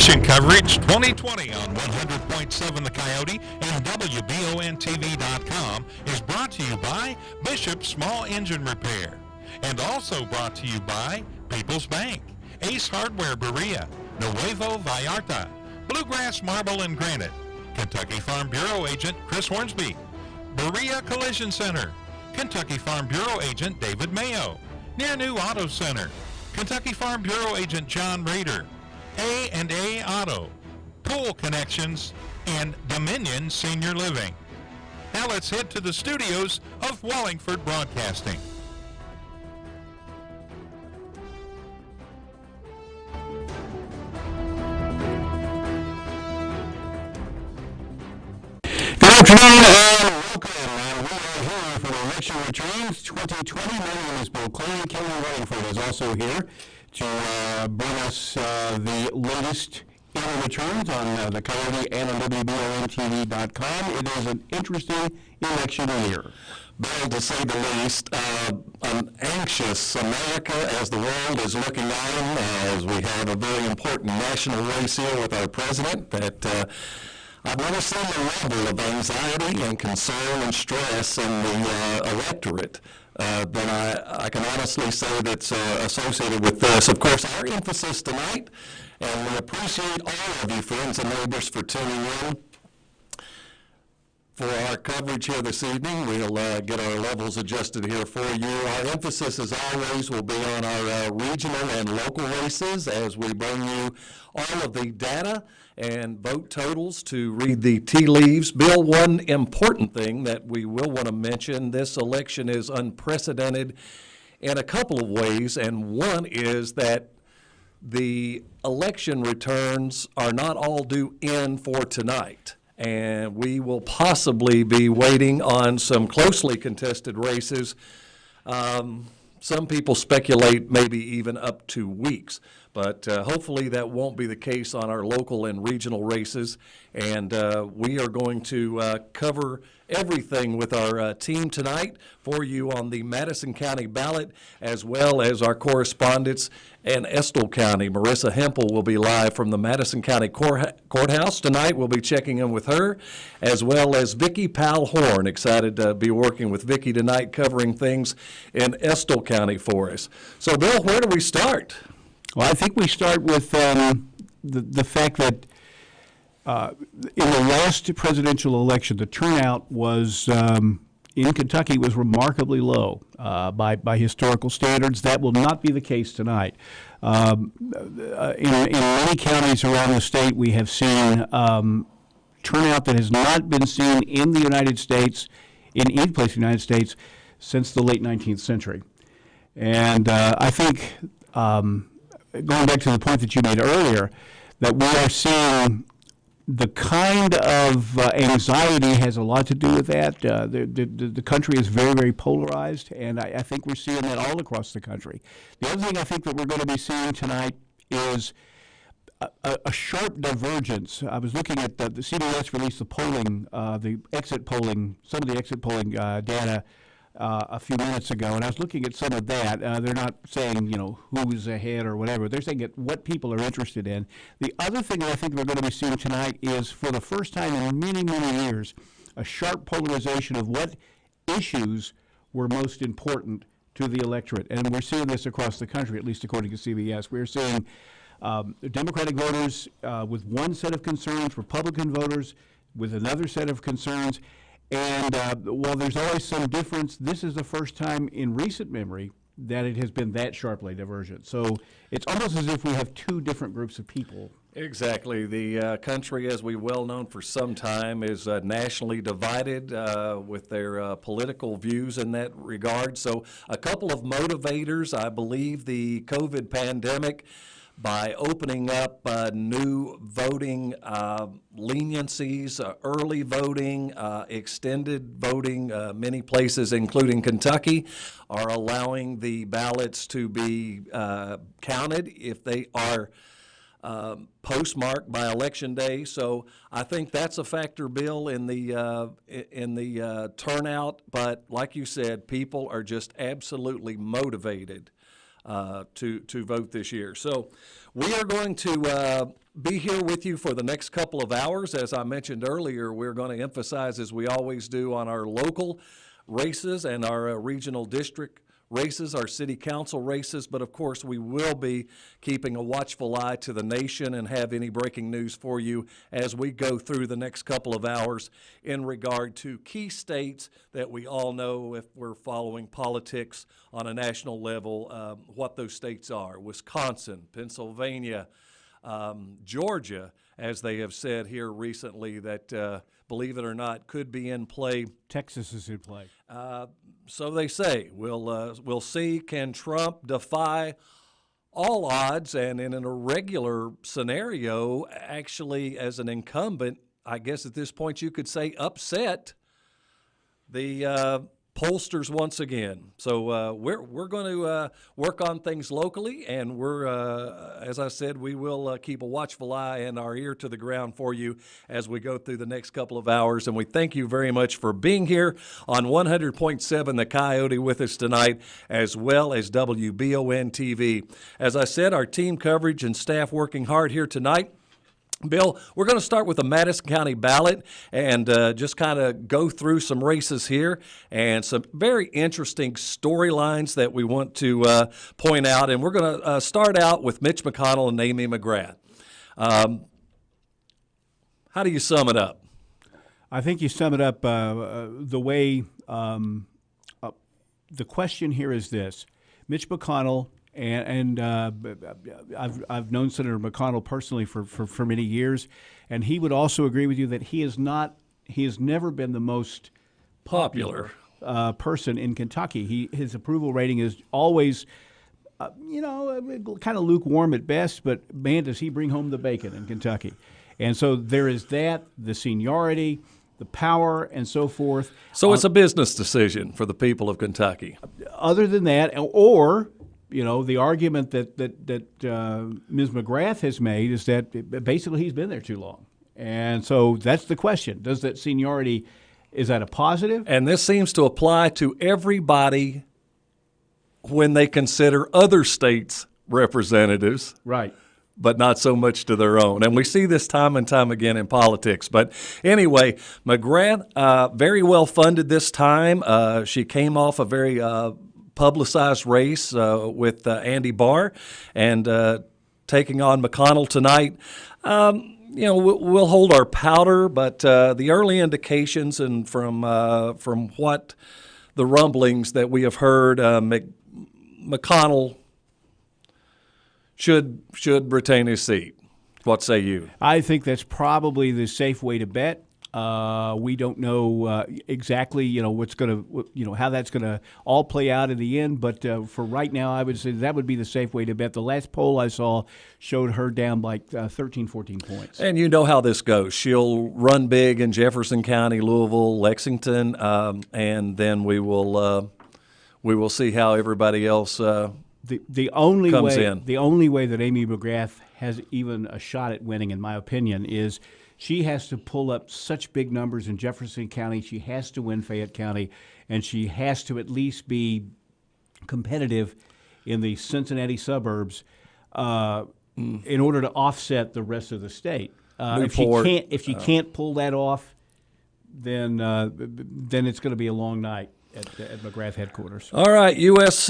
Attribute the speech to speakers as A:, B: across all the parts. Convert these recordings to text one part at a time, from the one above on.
A: Election Coverage 2020 on 100.7 The Coyote and WBONTV.com is brought to you by Bishop Small Engine Repair, and also brought to you by People's Bank, Ace Hardware Berea, Nuevo Vallarta, Bluegrass Marble and Granite, Kentucky Farm Bureau Agent Chris Hornsby, Berea Collision Center, Kentucky Farm Bureau Agent David Mayo, Near New Auto Center, Kentucky Farm Bureau Agent John Rader, A&A Auto, Pool Connections, and Dominion Senior Living. Now let's head to the studios of Wallingford Broadcasting.
B: Good afternoon and welcome. We are here for the election returns 2020. My name is Bill Klein. Kelly Wallingford is also here to bring us the latest in the returns on the Coyote and on WBONTV.com. It is an interesting election year.
C: Bill, to say the least, an anxious America as the world is looking on as we have a very important national race here with our president that I've never seen the level of anxiety and concern and stress in the electorate that I can honestly say that's associated with this. Of course, our emphasis tonight, and we appreciate all of you friends and neighbors for tuning in for our coverage here this evening. We'll get our levels adjusted here for you. Our emphasis, as always, will be on our regional and local races as we bring you all of the data and vote totals to read the tea leaves. Bill, one important thing that we will want to mention, this election is unprecedented in a couple of ways, and one is that the election returns are not all due in for tonight. And we will possibly be waiting on some closely contested races. Some people speculate maybe even up to weeks, but hopefully that won't be the case on our local and regional races. And we are going to cover everything with our team tonight for you on the Madison County ballot, as well as our correspondents in Estill County. Marissa Hempel will be live from the Madison County Courthouse tonight. We'll be checking in with her, as well as Vicki Powell-Horn. Excited to be working with Vicki tonight, covering things in Estill County for us. So, Bill, where do we start?
B: Well, I think we start with the fact that in the last presidential election, the turnout was in Kentucky was remarkably low by historical standards. That will not be the case tonight. In many counties around the state, we have seen turnout that has not been seen in the United States, in any place in the United States, since the late 19th century. And I think, going back to the point that you made earlier, that we are seeing the kind of anxiety has a lot to do with that. The country is very, very polarized, and I think we're seeing that all across the country. The other thing I think that we're going to be seeing tonight is a sharp divergence. I was looking at the CBS released the polling, the exit polling, some of the exit polling data a few minutes ago, and I was looking at some of that. They're not saying, who's ahead or whatever. They're saying what people are interested in. The other thing that I think we're going to be seeing tonight is, for the first time in many, many years, a sharp polarization of what issues were most important to the electorate. And we're seeing this across the country, at least according to CBS. We're seeing Democratic voters with one set of concerns, Republican voters with another set of concerns. And while there's always some difference, this is the first time in recent memory that it has been that sharply divergent. So it's almost as if we have two different groups of people.
C: Exactly. The country, as we've well known for some time, is nationally divided with their political views in that regard. So a couple of motivators, I believe the COVID pandemic, by opening up new voting leniencies, early voting, extended voting, many places, including Kentucky, are allowing the ballots to be counted if they are postmarked by Election Day. So I think that's a factor, Bill, in the turnout. But like you said, people are just absolutely motivated to vote this year. So we are going to be here with you for the next couple of hours. As I mentioned earlier, we're going to emphasize, as we always do, on our local races and our regional district races, our city council races, but of course we will be keeping a watchful eye to the nation and have any breaking news for you as we go through the next couple of hours in regard to key states that we all know, if we're following politics on a national level, what those states are. Wisconsin, Pennsylvania, Georgia, as they have said here recently, that believe it or not, could be in play.
B: Texas is in play.
C: So they say. We'll see. Can Trump defy all odds and in an irregular scenario, actually as an incumbent, I guess at this point you could say upset the pollsters once again? So we're going to work on things locally, and we're, as I said, we will keep a watchful eye and our ear to the ground for you as we go through the next couple of hours. And we thank you very much for being here on 100.7 The Coyote with us tonight, as well as WBON TV. As I said, our team coverage and staff working hard here tonight. Bill, we're going to start with the Madison County ballot and just kind of go through some races here and some very interesting storylines that we want to point out. And we're going to start out with Mitch McConnell and Amy Mcgrath. How do you sum it up?
B: I think you sum it up the way the question here is this. Mitch McConnell, and I've known Senator McConnell personally for many years, and he would also agree with you that he has never been the most popular person in Kentucky. His approval rating is always, kind of lukewarm at best, but man, does he bring home the bacon in Kentucky. And so there is that, the seniority, the power, and so forth.
C: So it's a business decision for the people of Kentucky.
B: Other than that, or the argument that Ms. Mcgrath has made is that basically he's been there too long. And so that's the question. Does that seniority, is that a positive?
C: And this seems to apply to everybody when they consider other states' representatives.
B: Right.
C: But not so much to their own. And we see this time and time again in politics. But anyway, Mcgrath, very well funded this time. She came off a very publicized race with Andy Barr, and taking on McConnell tonight. We'll hold our powder, but the early indications and from what the rumblings that we have heard, McConnell should retain his seat. What say you?
B: I think that's probably the safe way to bet. We don't know exactly, what's going to, how that's going to all play out in the end. But for right now, I would say that would be the safe way to bet. The last poll I saw showed her down like 13, 14 points.
C: And you know how this goes. She'll run big in Jefferson County, Louisville, Lexington, and then we will see how everybody else
B: the only
C: comes
B: way
C: in.
B: The only way that Amy Mcgrath has even a shot at winning, in my opinion, is she has to pull up such big numbers in Jefferson County. She has to win Fayette County, and she has to at least be competitive in the Cincinnati suburbs in order to offset the rest of the state. If she can't pull that off, then it's going to be a long night at Mcgrath headquarters.
C: All right, U.S.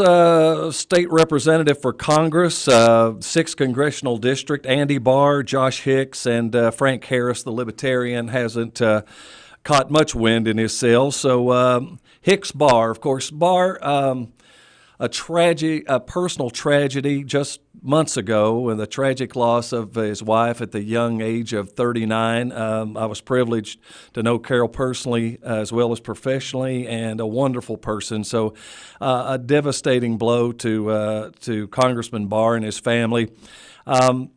C: State Representative for Congress, 6th Congressional District, Andy Barr, Josh Hicks, and Frank Harris, the Libertarian, hasn't caught much wind in his sails. So Hicks, Barr, of course, Barr, a personal tragedy just months ago, and the tragic loss of his wife at the young age of 39. I was privileged to know Carol personally as well as professionally, and a wonderful person. So a devastating blow to Congressman Barr and his family. I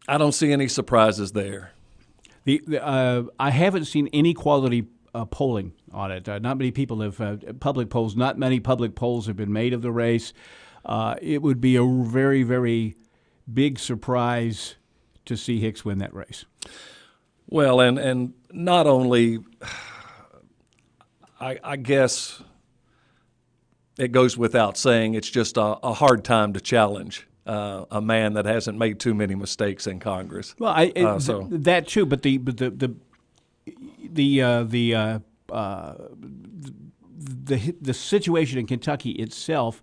C: don't see any surprises there.
B: I haven't seen any quality polling on it. Not many people have public polls. Not many public polls have been made of the race. It would be a very, very big surprise to see Hicks win that race.
C: Well, and not only, I guess it goes without saying, it's just a hard time to challenge a man that hasn't made too many mistakes in Congress.
B: Well, that too, but the situation in Kentucky itself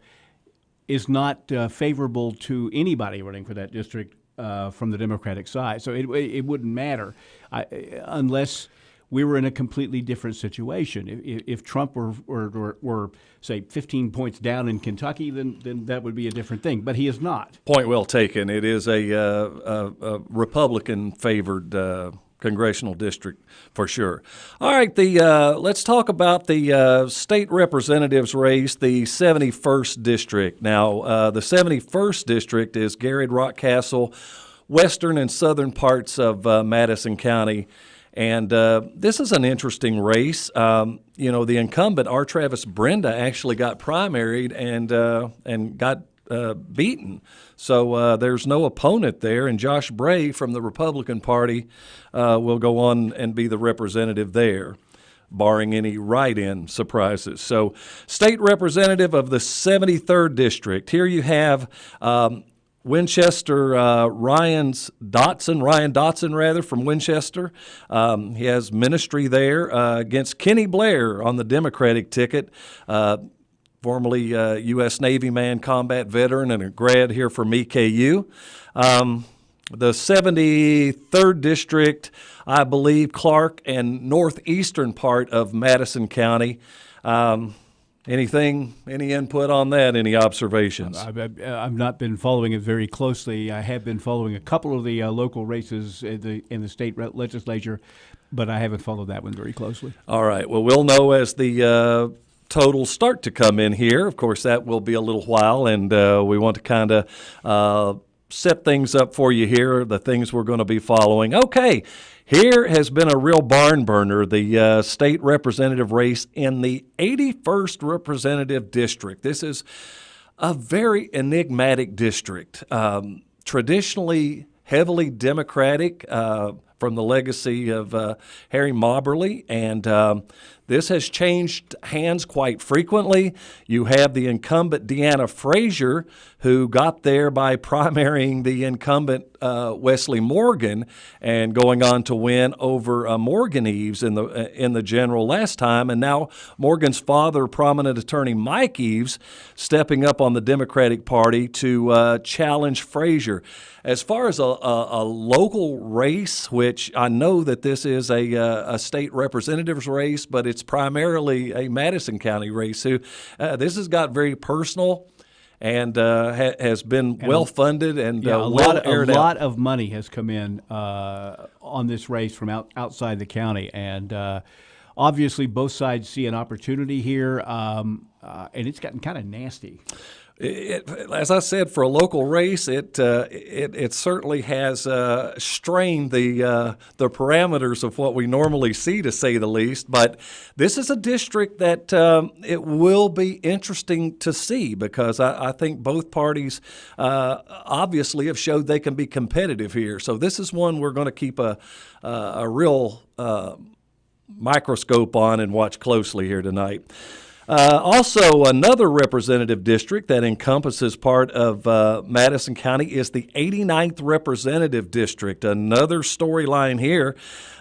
B: is not favorable to anybody running for that district from the Democratic side. So it wouldn't matter unless we were in a completely different situation. If Trump were say 15 points down in Kentucky, then that would be a different thing. But he is not.
C: Point well taken. It is a Republican-favored congressional district for sure. All right, let's talk about the state representatives race, the 71st district. Now, the 71st district is Garrett, Rockcastle, western and southern parts of Madison County. And this is an interesting race. The incumbent, R. Travis Brenda, actually got primaried and got beaten. So there's no opponent there, and Josh Bray from the Republican Party will go on and be the representative there, barring any write-in surprises. So state representative of the 73rd District. Here you have Winchester, Ryan Dotson from Winchester. He has ministry there against Kenny Blair on the Democratic ticket. Formerly U.S. Navy man, combat veteran, and a grad here from EKU. The 73rd District, I believe, Clark and northeastern part of Madison County. Any input on that? Any observations?
B: I've not been following it very closely. I have been following a couple of the local races in the state legislature, but I haven't followed that one very closely.
C: All right. Well, we'll know as the totals start to come in here. Of course, that will be a little while, and we want to kind of set things up for you here, the things we're going to be following. Okay, here has been a real barn burner, the state representative race in the 81st Representative District. This is a very enigmatic district, traditionally heavily Democratic from the legacy of Harry Moberly, and this has changed hands quite frequently. You have the incumbent Deanna Frazier, who got there by primarying the incumbent Wesley Morgan and going on to win over Morgan Eves in the general last time. And now Morgan's father, prominent attorney Mike Eves, stepping up on the Democratic Party to challenge Frazier. As far as a local race, which I know that this is a state representative's race, but it's primarily a Madison County race. This has got very personal and has been well funded and
B: a lot of money has come in on this race from outside the county, and obviously both sides see an opportunity here, and it's gotten kind of nasty.
C: As I said, for a local race, it certainly has strained the parameters of what we normally see, to say the least. But this is a district that it will be interesting to see, because I think both parties obviously have showed they can be competitive here. So this is one we're going to keep a real microscope on and watch closely here tonight. Also, another representative district that encompasses part of Madison County is the 89th Representative District. Another storyline here.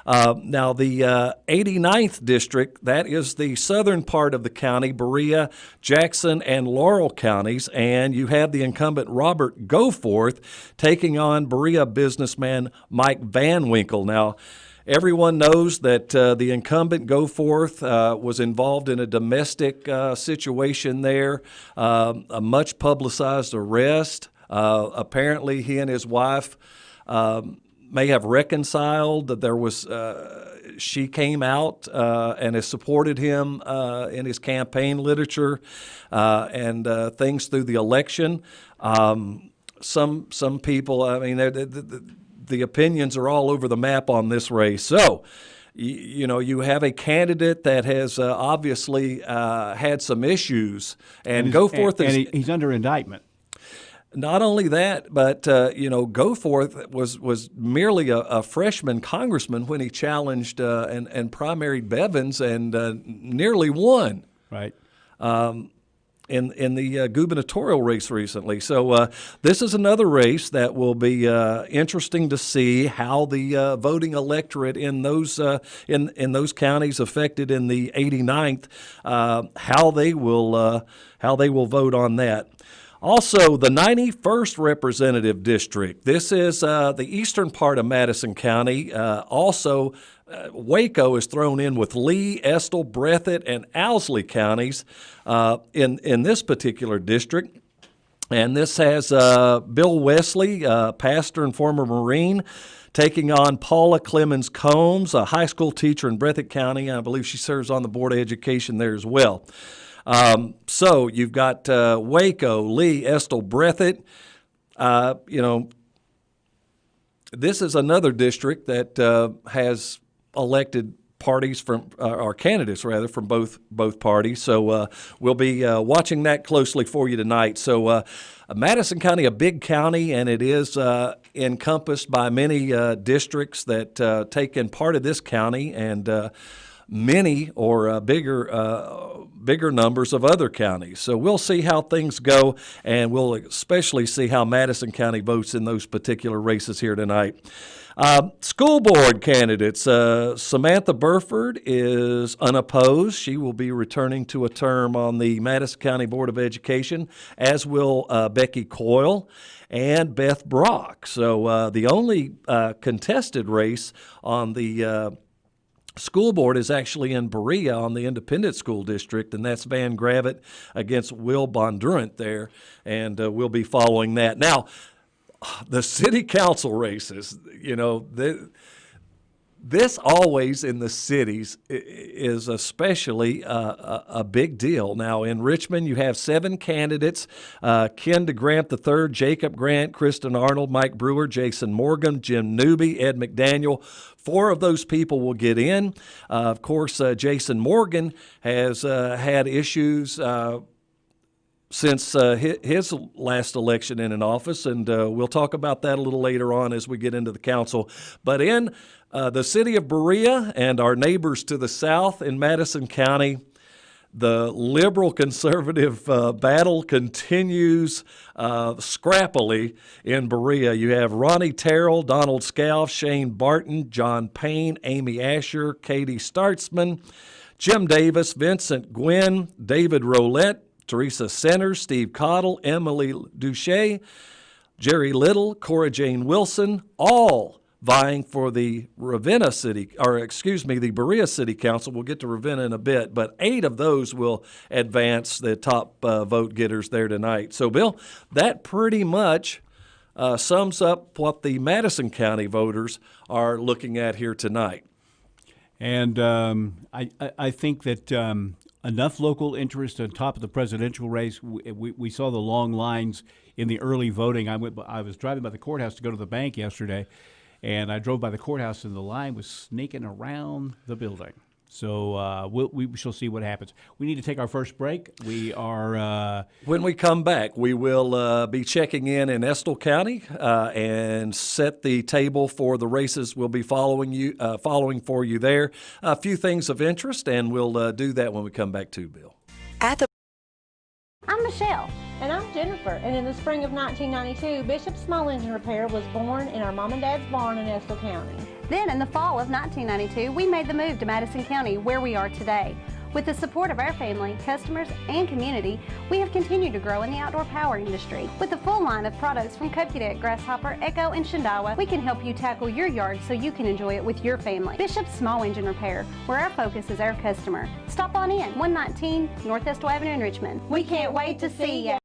C: Now, the 89th District, that is the southern part of the county, Berea, Jackson, and Laurel counties, and you have the incumbent Robert Goforth taking on Berea businessman Mike Van Winkle. Now, everyone knows that the incumbent Goforth was involved in a domestic situation there, a much publicized arrest. Apparently, he and his wife may have reconciled. That there was she came out and has supported him in his campaign literature and things through the election. Some people, I mean, the opinions are all over the map on this race. So, you have a candidate that has obviously had some issues, and Goforth is
B: he's under indictment.
C: Not only that, but Goforth was merely a freshman congressman when he challenged and primaried Bevins and nearly won.
B: Right.
C: in the gubernatorial race recently. So this is another race that will be interesting to see how the voting electorate in those counties affected in the 89th, how they will vote on that. Also, the 91st Representative District. This is the eastern part of Madison County. Also, Waco is thrown in with Lee, Estill, Breathitt, and Owsley counties in this particular district. And this has Bill Wesley, pastor and former Marine, taking on Paula Clemens Combs, a high school teacher in Breathitt County. I believe she serves on the Board of Education there as well. So you've got Waco, Lee, Estill, Breathitt. This is another district that has elected parties from, or candidates rather, from both parties. So we'll be watching that closely for you tonight. So Madison County, a big county, and it is encompassed by many districts that take in part of this county, and many or bigger numbers of other counties. So we'll see how things go, and we'll especially see how Madison County votes in those particular races here tonight. School board candidates. Samantha Burford is unopposed. She will be returning to a term on the Madison County Board of Education, as will Becky Coyle and Beth Brock. So the only contested race on the school board is actually in Berea on the independent school district, and that's Van Gravett against Will Bondurant there, and we'll be following that. Now, the city council races, this always in the cities is especially a big deal. Now, in Richmond, you have 7 candidates: Ken DeGrant III, Jacob Grant, Kristen Arnold, Mike Brewer, Jason Morgan, Jim Newby, Ed McDaniel. 4 of those people will get in. Of course, Jason Morgan has had issues since his last election in an office, and we'll talk about that a little later on as we get into the council. But in the city of Berea and our neighbors to the south in Madison County, the liberal-conservative battle continues scrappily in Berea. You have Ronnie Terrell, Donald Scalf, Shane Barton, John Payne, Amy Asher, Katie Startzman, Jim Davis, Vincent Gwynn, David Roulette, Teresa Centers, Steve Cottle, Emily Duche, Jerry Little, Cora Jane Wilson, all vying for the the Berea City Council. We'll get to Ravenna in a bit, but 8 of those will advance the top vote getters there tonight. So, Bill, that pretty much sums up what the Madison County voters are looking at here tonight.
B: And I think that enough local interest on top of the presidential race. We saw the long lines in the early voting. I was driving by the courthouse to go to the bank yesterday, and I drove by the courthouse, and the line was sneaking around the building. So we shall see what happens. We need to take our first break. We are
C: when we come back, we will be checking in Estill County and set the table for the races we'll be following for you there. A few things of interest, and we'll do that when we come back too, Bill.
D: I'm Michelle. And I'm Jennifer. And in the spring of 1992, Bishop Small Engine Repair was born in our mom and dad's barn in Estill County.
E: Then in the fall of 1992, we made the move to Madison County, where we are today. With the support of our family, customers, and community, we have continued to grow in the outdoor power industry. With a full line of products from Kokudet, Grasshopper, Echo, and Shindawa, we can help you tackle your yard so you can enjoy it with your family. Bishop Small Engine Repair, where our focus is our customer. Stop on in, 119 North Estill Avenue in Richmond. We can't wait to see you.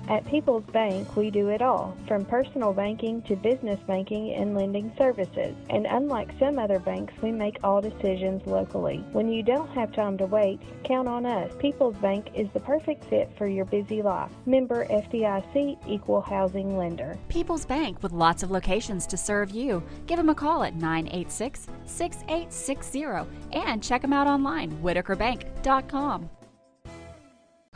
F: At People's Bank, we do it all, from personal banking to business banking and lending services. And unlike some other banks, we make all decisions locally. When you don't have time to wait, count on us. People's Bank is the perfect fit for your busy life. Member FDIC, Equal Housing Lender.
G: People's Bank, with lots of locations to serve you. Give them a call at 986-6860 and check them out online, whitakerbank.com.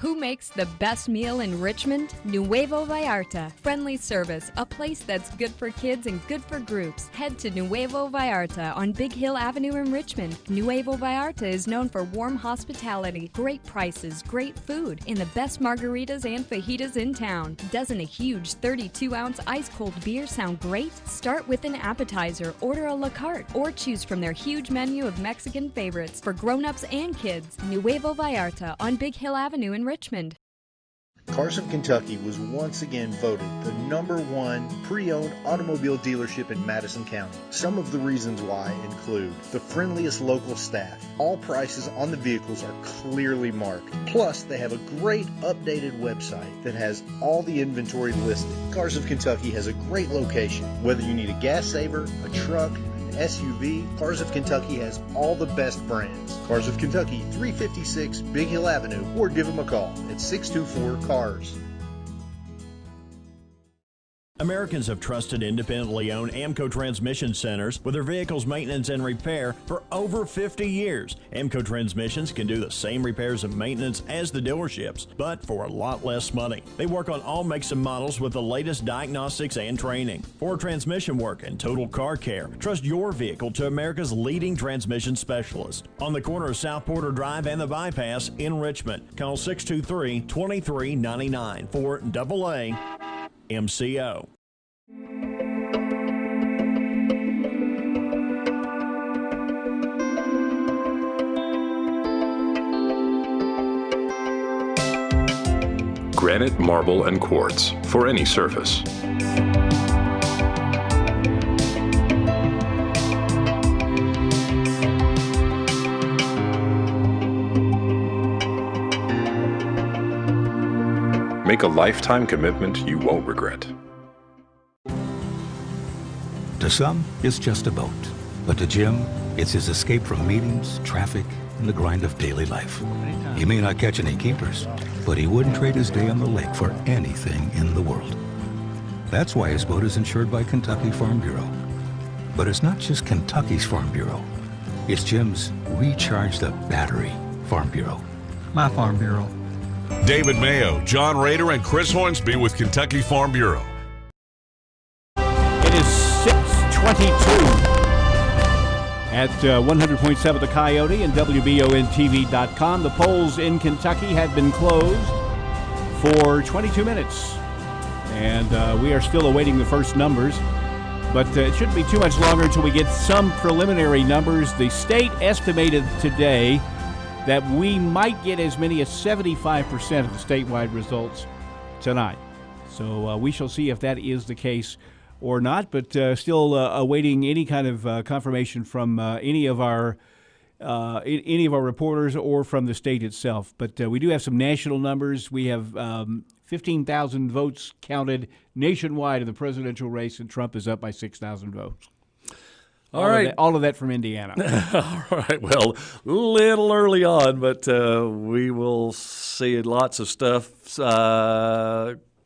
H: Who makes the best meal in Richmond? Nuevo Vallarta. Friendly service, a place that's good for kids and good for groups. Head to Nuevo Vallarta on Big Hill Avenue in Richmond. Nuevo Vallarta is known for warm hospitality, great prices, great food, and the best margaritas and fajitas in town. Doesn't a huge 32-ounce ice-cold beer sound great? Start with an appetizer, order a la carte, or choose from their huge menu of Mexican favorites for grown-ups and kids. Nuevo Vallarta on Big Hill Avenue in Richmond.
I: Cars of Kentucky was once again voted the #1 pre-owned automobile dealership in Madison County. Some of the reasons why include the friendliest local staff. All prices on the vehicles are clearly marked. Plus, they have a great updated website that has all the inventory listed. Cars of Kentucky has a great location. Whether you need a gas saver, a truck, SUV, Cars of Kentucky has all the best brands. Cars of Kentucky, 356 Big Hill Avenue, or give them a call at 624-CARS.
J: Americans have trusted independently owned Aamco transmission centers with their vehicles' maintenance and repair for over 50 years. Aamco transmissions can do the same repairs and maintenance as the dealerships, but for a lot less money. They work on all makes and models with the latest diagnostics and training. For transmission work and total car care, trust your vehicle to America's leading transmission specialist. On the corner of South Porter Drive and the Bypass in Richmond, call 623-2399 for AA MCO.
K: Granite, marble, and quartz for any surface. Make a lifetime commitment you won't regret.
L: To some, it's just a boat. But to Jim, it's his escape from meetings, traffic, and the grind of daily life. He may not catch any keepers, but he wouldn't trade his day on the lake for anything in the world. That's why his boat is insured by Kentucky Farm Bureau. But it's not just Kentucky's Farm Bureau. It's Jim's Recharge the Battery Farm Bureau.
M: My Farm Bureau.
N: David Mayo, John Rader, and Chris Hornsby with Kentucky Farm Bureau.
B: It is 6:22 at 100.7 The Coyote and WBONTV.com. The polls in Kentucky have been closed for 22 minutes, and we are still awaiting the first numbers. But it shouldn't be too much longer until we get some preliminary numbers. The state estimated today that we might get as many as 75% of the statewide results tonight. So we shall see if that is the case or not, but still awaiting any kind of confirmation from any of our reporters or from the state itself. But we do have some national numbers. We have 15,000 votes counted nationwide in the presidential race, and Trump is up by 6,000 votes.
C: All right.
B: All of that from Indiana.
C: All right. Well, a little early on, but we will see lots of stuff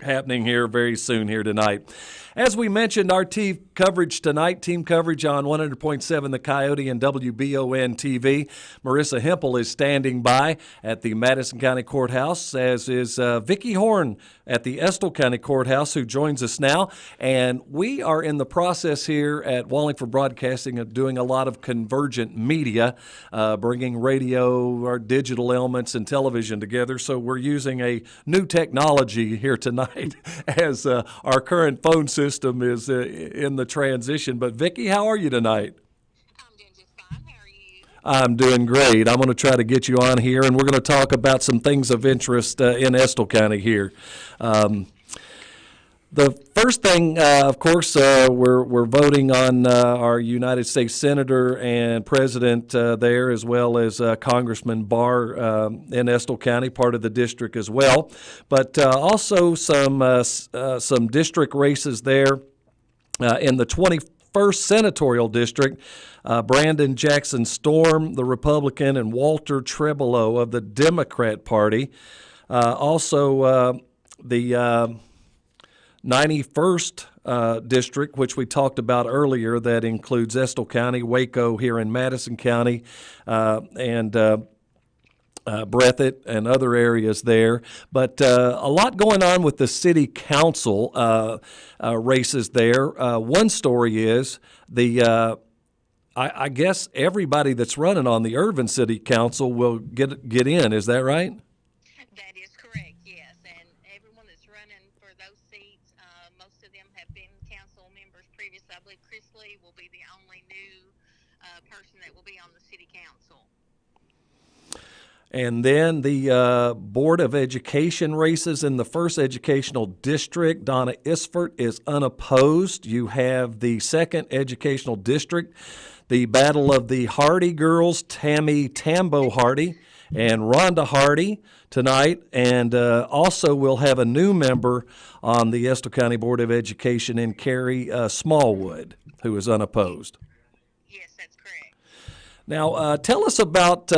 C: happening here very soon here tonight. As we mentioned, our team coverage tonight, team coverage on 100.7 The Coyote and WBON TV. Marissa Hempel is standing by at the Madison County Courthouse, as is Vicki Horn at the Estill County Courthouse, who joins us now. And we are in the process here at Wallingford Broadcasting of doing a lot of convergent media, bringing radio, our digital elements, and television together. So we're using a new technology here tonight as our current phone system is in the transition. But Vicki, how are you tonight?
O: I'm doing just fine. How are you?
C: I'm doing great. I'm going to try to get you on here, and we're going to talk about some things of interest in Estill County here. The first thing, of course, we're voting on our United States Senator and President there, as well as Congressman Barr in Estill County, part of the district as well. But also some district races there in the 21st Senatorial District. Brandon Jackson Storm, the Republican, and Walter Trebolo of the Democrat Party. Also, the 91st District, which we talked about earlier, that includes Estill County, Waco here in Madison County, and Breathitt and other areas there. But a lot going on with the city council races there. One story is I guess everybody that's running on the Irvin City Council will get in. Is that right?
O: That is correct, yes. And everyone that's running for those seats, most of them have been council members previously. I believe Chris Lee will be the only new person that will be on the city council.
C: And then the Board of Education races in the 1st Educational District. Donna Isford is unopposed. You have the 2nd Educational District, the battle of the Hardy girls, Tammy Tambo Hardy and Rhonda Hardy tonight. And also we'll have a new member on the Estill County Board of Education in Carrie Smallwood, who is unopposed. Now, tell us about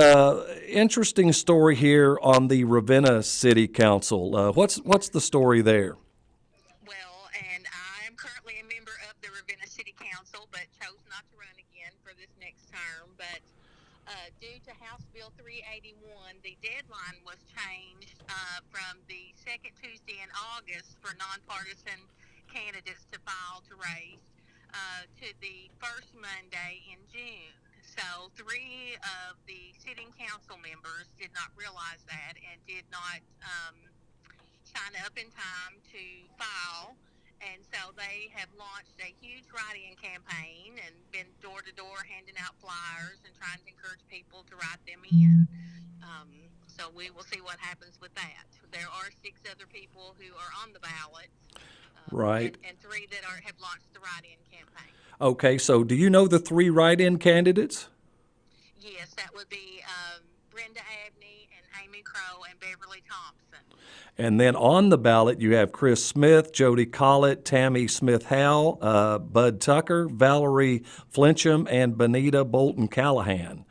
C: interesting story here on the Ravenna City Council. What's the story there?
O: Well, and I'm currently a member of the Ravenna City Council, but chose not to run again for this next term. But due to House Bill 381, the deadline was changed from the second Tuesday in August for nonpartisan candidates to file to race to the first Monday in June. So 3 of the sitting council members did not realize that and did not sign up in time to file. And so they have launched a huge write-in campaign and been door-to-door handing out flyers and trying to encourage people to write them in. So we will see what happens with that. There are 6 other people who are on the ballot.
C: Right.
O: And 3 that have launched the write-in campaign.
C: Okay, so do you know the 3 write-in candidates?
O: Yes, that would be Brenda Abney and Amy Crow and Beverly Thompson.
C: And then on the ballot, you have Chris Smith, Jody Collett, Tammy Smith-Howell, Bud Tucker, Valerie Flincham, and Benita Bolton-Callahan.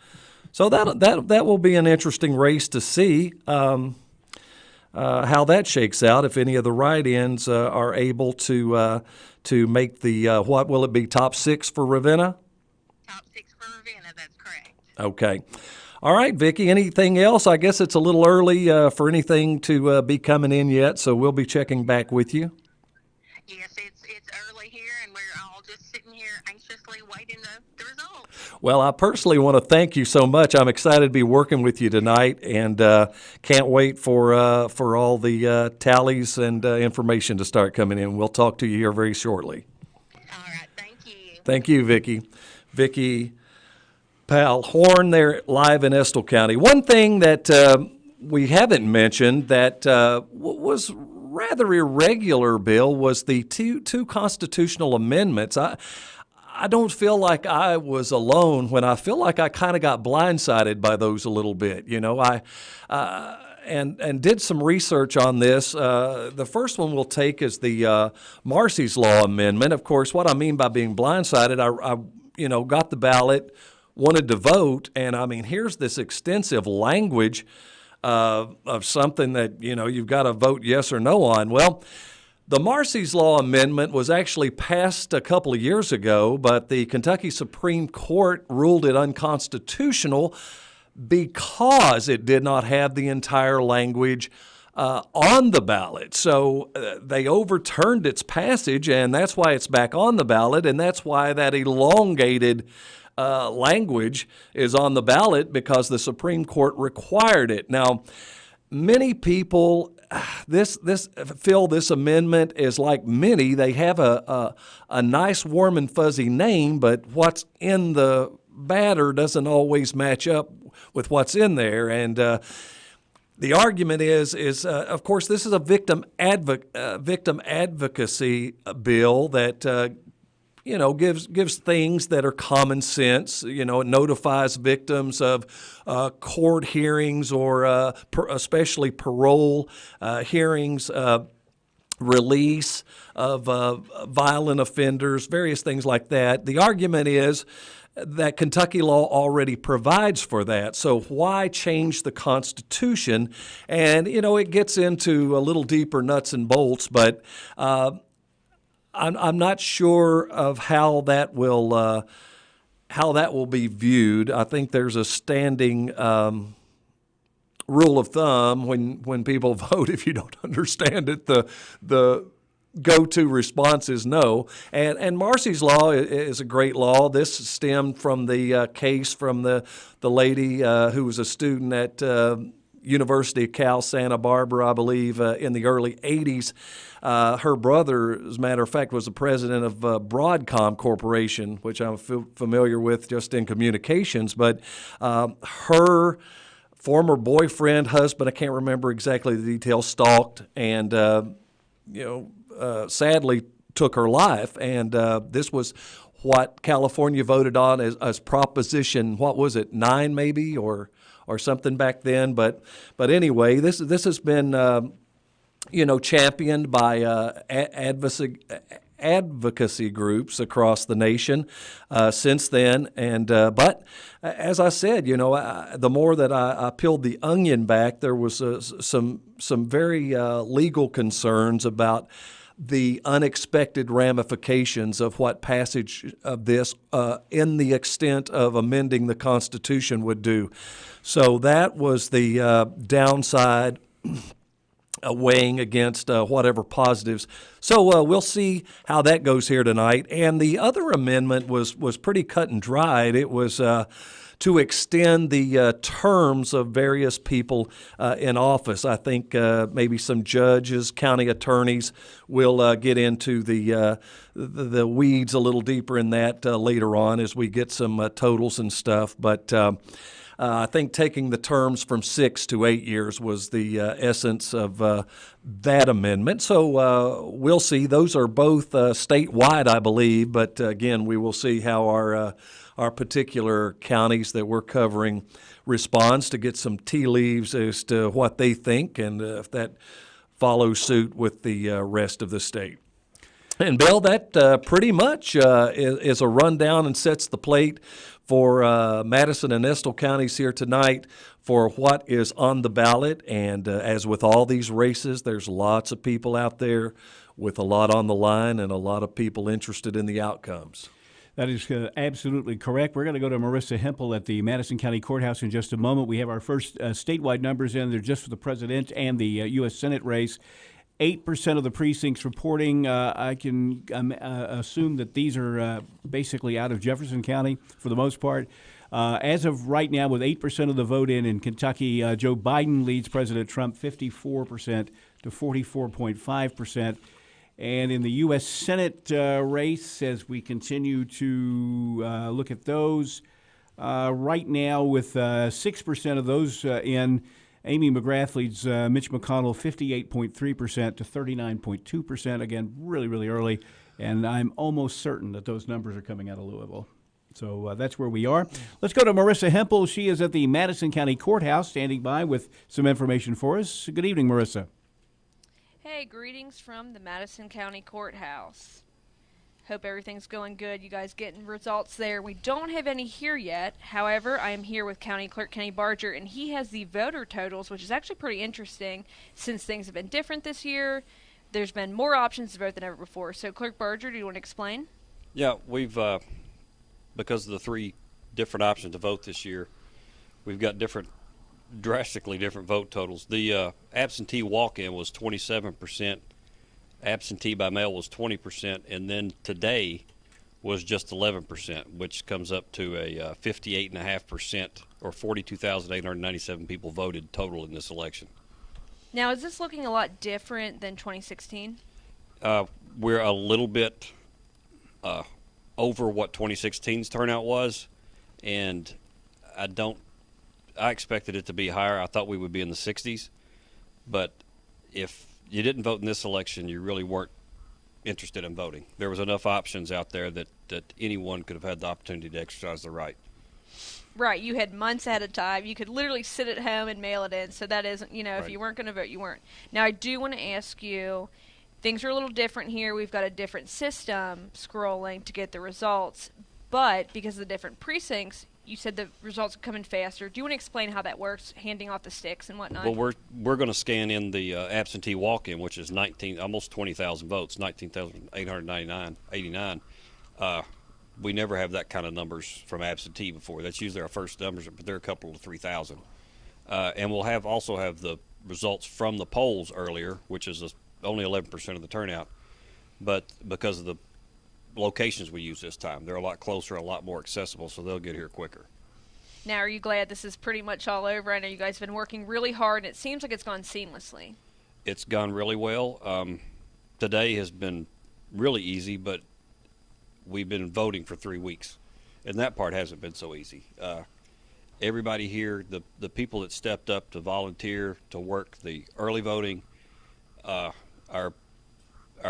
C: So that will be an interesting race to see how that shakes out, if any of the write-ins are able to make the, what will it be, top 6 for Ravenna?
O: Top 6 for Ravenna, that's correct.
C: Okay. All right, Vicki, anything else? I guess it's a little early for anything to be coming in yet, so we'll be checking back with you.
O: Yes, it's early here, and we're all just sitting here anxiously waiting the results.
C: Well, I personally want to thank you so much. I'm excited to be working with you tonight, and can't wait for all the tallies and information to start coming in. We'll talk to you here very shortly.
O: All right, thank you.
C: Thank you, Vicki. Vicki Powell Horn there live in Estill County. One thing that we haven't mentioned that was rather irregular, Bill, was the two constitutional amendments. I don't feel like I was alone when I feel like I kind of got blindsided by those a little bit. You know, I did some research on this. The first one we'll take is the Marcy's Law Amendment. Of course, what I mean by being blindsided, I got the ballot, wanted to vote, and I mean, here's this extensive language of something that, you've got to vote yes or no on. Well, the Marcy's Law Amendment was actually passed a couple of years ago, but the Kentucky Supreme Court ruled it unconstitutional because it did not have the entire language on the ballot. So they overturned its passage, and that's why it's back on the ballot, and that's why that elongated language is on the ballot, because the Supreme Court required it. Now, many people feel this amendment is like many. They have a nice, warm and fuzzy name, but what's in the batter doesn't always match up with what's in there. And the argument is of course, this is a victim advocacy bill that gives things that are common sense. It notifies victims of court hearings or especially parole hearings, release of violent offenders, various things like that. The argument is that Kentucky law already provides for that. So why change the Constitution? And, it gets into a little deeper nuts and bolts, but I'm not sure of how that will be viewed. I think there's a standing rule of thumb when people vote, if you don't understand it, the go-to response is no. And Marcy's law is a great law. This stemmed from the case from the lady who was a student at University of Cal Santa Barbara, I believe, in the early 80s. Her brother, as a matter of fact, was the president of Broadcom Corporation, which I'm familiar with just in communications. But her former boyfriend, husband, I can't remember exactly the details, stalked and, sadly took her life. And this was what California voted on as Proposition, what was it, 9 maybe, or something back then. But anyway, this has been championed by advocacy groups across the nation since then. And but as I said, the more that I peeled the onion back, there was some very legal concerns about the unexpected ramifications of what passage of this in the extent of amending the Constitution would do. So that was the downside weighing against whatever positives. So we'll see how that goes here tonight. And the other amendment was pretty cut and dried. It was to extend the terms of various people in office. I think maybe some judges, county attorneys will get into the weeds a little deeper in that later on as we get some totals and stuff. But I think taking the terms from 6 to 8 years was the essence of that amendment. So we'll see. Those are both statewide, I believe. But again, we will see how our particular counties that we're covering responds to get some tea leaves as to what they think and if that follows suit with the rest of the state. And Bill, that pretty much is a rundown and sets the plate for Madison and Estill counties here tonight for what is on the ballot. And as with all these races, there's lots of people out there with a lot on the line and a lot of people interested in the outcomes.
B: That is absolutely correct. We're going to go to Marissa Hempel at the Madison County Courthouse in just a moment. We have our first statewide numbers in. They're just for the president and the U.S. Senate race. 8% of the precincts reporting. I can assume that these are basically out of Jefferson County for the most part. As of right now, with 8% of the vote in Kentucky, Joe Biden leads President Trump 54% to 44.5%. And in the U.S. Senate race, as we continue to look at those, right now with 6% of those in, Amy Mcgrath leads Mitch Mcconnell 58.3% to 39.2%. Again, really, really early. And I'm almost certain that those numbers are coming out of Louisville. So that's where we are. Let's go to Marissa Hempel. She is at the Madison County Courthouse standing by with some information for us. Good evening, Marissa.
M: Hey, greetings from the Madison County Courthouse. Hope everything's going good. You guys getting results there. We don't have any here yet. However, I am here with County Clerk Kenny Barger, and he has the voter totals, which is actually pretty interesting since things have been different this year. There's been more options to vote than ever before. So, Clerk Barger, do you want to explain?
P: Yeah, we've, because of the 3 different options to vote this year, we've got drastically different vote totals. The absentee walk-in was 27%. Absentee by mail was 20%, and then today was just 11%, which comes up to a 58.5%, or 42,897 people voted total in this election.
M: Now, is this looking a lot different than 2016?
P: We're a little bit over what 2016's turnout was, and I expected it to be higher. I thought we would be in the 60s, but if you didn't vote in this election, you really weren't interested in voting. There was enough options out there that anyone could have had the opportunity to exercise their right.
M: Right, you had months ahead of time. You could literally sit at home and mail it in, so that isn't,
P: Right.
M: If you weren't going to vote, you weren't. Now, I do want to ask you, things are a little different here. We've got a different system scrolling to get the results, but because of the different precincts, you said the results are coming faster. Do you want to explain how that works, handing off the sticks and whatnot?
P: Well, we're going to scan in the absentee walk-in, which is almost 20,000 votes, 19,889. We never have that kind of numbers from absentee before. That's usually our first numbers, but they're a couple of 3,000. And we'll also have the results from the polls earlier, which is only 11% of the turnout, but because of the locations we use this time, they're a lot closer, a lot more accessible, so they'll get here quicker.
M: Now, are you glad this is pretty much all over? I know you guys have been working really hard, and it seems like it's gone seamlessly.
P: It's gone really well. Today has been really easy, but we've been voting for 3 weeks, and that part hasn't been so easy. Everybody here, the people that stepped up to volunteer to work the early voting, our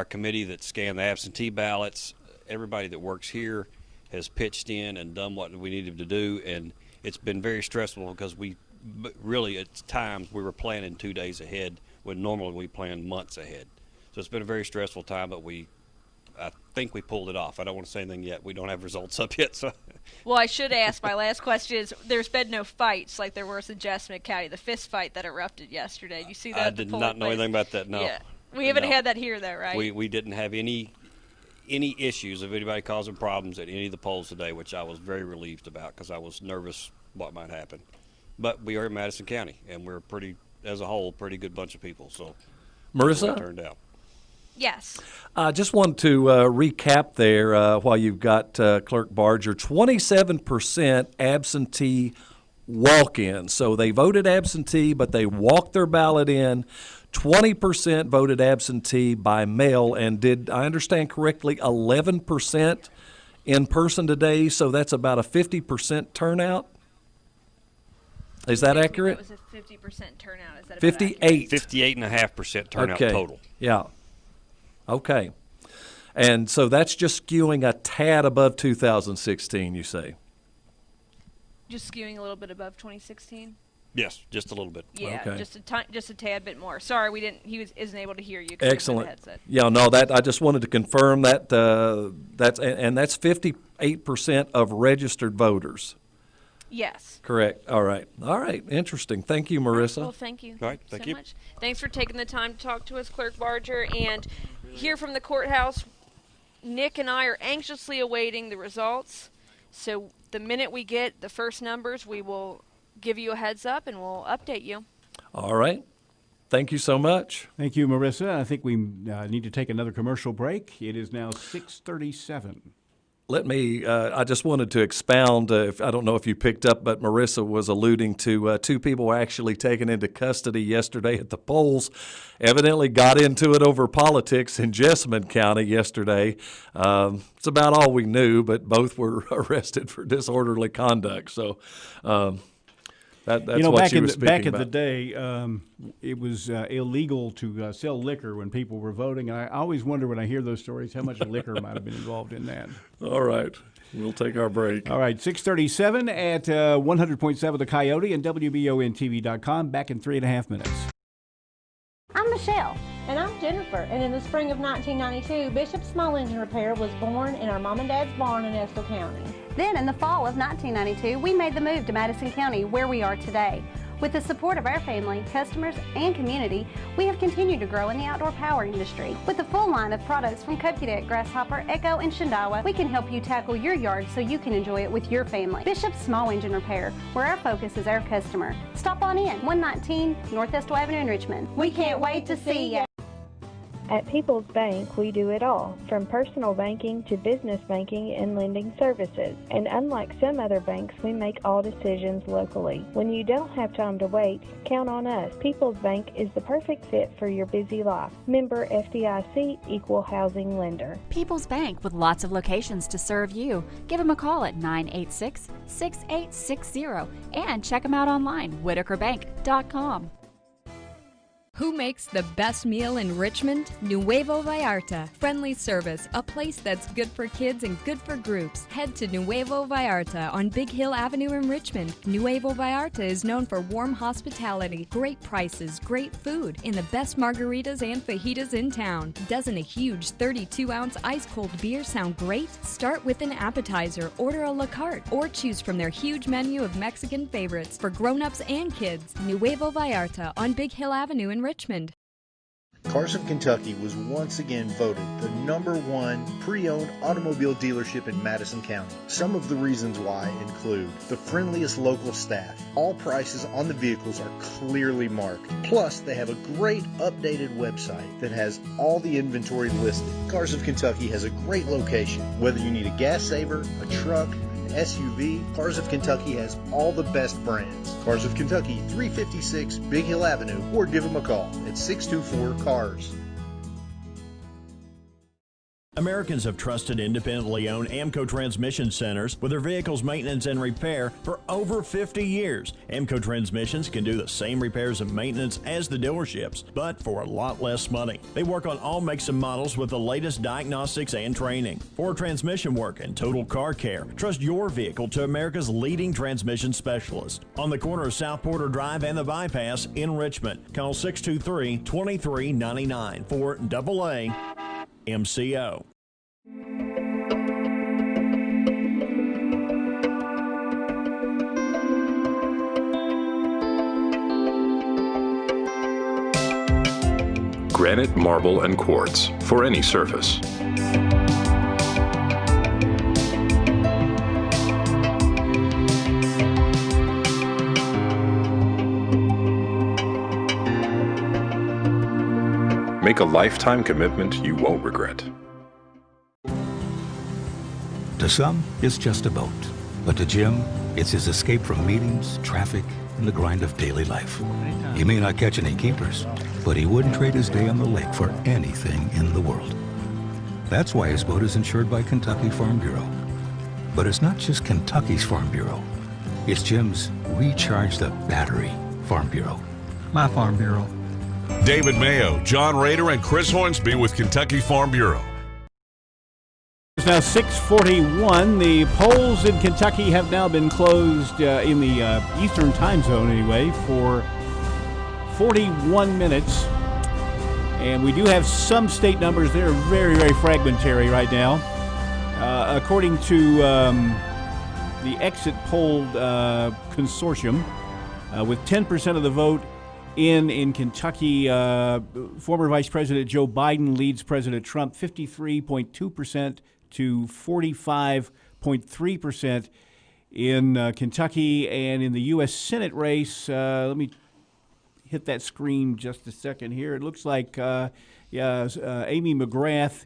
P: committee that scanned the absentee ballots, everybody that works here has pitched in and done what we needed to do, and it's been very stressful because really at times we were planning 2 days ahead when normally we plan months ahead. So it's been a very stressful time, but I think we pulled it off. I don't want to say anything yet. We don't have results up yet. So.
M: Well, I should ask, my last question is, there's been no fights like there was in Jessamine County, the fist fight that erupted yesterday. Did you see that?
P: I did not know anything about that, no.
M: Yeah. We haven't had that here, though, right?
P: We didn't have any issues of anybody causing problems at any of the polls today, which I was very relieved about because I was nervous what might happen. But we are in Madison County, and we're as a whole, pretty good bunch of people. So,
C: Marissa?
P: It turned out.
M: Yes.
C: I just want to recap there while you've got Clerk Barger. 27% absentee walk-in. So they voted absentee, but they walked their ballot in. 20% voted absentee by mail. And did I understand correctly, 11% in person today? So that's about a 50% turnout? Is that accurate?
M: It was a 50% turnout. Is that
C: 58.
P: 58.5% turnout total.
C: Yeah. Okay. And so that's just skewing a tad above 2016, you say?
M: Just skewing a little bit above 2016?
P: Yes, just a little bit.
M: Yeah,
C: okay.
M: just a tad bit more. Sorry, isn't able to hear you.
C: Excellent.
M: Headset.
C: Yeah, no, I just wanted to confirm that that's 58% of registered voters.
M: Yes.
C: Correct. All right. Interesting. Thank you, Marissa.
M: Well, thank you.
P: All right. Thank you.
M: Much. Thanks for taking the time to talk to us, Clerk Barger. And here from the courthouse, Nick and I are anxiously awaiting the results. So the minute we get the first numbers, we will give you a heads up and we'll update you.
C: All right. Thank you so much.
B: Thank you, Marissa. I think we need to take another commercial break. It is now 6:37.
C: Let me, I just wanted to expound, I don't know if you picked up, but Marissa was alluding to 2 people actually taken into custody yesterday at the polls. Evidently got into it over politics in Jessamine County yesterday. It's about all we knew, but both were arrested for disorderly conduct. So that's what she was speaking
B: back in
C: about.
B: the day, it was illegal to sell liquor when people were voting. I always wonder when I hear those stories how much liquor might have been involved in that.
C: All right. We'll take our break.
B: All right, 6:37 at 100.7 The Coyote and WBONTV.com. Back in 3.5 minutes.
E: I'm Michelle.
D: And I'm Jennifer. And in the spring of 1992, Bishop Small Engine Repair was born in our mom and dad's barn in Estill County.
E: Then in the fall of 1992, we made the move to Madison County, where we are today. With the support of our family, customers, and community, we have continued to grow in the outdoor power industry. With a full line of products from Cupcadet, Grasshopper, Echo, and Shindawa, we can help you tackle your yard so you can enjoy it with your family. Bishop Small Engine Repair, where our focus is our customer. Stop on in, 119 North Estill Avenue in Richmond. We can't wait to see you.
F: At People's Bank, we do it all, from personal banking to business banking and lending services. And unlike some other banks, we make all decisions locally. When you don't have time to wait, count on us. People's Bank is the perfect fit for your busy life. Member FDIC, Equal Housing Lender.
G: People's Bank, with lots of locations to serve you. Give them a call at 986-6860 and check them out online, whitakerbank.com.
H: Who makes the best meal in Richmond? Nuevo Vallarta. Friendly service, a place that's good for kids and good for groups. Head to Nuevo Vallarta on Big Hill Avenue in Richmond. Nuevo Vallarta is known for warm hospitality, great prices, great food, and the best margaritas and fajitas in town. Doesn't a huge 32-ounce ice-cold beer sound great? Start with an appetizer, order a la carte, or choose from their huge menu of Mexican favorites for grown-ups and kids. Nuevo Vallarta on Big Hill Avenue in Richmond.
I: Carson, Kentucky was once again voted the #1 pre-owned automobile dealership in Madison County. Some of the reasons why include the friendliest local staff. All prices on the vehicles are clearly marked. Plus, they have a great updated website that has all the inventory listed. Cars of Kentucky has a great location. Whether you need a gas saver, a truck, SUV, Cars of Kentucky has all the best brands. Cars of Kentucky, 356 Big Hill Avenue, or give them a call at 624-CARS.
J: Americans have trusted independently owned Aamco transmission centers with their vehicles' maintenance and repair for over 50 years. Aamco transmissions can do the same repairs and maintenance as the dealerships, but for a lot less money. They work on all makes and models with the latest diagnostics and training. For transmission work and total car care, trust your vehicle to America's leading transmission specialist. On the corner of South Porter Drive and the Bypass in Richmond. Call 623-2399 for AA MCO.
K: Granite, marble, and quartz for any surface. Make a lifetime commitment you won't regret.
L: To some, it's just a boat. But to Jim, it's his escape from meetings, traffic, and the grind of daily life. He may not catch any keepers, but he wouldn't trade his day on the lake for anything in the world. That's why his boat is insured by Kentucky Farm Bureau. But it's not just Kentucky's Farm Bureau. It's Jim's Recharge the Battery Farm Bureau.
Q: My Farm Bureau.
N: David Mayo, John Rader, and Chris Hornsby with Kentucky Farm Bureau.
B: It's now 6:41. The polls in Kentucky have now been closed in the Eastern time zone anyway for 41 minutes. And we do have some state numbers that are very, very fragmentary right now. According to the exit poll consortium, with 10% of the vote in Kentucky, former Vice President Joe Biden leads President Trump 53.2% to 45.3% in Kentucky. And in the U.S. Senate race, let me hit that screen just a second here. It looks like Amy Mcgrath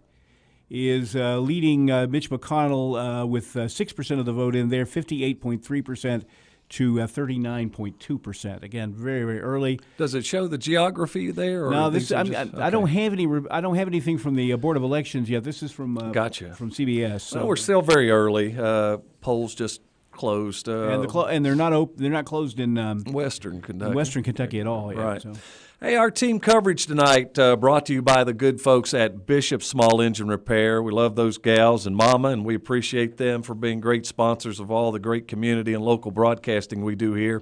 B: is leading Mitch McConnell with 6% of the vote in there, 58.3% to 39.2%. Again, very, very early.
C: Does it show the geography there? Or
B: no, this I don't have any. I don't have anything from the Board of Elections yet. This is from
C: gotcha.
B: From CBS. So.
C: Well, we're still very early. Polls just closed,
B: and they're not They're not closed in
C: Western Kentucky.
B: In Western Kentucky at all. Yet,
C: right.
B: So.
C: Hey, our team coverage tonight brought to you by the good folks at Bishop Small Engine Repair. We love those gals and Mama, and we appreciate them for being great sponsors of all the great community and local broadcasting we do here.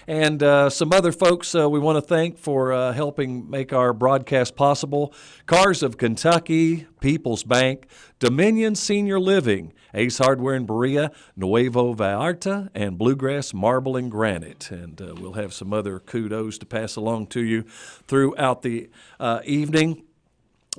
C: And some other folks we want to thank for helping make our broadcast possible. Cars of Kentucky, People's Bank, Dominion Senior Living, Ace Hardware in Berea, Nuevo Vallarta, and Bluegrass Marble and Granite. And we'll have some other kudos to pass along to you throughout the evening.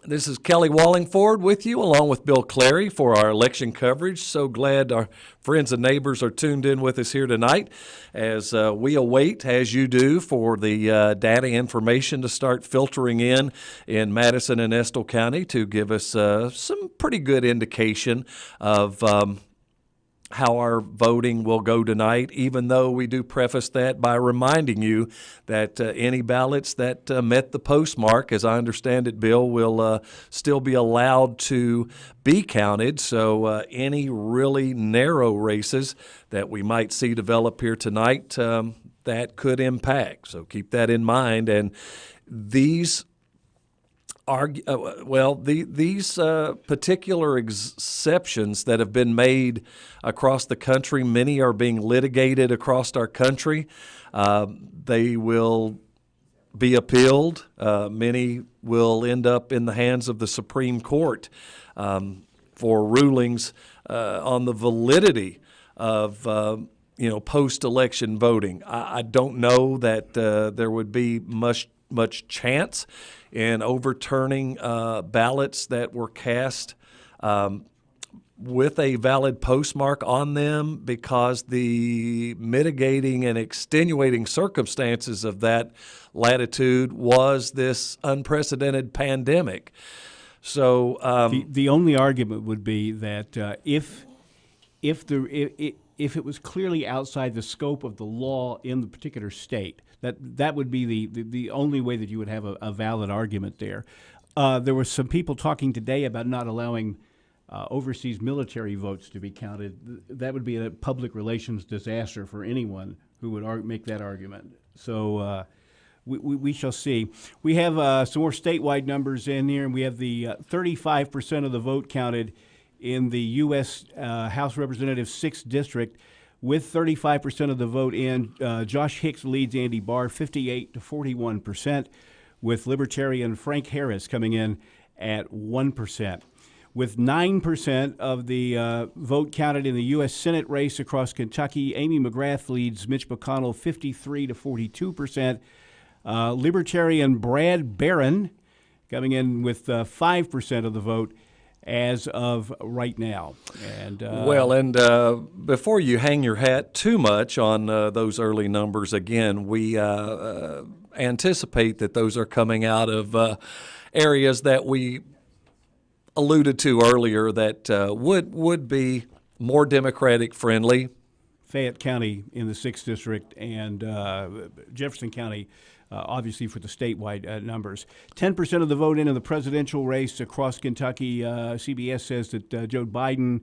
C: This is Kelly Wallingford with you, along with Bill Clary, for our election coverage. So glad our friends and neighbors are tuned in with us here tonight as we await, as you do, for the data information to start filtering in Madison and Estill County to give us some pretty good indication of how our voting will go tonight, even though we do preface that by reminding you that any ballots that met the postmark, as I understand it, Bill, will still be allowed to be counted. So any really narrow races that we might see develop here tonight, that could impact. So keep that in mind. And these these particular exceptions that have been made across the country, many are being litigated across our country. They will be appealed. Many will end up in the hands of the Supreme Court for rulings on the validity of post-election voting. I don't know that there would be much much chance in overturning ballots that were cast with a valid postmark on them, because the mitigating and extenuating circumstances of that latitude was this unprecedented pandemic. So
B: the only argument would be that if it was clearly outside the scope of the law in the particular state, that would be the only way that you would have a valid argument there. There were some people talking today about not allowing overseas military votes to be counted. That would be a public relations disaster for anyone who would make that argument. So we shall see. We have some more statewide numbers in here, and we have the 35% of the vote counted in the U.S. House of Representatives 6th District. With 35% of the vote in, Josh Hicks leads Andy Barr 58 to 41%, with Libertarian Frank Harris coming in at 1%. With 9% of the vote counted in the U.S. Senate race across Kentucky, Amy Mcgrath leads Mitch McConnell 53 to 42%. Libertarian Brad Barron coming in with 5% of the vote as of right now. And
C: before you hang your hat too much on those early numbers, again, we anticipate that those are coming out of areas that we alluded to earlier that would be more Democratic friendly.
B: Fayette County in the 6th District and Jefferson County, obviously for the statewide numbers. 10% of the vote in the presidential race across Kentucky. CBS says that Joe Biden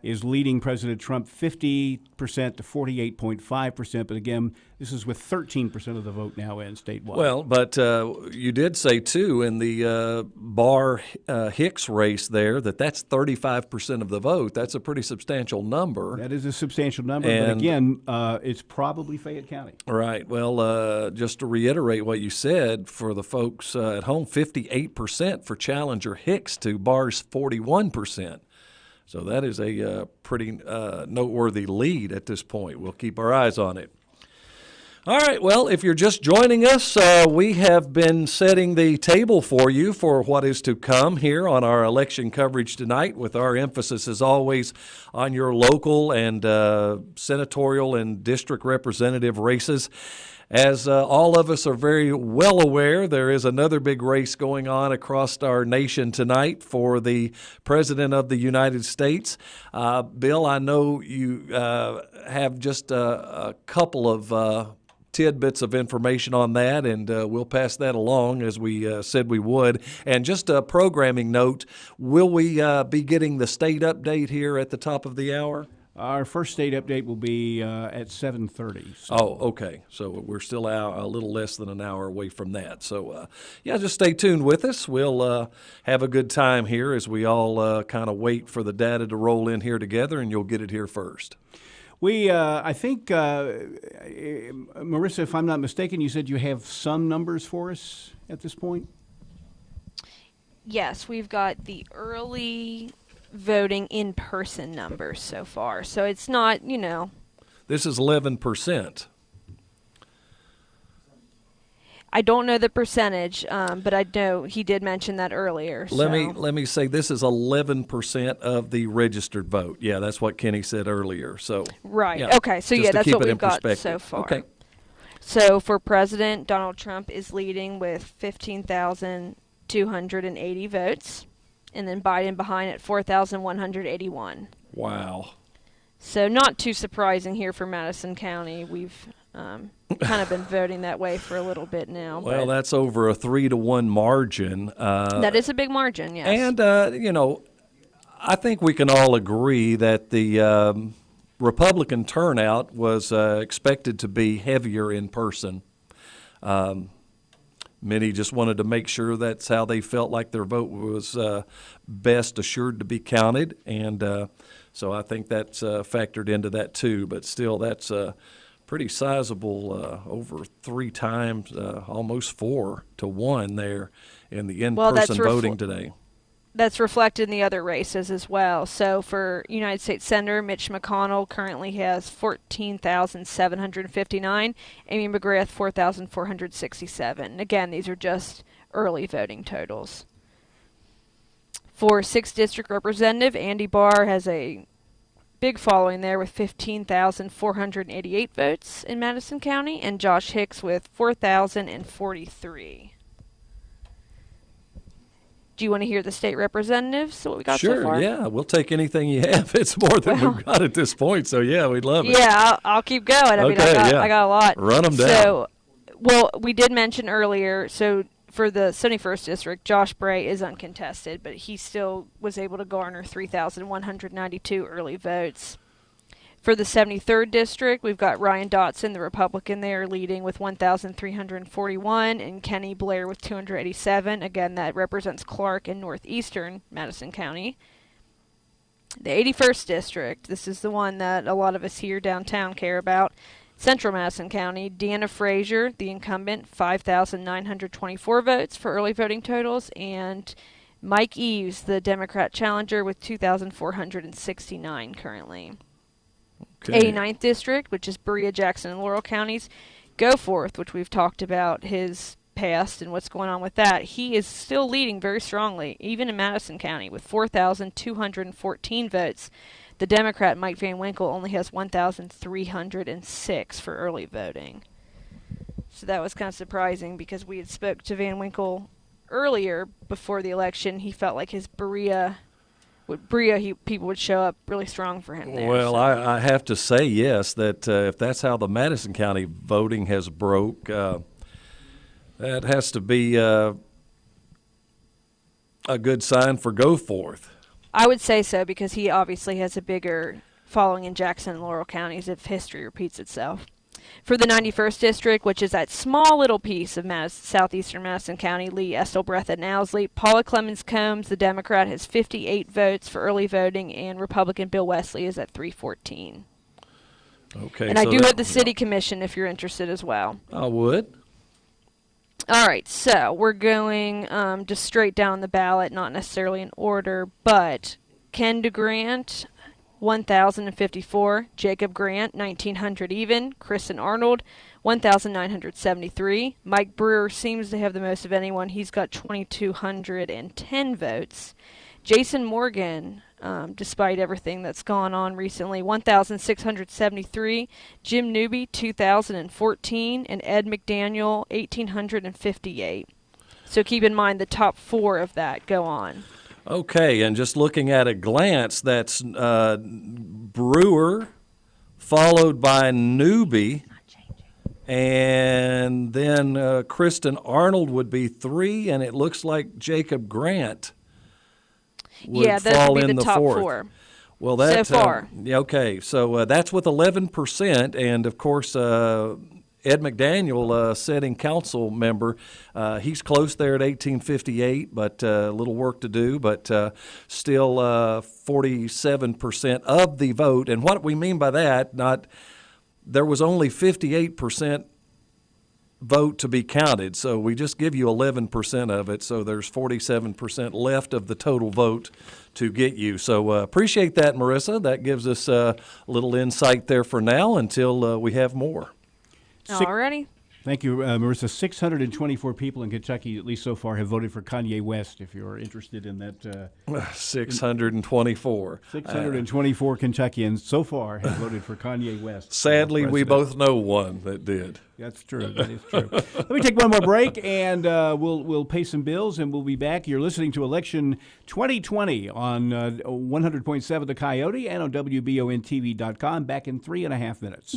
B: is leading President Trump 50% to 48.5%. But again, this is with 13% of the vote now in statewide.
C: Well, but you did say, too, in the Barr-Hicks race there that's 35% of the vote. That's a pretty substantial number.
B: That is a substantial number. But again, it's probably Fayette County.
C: Right. Well, just to reiterate what you said, for the folks at home, 58% for challenger Hicks to Barr's 41%. So that is a pretty noteworthy lead at this point. We'll keep our eyes on it. All right, well, if you're just joining us, we have been setting the table for you for what is to come here on our election coverage tonight, with our emphasis, as always, on your local and senatorial and district representative races. As all of us are very well aware, there is another big race going on across our nation tonight for the President of the United States. Bill, I know you have just a couple of tidbits of information on that, and we'll pass that along as we said we would. And just a programming note, will we be getting the state update here at the top of the hour?
B: Our first state update will be at 7:30. So.
C: Oh, okay. So we're still a little less than an hour away from that. So, just stay tuned with us. We'll have a good time here as we all kind of wait for the data to roll in here together, and you'll get it here first.
B: We, I think, Marissa, if I'm not mistaken, you said you have some numbers for us at this point?
M: Yes, we've got the early voting in-person numbers so far. So it's not,
C: This is 11%.
M: I don't know the percentage, but I know he did mention that earlier.
C: Let me say this is 11% of the registered vote. Yeah, that's what Kenny said earlier. So
M: right.
C: Yeah,
M: okay. So yeah, that's what we've got so far.
C: Okay.
M: So for president, Donald Trump is leading with 15,280 votes, and then Biden behind at 4,181.
C: Wow.
M: So not too surprising here for Madison County. We've kind of been voting that way for a little bit now.
C: Well, that's over a 3-1 margin.
M: That is a big margin, yes.
C: And, I think we can all agree that the Republican turnout was expected to be heavier in person. Many just wanted to make sure that's how they felt like their vote was best assured to be counted. And so I think that's factored into that too. But still, that's pretty sizable, over 3 times, almost 4 to 1 there in the in-person voting today.
M: that's reflected in the other races as well. So for United States Senator, Mitch Mcconnell currently has 14,759. Amy Mcgrath, 4,467. Again, these are just early voting totals. For 6th District Representative, Andy Barr has a big following there with 15,488 votes in Madison County, and Josh Hicks with 4,043. Do you want to hear the state representatives, what we got so far?
C: Sure, yeah. We'll take anything you have. It's more than we've got at this point, so yeah, we'd love it.
M: Yeah, I'll keep going. I got a lot.
C: Run them down.
M: So, well, we did mention earlier, so for the 71st District, Josh Bray is uncontested, but he still was able to garner 3,192 early votes. For the 73rd District, we've got Ryan Dotson, the Republican there, leading with 1,341, and Kenny Blair with 287. Again, that represents Clark and northeastern Madison County. The 81st District, this is the one that a lot of us here downtown care about. Central Madison County, Deanna Frazier, the incumbent, 5,924 votes for early voting totals, and Mike Eves, the Democrat challenger, with 2,469 currently.
C: Okay.
M: 89th District, which is Berea, Jackson, and Laurel counties. Goforth, which we've talked about his past and what's going on with that. He is still leading very strongly, even in Madison County, with 4,214 votes. The Democrat, Mike Van Winkle, only has 1,306 for early voting. So that was kind of surprising because we had spoke to Van Winkle earlier before the election. He felt like his Berea people would show up really strong for him there.
C: Well,
M: so.
C: I have to say, yes, that if that's how the Madison County voting has broke, that has to be a good sign for Goforth.
M: I would say so because he obviously has a bigger following in Jackson and Laurel counties if history repeats itself. For the 91st District, which is that small little piece of southeastern Madison County, Lee, Estelbreath, and Owsley, Paula Clemens Combs, the Democrat, has 58 votes for early voting, and Republican Bill Wesley is at 314.
C: Okay.
M: And I do have the city commission if you're interested as well.
C: I would.
M: All right, so we're going just straight down the ballot, not necessarily in order, but Ken DeGrant, 1,054. Jacob Grant, 1,900 even. Kristen Arnold, 1,973. Mike Brewer seems to have the most of anyone. He's got 2,210 votes. Jason Morgan, despite everything that's gone on recently, 1,673. Jim Newby, 2,014. And Ed McDaniel, 1,858. So keep in mind the top four of that go on.
C: Okay, and just looking at a glance, that's Brewer, followed by Newby, and then Kristen Arnold would be 3, and it looks like Jacob Grant would fall
M: would be
C: in
M: the
C: the
M: top
C: 4th.
M: 4.
C: Well, that,
M: so far.
C: Okay, so that's with 11%, and of course Ed McDaniel, sitting council member, he's close there at 1858, but a little work to do, but still 47% of the vote. And what we mean by that, there was only 58% vote to be counted, so we just give you 11% of it, so there's 47% left of the total vote to get you. So appreciate that, Marissa. That gives us a little insight there for now until we have more.
M: Alrighty.
B: Thank you, Marissa. 624 people in Kentucky, at least so far, have voted for Kanye West, if you're interested in that.
C: 624.
B: 624 Kentuckians so far have voted for Kanye West.
C: Sadly, we both know one that did.
B: That's true. That is true. Let me take one more break, and we'll pay some bills, and we'll be back. You're listening to Election 2020 on 100.7 The Coyote and on WBONTV.com. Back in 3.5 minutes.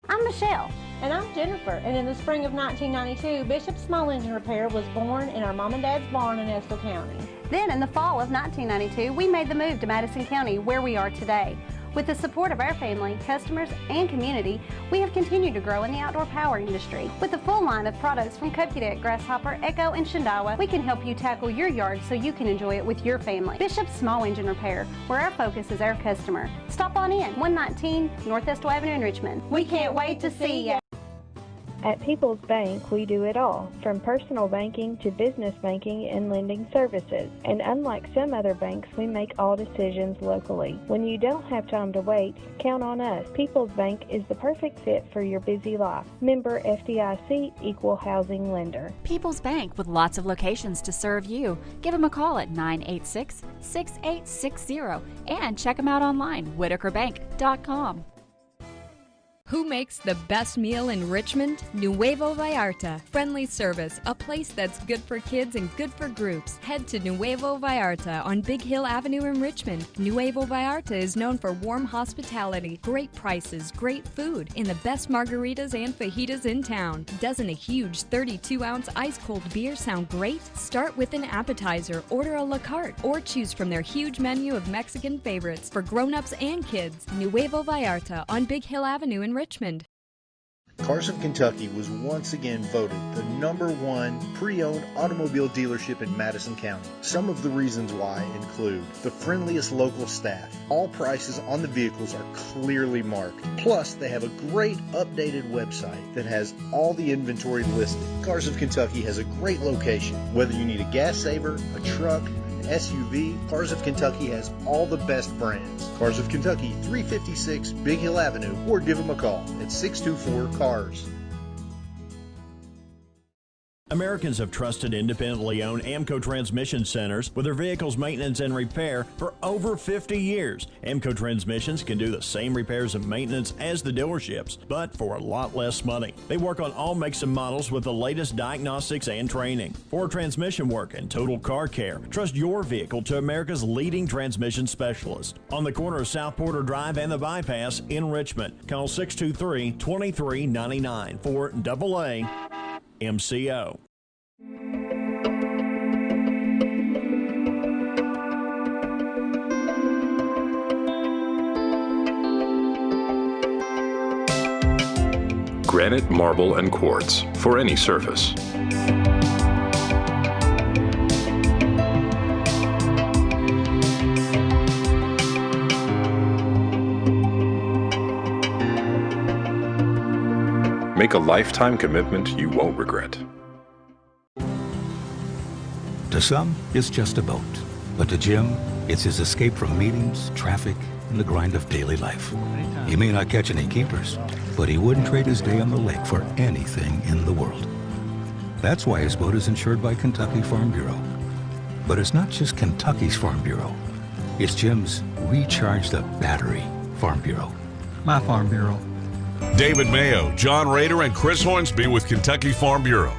E: I'm Michelle.
D: And I'm Jennifer. And in the spring of 1992, Bishop Small Engine Repair was born in our mom and dad's barn in Estill County.
E: Then in the fall of 1992, we made the move to Madison County, where we are today. With the support of our family, customers, and community, we have continued to grow in the outdoor power industry. With a full line of products from Kokudet, Grasshopper, Echo, and Shindawa, we can help you tackle your yard so you can enjoy it with your family. Bishop Small Engine Repair, where our focus is our customer. Stop on in, 119 North Estill Avenue in Richmond. We can't wait to see you.
F: At People's Bank, we do it all, from personal banking to business banking and lending services. And unlike some other banks, we make all decisions locally. When you don't have time to wait, count on us. People's Bank is the perfect fit for your busy life. Member FDIC, Equal Housing Lender.
G: People's Bank, with lots of locations to serve you. Give them a call at 986-6860 and check them out online, whitakerbank.com.
H: Who makes the best meal in Richmond? Nuevo Vallarta. Friendly service, a place that's good for kids and good for groups. Head to Nuevo Vallarta on Big Hill Avenue in Richmond. Nuevo Vallarta is known for warm hospitality, great prices, great food, and the best margaritas and fajitas in town. Doesn't a huge 32-ounce ice-cold beer sound great? Start with an appetizer, order a la carte, or choose from their huge menu of Mexican favorites for grown-ups and kids. Nuevo Vallarta on Big Hill Avenue in Richmond.
I: Carson, Kentucky was once again voted the #1 pre-owned automobile dealership in Madison County. Some of the reasons why include the friendliest local staff. All prices on the vehicles are clearly marked. Plus, they have a great updated website that has all the inventory listed. Cars of Kentucky has a great location. Whether you need a gas saver, a truck, SUV, Cars of Kentucky has all the best brands. Cars of Kentucky, 356 Big Hill Avenue, or give them a call at 624-CARS.
J: Americans have trusted independently owned Aamco transmission centers with their vehicles' maintenance and repair for over 50 years. Aamco transmissions can do the same repairs and maintenance as the dealerships, but for a lot less money. They work on all makes and models with the latest diagnostics and training. For transmission work and total car care, trust your vehicle to America's leading transmission specialist. On the corner of South Porter Drive and the Bypass in Richmond, call 623-2399 for AA MCO.
K: Granite, marble, and quartz for any surface. Make a lifetime commitment you won't regret.
L: To some, it's just a boat. But to Jim, it's his escape from meetings, traffic, and the grind of daily life. He may not catch any keepers, but he wouldn't trade his day on the lake for anything in the world. That's why his boat is insured by Kentucky Farm Bureau. But it's not just Kentucky's Farm Bureau. It's Jim's Recharge the Battery Farm Bureau.
Q: My Farm Bureau.
N: David Mayo, John Rader, and Chris Hornsby with Kentucky Farm Bureau.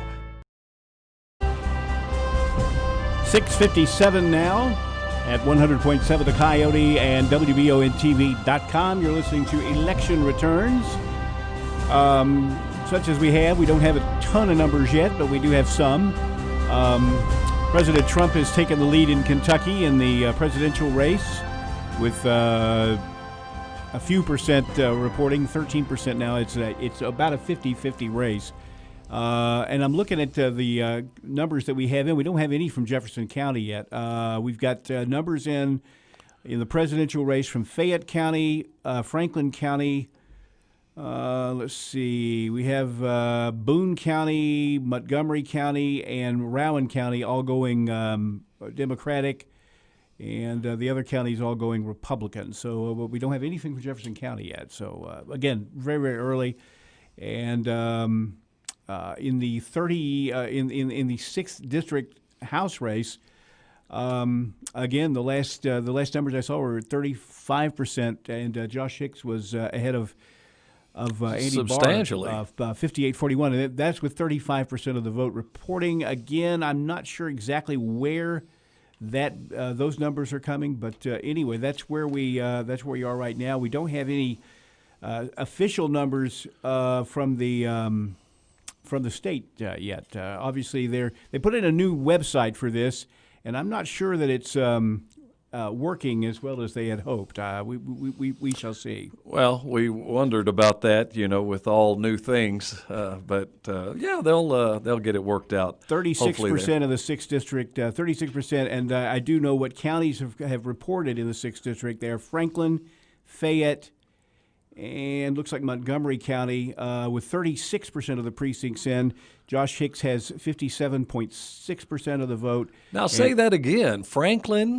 B: 6:57 now at 100.7 The Coyote and WBONTV.com. You're listening to Election Returns. Such as we have, we don't have a ton of numbers yet, but we do have some. President Trump has taken the lead in Kentucky in the presidential race with a few percent reporting, 13% now. It's about a 50-50 race. And I'm looking at the numbers that we have in. We don't have any from Jefferson County yet. We've got numbers in the presidential race from Fayette County, Franklin County. Let's see. We have Boone County, Montgomery County, and Rowan County all going Democratic. And the other counties all going Republican. So we don't have anything from Jefferson County yet. So, again, very, very early. And in the 6th District House race, again, the last numbers I saw were 35%, and Josh Hicks was ahead of Andy
C: substantially,
B: Barr, 58-41. And that's with 35% of the vote reporting. Again, I'm not sure exactly where those numbers are coming, but anyway, that's where we are right now. We don't have any official numbers from the state yet. Obviously, they put in a new website for this, and I'm not sure that it's working as well as they had hoped. We shall see.
C: Well, we wondered about that, with all new things, but they'll get it worked out.
B: 36% of the 6th district, 36%, and I do know what counties have reported in the 6th district. They are Franklin, Fayette, And looks like Montgomery County, with 36% of the precincts in, Josh Hicks has 57.6% of the vote.
C: Now say that again. Franklin,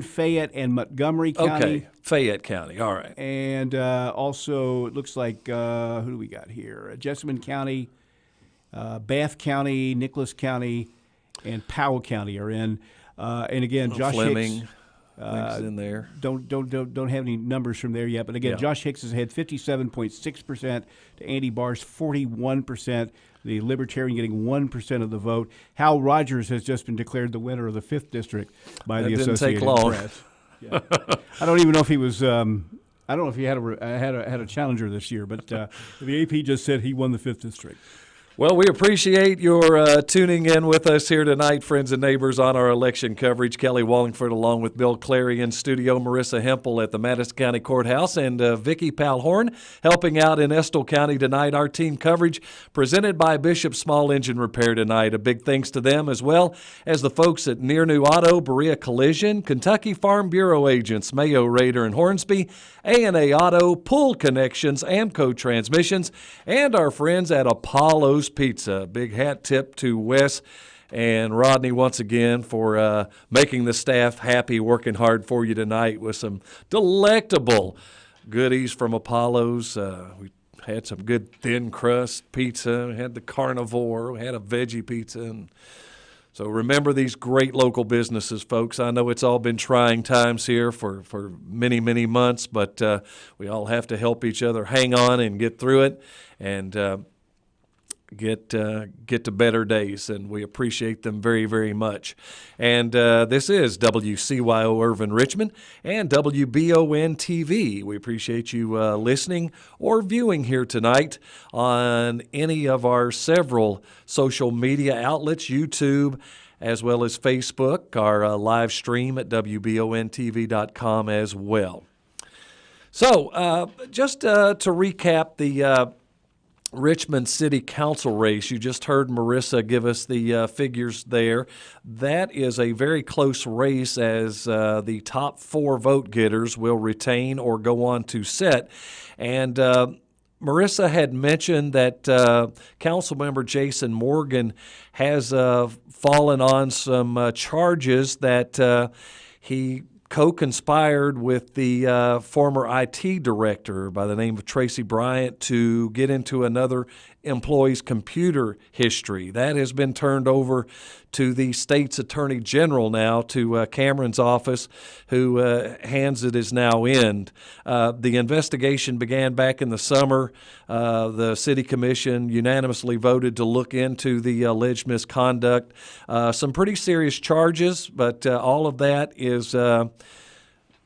B: Fayette, and Montgomery County.
C: Okay, Fayette County. All right.
B: And also, it looks like, who do we got here? Jessamine County, Bath County, Nicholas County, and Powell County are in. And again, Josh
C: Fleming.
B: Hicks.
C: In there.
B: Don't have any numbers from there yet. But again, Josh Hicks has had 57.6% to Andy Barr's 41%. The Libertarian getting 1% of the vote. Hal Rogers has just been declared the winner of the 5th District by the Associated Press. Yeah. I don't even know if he was. I don't know if he had a challenger this year, but the AP just said he won the 5th District.
C: Well, we appreciate your tuning in with us here tonight, friends and neighbors, on our election coverage. Kelly Wallingford along with Bill Clary in studio, Marissa Hempel at the Madison County Courthouse, and Vicki Palhorn helping out in Estill County tonight. Our team coverage presented by Bishop Small Engine Repair tonight. A big thanks to them, as well as the folks at Near New Auto, Berea Collision, Kentucky Farm Bureau agents, Mayo, Rader, and Hornsby, A&A Auto, Pull Connections, Aamco Transmissions, and our friends at Apollo's Pizza. Big hat tip to Wes and Rodney once again for making the staff happy, working hard for you tonight with some delectable goodies from Apollo's. We had some good thin crust pizza. We had the carnivore. We had a veggie pizza. And so remember these great local businesses, folks. I know it's all been trying times here for many, many months, but we all have to help each other hang on and get through it and get to better days, and we appreciate them very, very much. And this is WCYO Irvin Richmond and WBON TV. We appreciate you listening or viewing here tonight on any of our several social media outlets, YouTube, as well as Facebook, our live stream at WBONTV.com as well. So just to recap the Richmond City Council race. You just heard Marissa give us the figures there. That is a very close race as the top 4 vote getters will retain or go on to set. And Marissa had mentioned that Councilmember Jason Morgan has fallen on some charges that he co-conspired with the former IT director by the name of Tracy Bryant to get into another employee's computer history. That has been turned over to the state's attorney general now, to Cameron's office, who hands it is now in. The investigation began back in the summer. The city commission unanimously voted to look into the alleged misconduct. Some pretty serious charges, but all of that is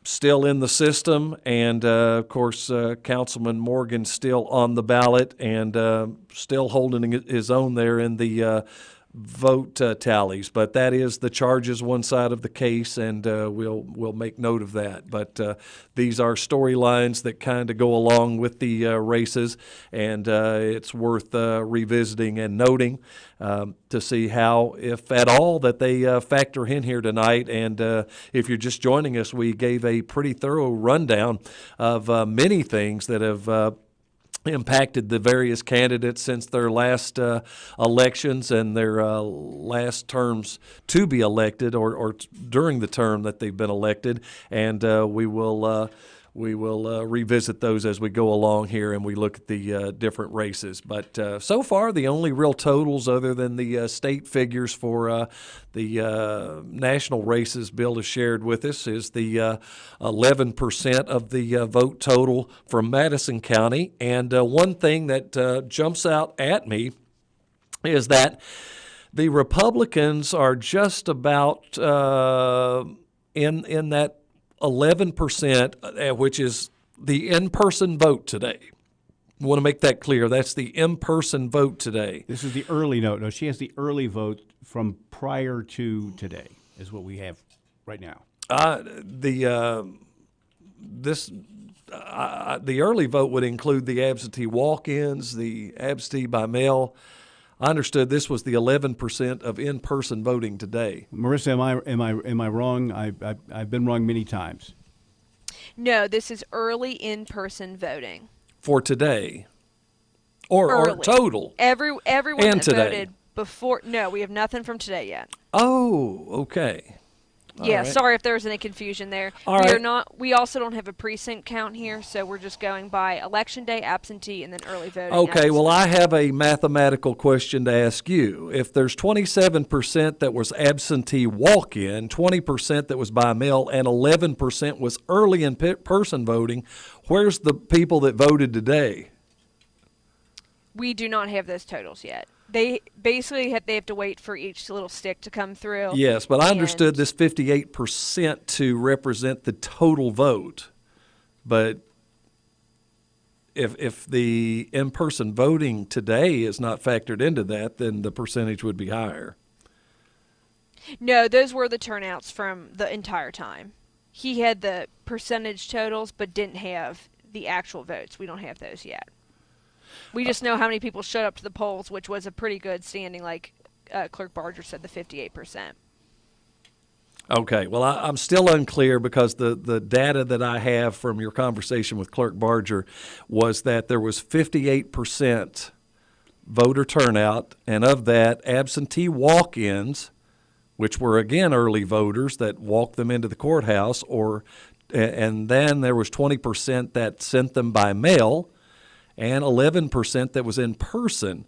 C: still in the system, and of course Councilman Morgan still on the ballot and still holding his own there in the vote tallies. But that is the charges, one side of the case, and we'll make note of that. But these are storylines that kind of go along with the races, and it's worth revisiting and noting to see how, if at all, that they factor in here tonight. And if you're just joining us, we gave a pretty thorough rundown of many things that have impacted the various candidates since their last elections and their last terms to be elected, or during the term that they've been elected. And we will revisit those as we go along here and we look at the different races. But so far, the only real totals other than the state figures for the national races Bill has shared with us is the 11% of the vote total from Madison County. And one thing that jumps out at me is that the Republicans are just about in that 11%, which is the in-person vote today. I want to make that clear. That's the in-person vote today.
B: This is the early note. No, she has the early vote from prior to today is what we have right now.
C: The early vote would include the absentee walk-ins, the absentee by mail. I understood this was the 11% of in-person voting today.
B: Marissa, am I wrong? I've been wrong many times.
M: No, this is early in-person voting.
C: For today? Or total?
M: Everyone
C: and
M: that
C: today.
M: voted before. No, we have nothing from today yet.
C: Oh, okay.
M: Yeah,
C: right.
M: sorry if there was any confusion there.
C: All
M: we
C: right.
M: are not. We also don't have a precinct count here, so we're just going by election day, absentee, and then early voting.
C: Okay, well, I have a mathematical question to ask you. If there's 27% that was absentee walk-in, 20% that was by mail, and 11% was early in-person voting, where's the people that voted today?
M: We do not have those totals yet. They basically they have to wait for each little stick to come through.
C: Yes, but I understood this 58% to represent the total vote. But if the in-person voting today is not factored into that, then the percentage would be higher.
M: No, those were the turnouts from the entire time. He had the percentage totals, but didn't have the actual votes. We don't have those yet. We just know how many people showed up to the polls, which was a pretty good standing, like Clerk Barger said, the 58%.
C: Okay, well, I'm still unclear because the data that I have from your conversation with Clerk Barger was that there was 58% voter turnout, and of that, absentee walk-ins, which were, again, early voters that walked them into the courthouse, and then there was 20% that sent them by mail, and 11% that was in person.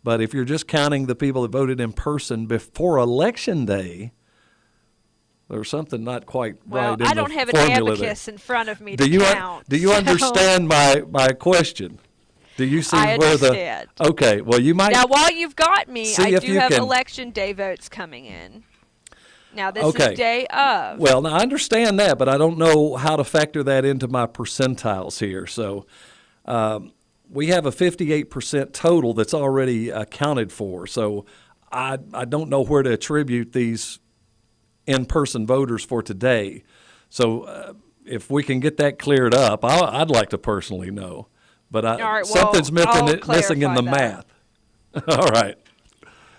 C: But if you're just counting the people that voted in person before Election Day, there's something not quite right in the formula.
M: Well, I don't have an abacus in front of me to count.
C: Do you understand my question? Do you see
M: I
C: where
M: understand.
C: Okay, well, you might.
M: Now, while you've got me, I do have
C: can,
M: Election Day votes coming in. Now, this is day of.
C: Well, now, I understand that, but I don't know how to factor that into my percentiles here. So we have a 58% total that's already accounted for. So I don't know where to attribute these in-person voters for today. So if we can get that cleared up, I'd like to personally know. But something's missing in the math. All right.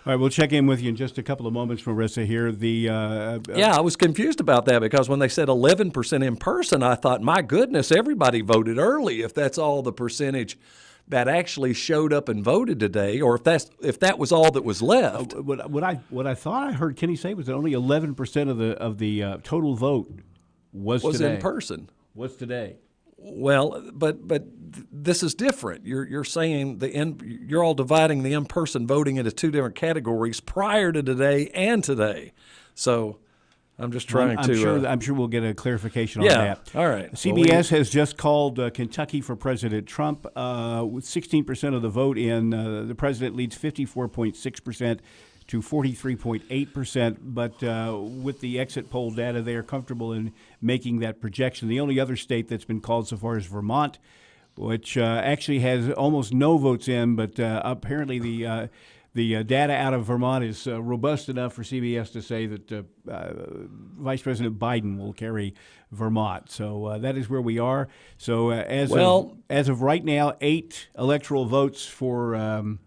B: All right, we'll check in with you in just a couple of moments, Marissa, here.
C: Yeah, I was confused about that because when they said 11% in person, I thought, my goodness, everybody voted early if that's all the percentage that actually showed up and voted today, or if that was all that was left.
B: What I thought I heard Kenny say was that only 11% of the total vote was today.
C: In person.
B: Was today.
C: Well, but this is different. You're saying you're all dividing the in-person voting into two different categories prior to today and today. So I'm just trying to.
B: I'm sure we'll get a clarification on that.
C: All right.
B: CBS has just called Kentucky for President Trump with 16% of the vote in. The president leads 54.6% to 43.8%, but with the exit poll data, they are comfortable in making that projection. The only other state that's been called so far is Vermont, which actually has almost no votes in, but apparently the data out of Vermont is robust enough for CBS to say that Vice President Biden will carry Vermont. So that is where we are. So as of right now, 8 electoral votes for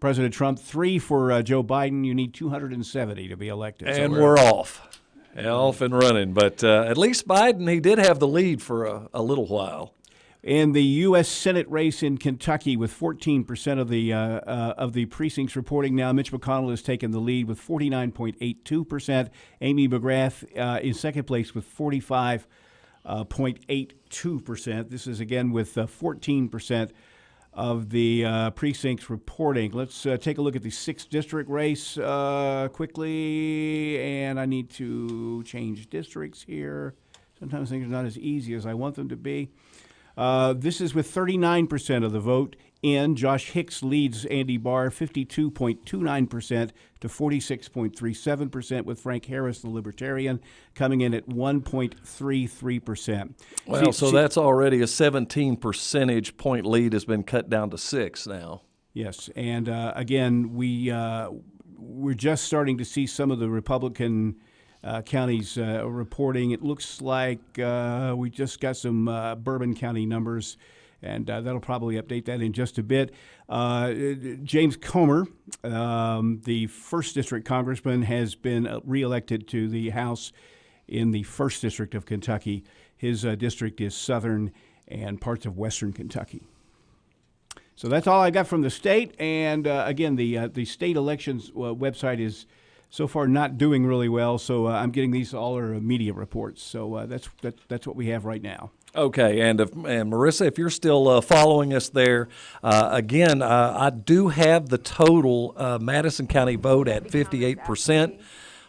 B: President Trump, 3 for Joe Biden. You need 270 to be elected.
C: And we're off and running. But at least Biden, he did have the lead for a little while.
B: In the U.S. Senate race in Kentucky, with 14% of the precincts reporting now, Mitch McConnell has taken the lead with 49.82%. Amy Mcgrath in second place with 45.82%. This is again with 14% of the precincts reporting. Let's take a look at the 6th district race quickly, and I need to change districts here. Sometimes things are not as easy as I want them to be. This is with 39% of the vote in. Josh Hicks leads Andy Barr 52.29% to 46.37%, with Frank Harris, the Libertarian, coming in at 1.33%.
C: Well, so that's already a 17 percentage point lead has been cut down to 6 now.
B: Yes, and again, we're just starting to see some of the Republican counties reporting. It looks like we just got some Bourbon County numbers, and that'll probably update that in just a bit. James Comer, the 1st District Congressman, has been reelected to the House in the 1st District of Kentucky. His district is southern and parts of western Kentucky. So that's all I got from the state. And again, the state elections website is so far not doing really well. So I'm getting these all our media reports. So that's what we have right now.
C: Okay, and Marissa, if you're still following us there, again, I do have the total Madison County vote at 58%,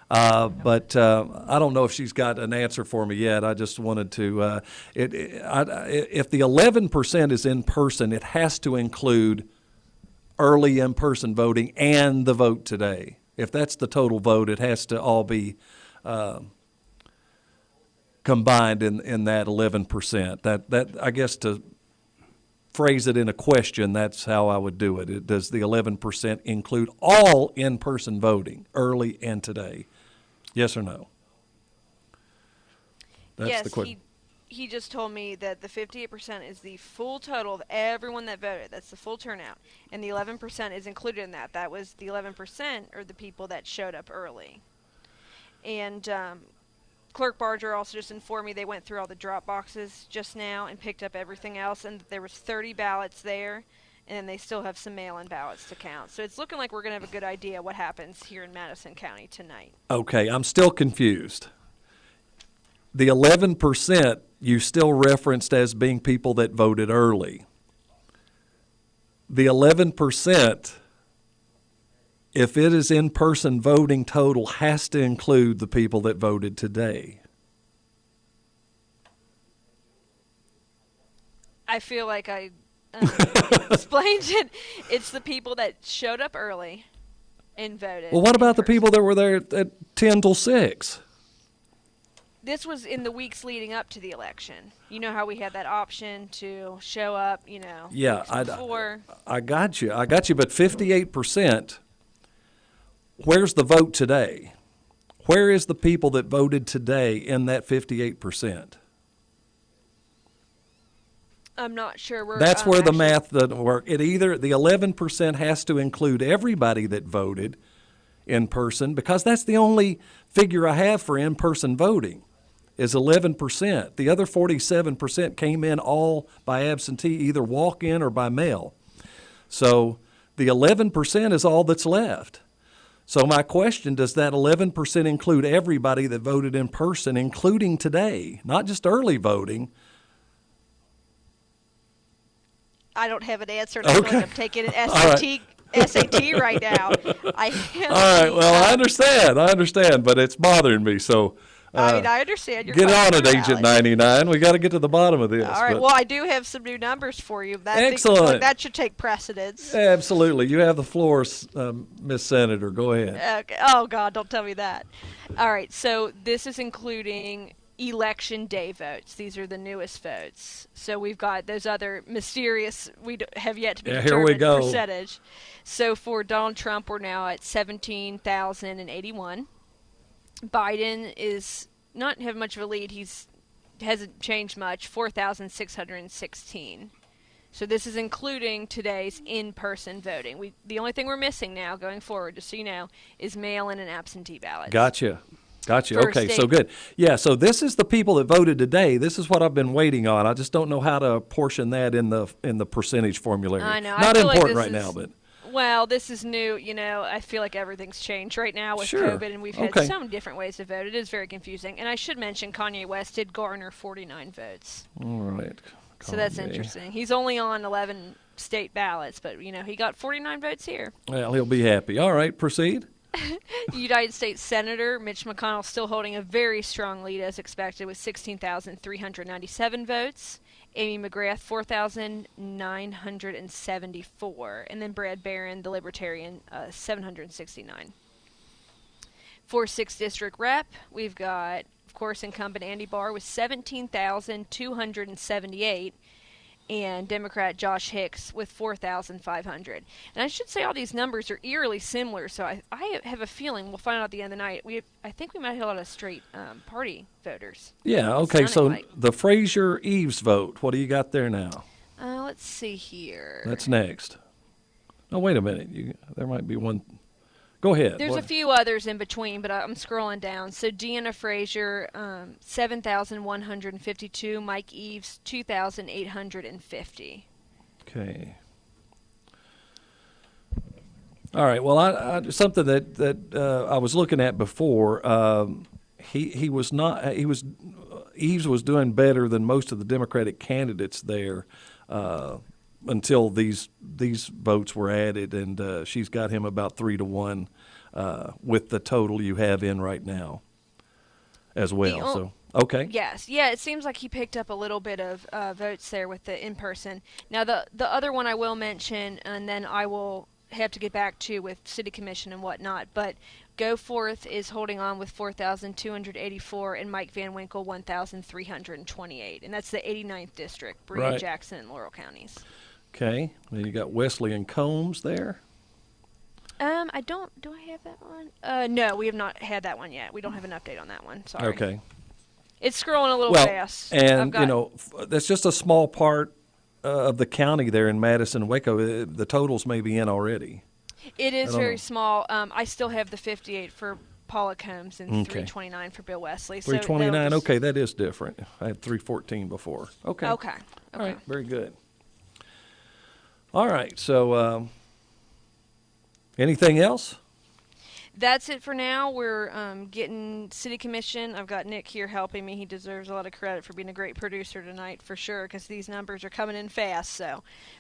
C: but I don't know if she's got an answer for me yet. I just wanted to, if the 11% is in person, it has to include early in-person voting and the vote today. If that's the total vote, it has to all be combined in that 11%. That I guess, to phrase it in a question, that's how I would do it. Does the 11% include all in-person voting, early and today? Yes or no? That's
M: yes,
C: the question.
M: he just told me that the 58% is the full total of everyone that voted. That's the full turnout. And the 11% is included in that. That was the 11% are the people that showed up early. And Clerk Barger also just informed me they went through all the drop boxes just now and picked up everything else, and there was 30 ballots there, and then they still have some mail-in ballots to count. So it's looking like we're going to have a good idea what happens here in Madison County tonight.
C: Okay, I'm still confused. The 11% you still referenced as being people that voted early. The 11%, if it is in-person voting total, has to include the people that voted today.
M: I feel like I explained it. It's the people that showed up early and voted.
C: Well, what about the people that were there at 10 till 6?
M: This was in the weeks leading up to the election. You know how we had that option to show up,
C: Yeah,
M: before.
C: I got you. But 58%, where's the vote today? Where is the people that voted today in that 58%?
M: I'm not sure.
C: That's where the math doesn't work. The 11% has to include everybody that voted in person, because that's the only figure I have for in-person voting is 11%. The other 47% came in all by absentee, either walk-in or by mail. So the 11% is all that's left. So my question, does that 11% include everybody that voted in person, including today, not just early voting?
M: I don't have an answer. I'm taking an SAT right now.
C: All right. Well, I understand, but it's bothering me. So
M: I understand.
C: Get on it, Agent 99. We got to get to the bottom of this.
M: All right. Well, I do have some new numbers for you.
C: Excellent.
M: That should take precedence.
C: Absolutely. You have the floor, Miss Senator. Go ahead.
M: Okay. Oh, God, don't tell me that. All right. So this is including election day votes. These are the newest votes. So we've got those other mysterious, have yet to be determined
C: here we go.
M: Percentage. So for Donald Trump, we're now at 17,081. Biden is not have much of a lead. Hasn't changed much, 4,616. So this is including today's in-person voting. The only thing we're missing now going forward, just so you know, is mail-in and absentee ballots.
C: Gotcha. Okay, so good. Yeah, so this is the people that voted today. This is what I've been waiting on. I just don't know how to portion that in the percentage formulary.
M: I know.
C: Not important right now, but.
M: Well, this is new. I feel like everything's changed right now with COVID, and we've had so many different ways to vote. It is very confusing. And I should mention Kanye West did garner 49 votes.
C: All right.
M: So that's interesting. He's only on 11 state ballots, but, he got 49 votes here.
C: Well, he'll be happy. All right, proceed.
M: United States Senator Mitch McConnell still holding a very strong lead as expected with 16,397 votes. Amy Mcgrath, 4,974. And then Brad Barron, the Libertarian, 769. For 6th District Rep, we've got, of course, incumbent Andy Barr with 17,278. And Democrat Josh Hicks with 4,500. And I should say all these numbers are eerily similar, so I have a feeling we'll find out at the end of the night. I think we might have a lot of straight party voters.
C: Yeah, okay, so the Fraser-Eves vote, what do you got there now?
M: Let's see here.
C: That's next. Oh, wait a minute. There might be one
Q: Go ahead.
M: There's a few others in between, but I'm scrolling down. So Deanna Frazier, 7,152. Mike Eves, 2,850.
Q: Okay. All right. Well, I something that I was looking at before. Eves was doing better than most of the Democratic candidates there until these votes were added, and she's got him about 3-1 with the total you have in right now as well. So okay.
M: Yes. Yeah, it seems like he picked up a little bit of votes there with the in-person. Now, the other one I will mention, and then I will have to get back to with city commission and whatnot, but Goforth is holding on with 4,284 and Mike Van Winkle 1,328, and that's the 89th district, Berea, Jackson, and Laurel counties.
Q: Okay, then you got Wesley and Combs there.
M: Do I have that one? No, we have not had that one yet. We don't have an update on that one. Sorry.
Q: Okay.
M: It's scrolling a little fast.
Q: And that's just a small part of the county there in Madison and Waco. The totals may be in already.
M: It is very small. I still have the 58 for Paula Combs and 329 for Bill Wesley.
Q: 329. Okay, that is different. I had 314 before. Okay.
M: Okay.
Q: All right. Very good. All right. So, anything else?
M: That's it for now. We're getting city commission. I've got Nick here helping me. He deserves a lot of credit for being a great producer tonight, for sure, because these numbers are coming in fast.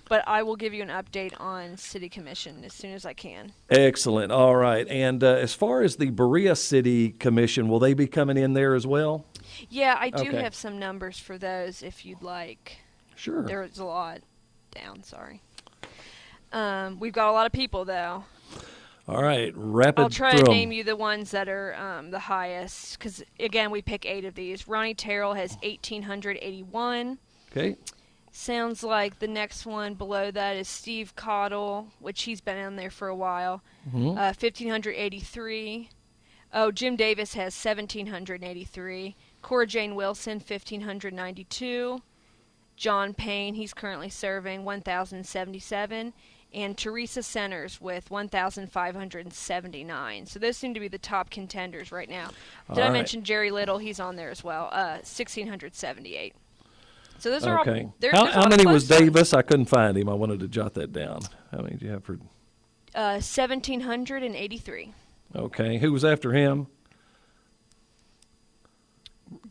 M: But I will give you an update on city commission as soon as I can.
Q: Excellent. All right. And as far as the Berea City Commission, will they be coming in there as well?
M: Yeah, I do have some numbers for those if you'd like.
Q: Sure.
M: There's a lot down. Sorry. We've got a lot of people though.
Q: All right, rapid.
M: I'll try to name you the ones that are the highest, because again we pick 8 of these. Ronnie Terrell has 1,881.
Q: Okay.
M: Sounds like the next one below that is Steve Cottle, which he's been in there for a while. 1,583. Oh, Jim Davis has 1,783. Cora Jane Wilson 1,592. John Payne, he's currently serving 1,077. And Teresa Centers with 1,579. So those seem to be the top contenders right now. Did I mention Jerry Little? He's on there as well, 1,678. So those are all.
Q: How many was Davis? I couldn't find him. I wanted to jot that down. How many do you have for?
M: 1,783.
Q: Okay. Who was after him?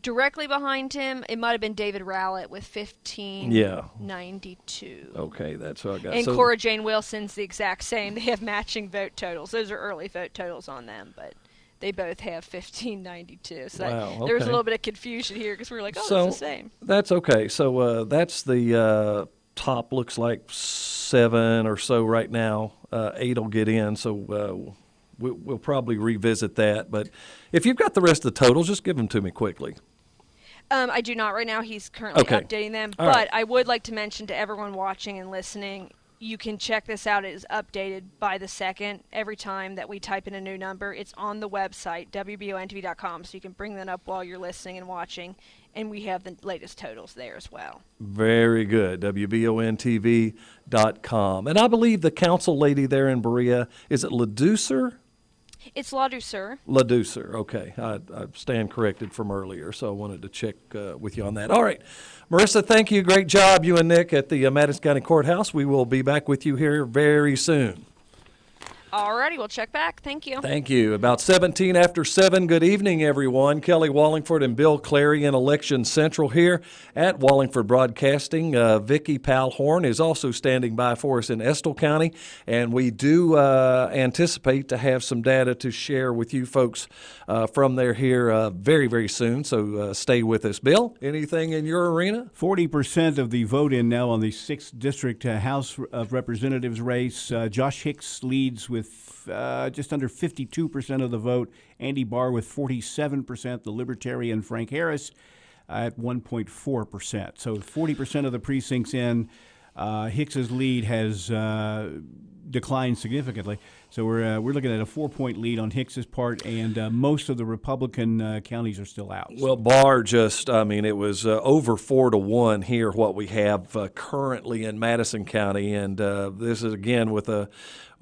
M: Directly behind him, it might have been David Rowlett with 1,592.
Q: Okay, that's what I got.
M: And Cora Jane Wilson's the exact same. They have matching vote totals. Those are early vote totals on them, but they both have 1,592. So there was a little bit of confusion here because we were like, oh, it's the same.
Q: That's okay. So that's the top, looks like 7 or so right now. 8 will get in, so we'll probably revisit that. But if you've got the rest of the totals, just give them to me quickly.
M: I do not right now. He's currently updating them. But I would like to mention to everyone watching and listening, you can check this out. It is updated by the second every time that we type in a new number. It's on the website, WBONTV.com, so you can bring that up while you're listening and watching. And we have the latest totals there as well.
Q: Very good, WBONTV.com. And I believe the council lady there in Berea, is it LaDucer?
M: It's LaDucer.
Q: LaDucer, okay. I stand corrected from earlier, so I wanted to check with you on that. All right. Marissa, thank you. Great job, you and Nick, at the Madison County Courthouse. We will be back with you here very soon.
M: All righty, we'll check back. Thank you.
Q: Thank you. About 17 after 7. Good evening, everyone. Kelly Wallingford and Bill Clary in Election Central here at Wallingford Broadcasting. Vicki Powell is also standing by for us in Estill County, and we do anticipate to have some data to share with you folks from there here very, very soon. So stay with us. Bill, anything in your arena?
B: 40% of the vote in now on the 6th District House of Representatives race. Josh Hicks leads with just under 52% of the vote. Andy Barr with 47%. The Libertarian Frank Harris at 1.4%. So 40% of the precincts in. Hicks's lead has declined significantly. So we're looking at a 4-point lead on Hicks's part, and most of the Republican counties are still out.
Q: Well, Barr it was over 4-1 here, what we have currently in Madison County, and this is again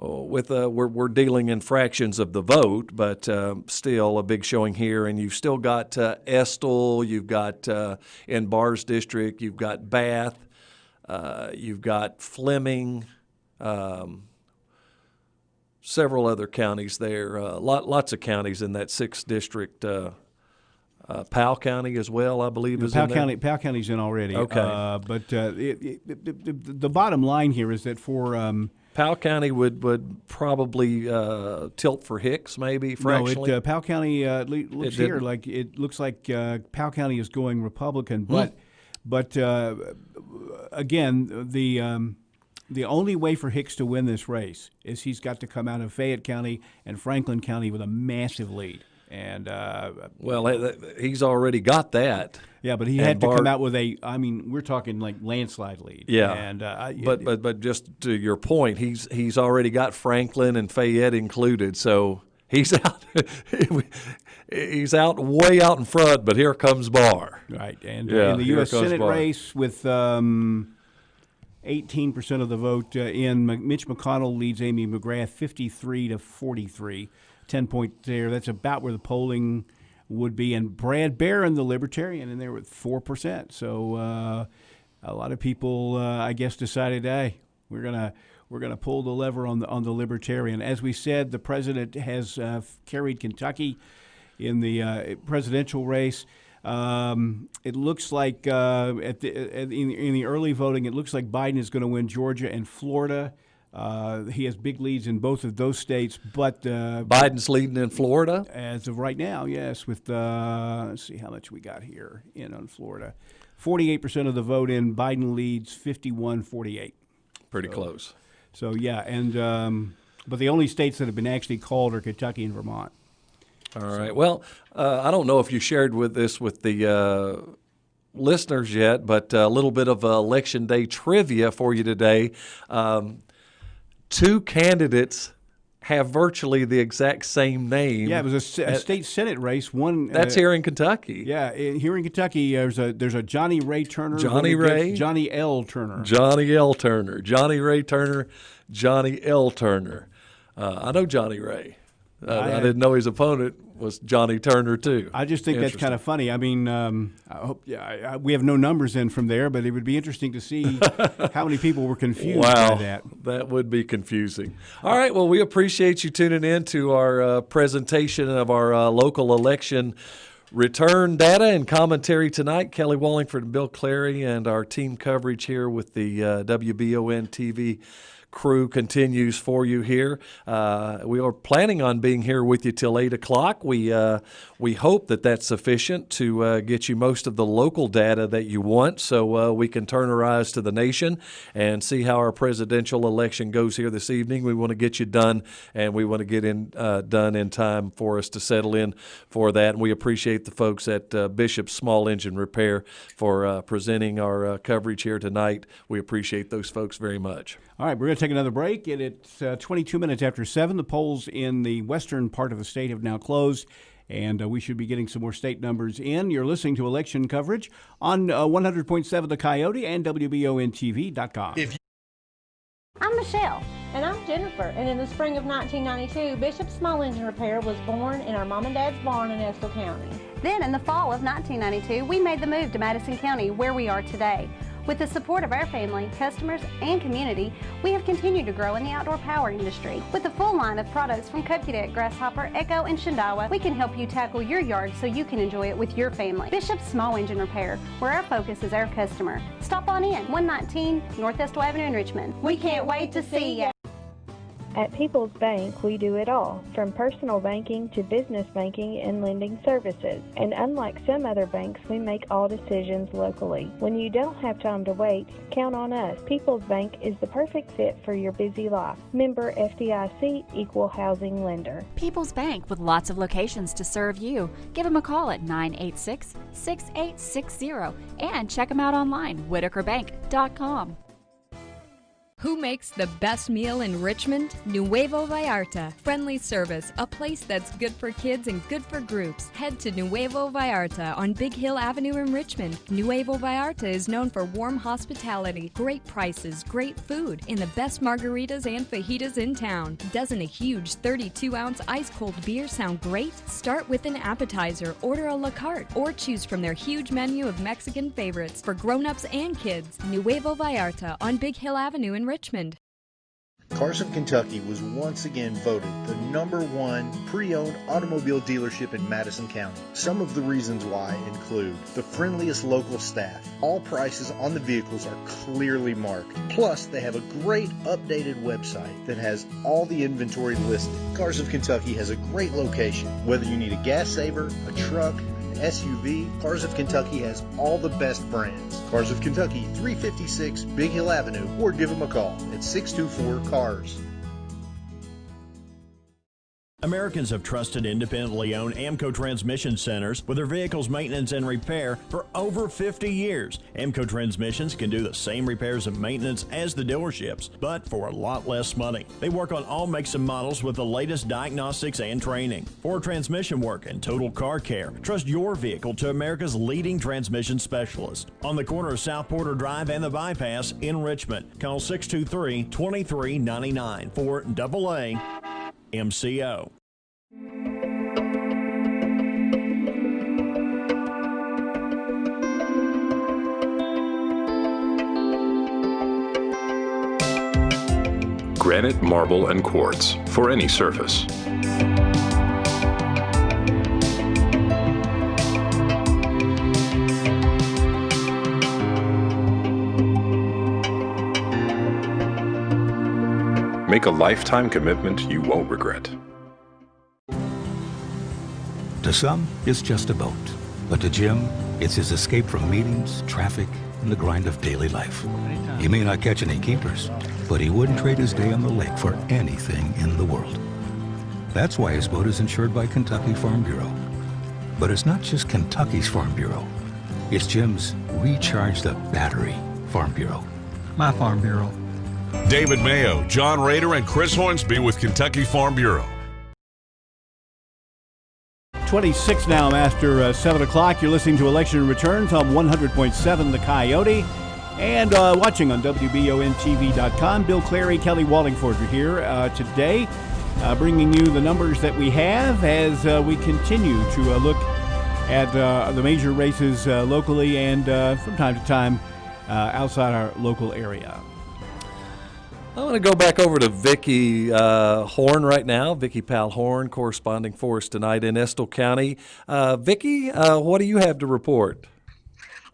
Q: we're dealing in fractions of the vote, but still a big showing here. And you've still got Estill, you've got in Barr's district, you've got Bath, you've got Fleming, several other counties there, lots of counties in that 6th district. Powell County as well, I believe, is in there.
B: Powell County's in already.
Q: Okay.
B: But the bottom line here is that for
Q: Powell County would probably tilt for Hicks, maybe fractionally.
B: No, Powell County looks here like it looks like Powell County is going Republican, but again, the only way for Hicks to win this race is he's got to come out of Fayette County and Franklin County with a massive lead. And
Q: he's already got that.
B: Yeah, but he had to come out with we're talking like landslide lead.
Q: Yeah,
B: and
Q: but just to your point, he's already got Franklin and Fayette included, so he's out. He's way out in front. But here comes Barr.
B: Right, and in the U.S. Senate race with 18% of the vote in, Mitch McConnell leads Amy Mcgrath 53-43. 10-point there. That's about where the polling would be. And Brad Barron, the Libertarian, in there with 4%. So a lot of people, I guess, decided, hey, we're gonna pull the lever on the Libertarian. As we said, the president has carried Kentucky in the presidential race. It looks like in the early voting, it looks like Biden is going to win Georgia and Florida. He has big leads in both of those states, but
Q: Biden's leading in Florida
B: as of right now. Yes, with let's see how much we got here in on Florida. 48% of the vote in. Biden leads 51-48.
Q: Pretty close.
B: So yeah, and but the only states that have been actually called are Kentucky and Vermont.
Q: All right. Well, I don't know if you shared with the listeners yet, but a little bit of Election Day trivia for you today. 2 candidates have virtually the exact same name.
B: Yeah, it was a state senate race. One
Q: that's here in Kentucky.
B: Yeah, here in Kentucky, there's a Johnny Ray Turner.
Q: Johnny
B: L. Turner.
Q: Johnny L. Turner. Johnny Ray Turner. Johnny L. Turner. I know Johnny Ray. I didn't know his opponent was Johnny Turner too.
B: I just think that's kind of funny. I mean, I hope we have no numbers in from there, but it would be interesting to see how many people were confused by that.
Q: That would be confusing. All right, well, we appreciate you tuning in to our presentation of our local election return data and commentary tonight. Kelly Wallingford and Bill Clary and our team coverage here with the WBON TV crew continues for you here. We are planning on being here with you till 8 o'clock. We hope that that's sufficient to get you most of the local data that you want, so we can turn our eyes to the nation and see how our presidential election goes here this evening. We want to get you done, and we want to get done in time for us to settle in for that. And we appreciate the folks at Bishop's Small Engine Repair for presenting our coverage here tonight. We appreciate those folks very much.
B: All right, we're going to take another break, and it's 22 minutes after 7. The polls in the western part of the state have now closed, and we should be getting some more state numbers in. You're listening to election coverage on 100.7 The Coyote and WBONTV.com.
E: I'm Michelle.
D: And I'm Jennifer. And in the spring of 1992, Bishop's Small Engine Repair was born in our mom and dad's barn in Estill County.
E: Then in the fall of 1992, we made the move to Madison County, where we are today. With the support of our family, customers, and community, we have continued to grow in the outdoor power industry. With a full line of products from Kokudet, Grasshopper, Echo, and Shindawa, we can help you tackle your yard so you can enjoy it with your family. Bishop's Small Engine Repair, where our focus is our customer. Stop on in, 119 North Estill Avenue in Richmond. We can't wait to see you.
F: At People's Bank, we do it all, from personal banking to business banking and lending services. And unlike some other banks, we make all decisions locally. When you don't have time to wait, count on us. People's Bank is the perfect fit for your busy life. Member FDIC, Equal Housing Lender.
G: People's Bank with lots of locations to serve you. Give them a call at 986-6860 and check them out online, whitakerbank.com.
H: Who makes the best meal in Richmond? Nuevo Vallarta. Friendly service, a place that's good for kids and good for groups. Head to Nuevo Vallarta on Big Hill Avenue in Richmond. Nuevo Vallarta is known for warm hospitality, great prices, great food, and the best margaritas and fajitas in town. Doesn't a huge 32-ounce ice-cold beer sound great? Start with an appetizer, order a la carte, or choose from their huge menu of Mexican favorites for grown-ups and kids. Nuevo Vallarta on Big Hill Avenue in Richmond.
I: Carson, Kentucky was once again voted the #1 pre-owned automobile dealership in Madison County. Some of the reasons why include the friendliest local staff. All prices on the vehicles are clearly marked. Plus, they have a great updated website that has all the inventory listed. Carson, Kentucky has a great location. Whether you need a gas saver, a truck, SUV, Cars of Kentucky has all the best brands. Cars of Kentucky, 356 Big Hill Avenue, or give them a call at 624-CARS.
J: Americans have trusted independently owned Aamco transmission centers with their vehicles' maintenance and repair for over 50 years. Aamco transmissions can do the same repairs and maintenance as the dealerships, but for a lot less money. They work on all makes and models with the latest diagnostics and training. For transmission work and total car care, trust your vehicle to America's leading transmission specialist. On the corner of South Porter Drive and the Bypass in Richmond, call 623-2399 for AA MCO.
K: Granite, marble, and quartz for any surface. Make a lifetime commitment you won't regret.
L: To some, it's just a boat. But to Jim, it's his escape from meetings, traffic, and the grind of daily life. He may not catch any keepers, but he wouldn't trade his day on the lake for anything in the world. That's why his boat is insured by Kentucky Farm Bureau. But it's not just Kentucky's Farm Bureau. It's Jim's Recharge the Battery Farm Bureau.
R: My Farm Bureau.
N: David Mayo, John Rader, and Chris Hornsby with Kentucky Farm Bureau.
B: 26 now after 7 o'clock. You're listening to Election Returns on 100.7 The Coyote and watching on WBONTV.com. Bill Clary, Kelly Wallingford are here today, bringing you the numbers that we have as we continue to look at the major races locally and from time to time outside our local area.
Q: I want to go back over to Vicki Horn right now. Vicki Powell Horn, corresponding for us tonight in Estill County. Vicki, what do you have to report?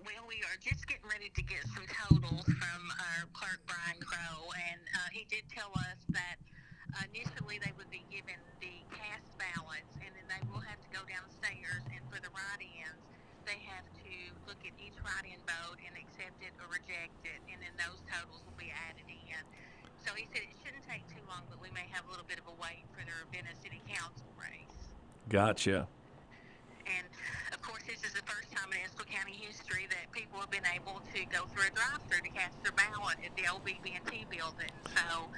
O: Well, we are just getting ready to get some totals from our clerk, Brian Crow, and he did tell us that initially they would be given the cast ballots, and then they will have to go downstairs, and for the write-ins, they have to look at each write-in vote and accept it or reject it, and then those totals will be added in. So he said it shouldn't take too long, but we may have a little bit of a wait for the Ravenna City Council race.
Q: Gotcha.
O: And, of course, this is the first time in Estill County history that people have been able to go through a drive-thru to cast their ballot at the old BB&T building. So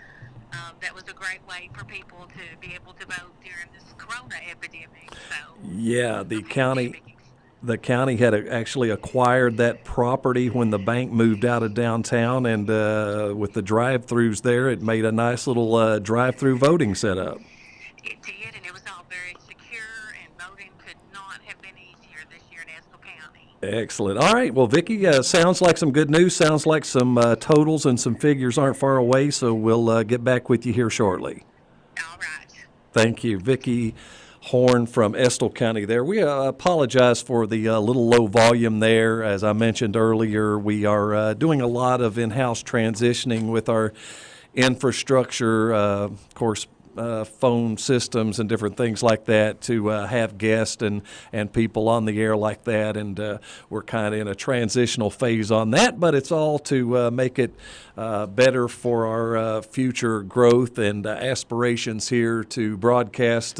O: that was a great way for people to be able to vote during this corona epidemic. So
Q: yeah, the county had actually acquired that property when the bank moved out of downtown, and with the drive-thrus there, it made a nice little drive-thru voting setup.
O: It did, and it was all very secure, and voting could not have been easier this year in Estill County.
Q: Excellent. All right. Well, Vicki, sounds like some good news. Sounds like some totals and some figures aren't far away, so we'll get back with you here shortly.
O: All right.
Q: Thank you, Vicki Horn from Estill County there. We apologize for the little low volume there. As I mentioned earlier, we are doing a lot of in-house transitioning with our infrastructure. Of course, phone systems and different things like that to have guests and people on the air like that. And we're kind of in a transitional phase on that, but it's all to make it better for our future growth and aspirations here to broadcast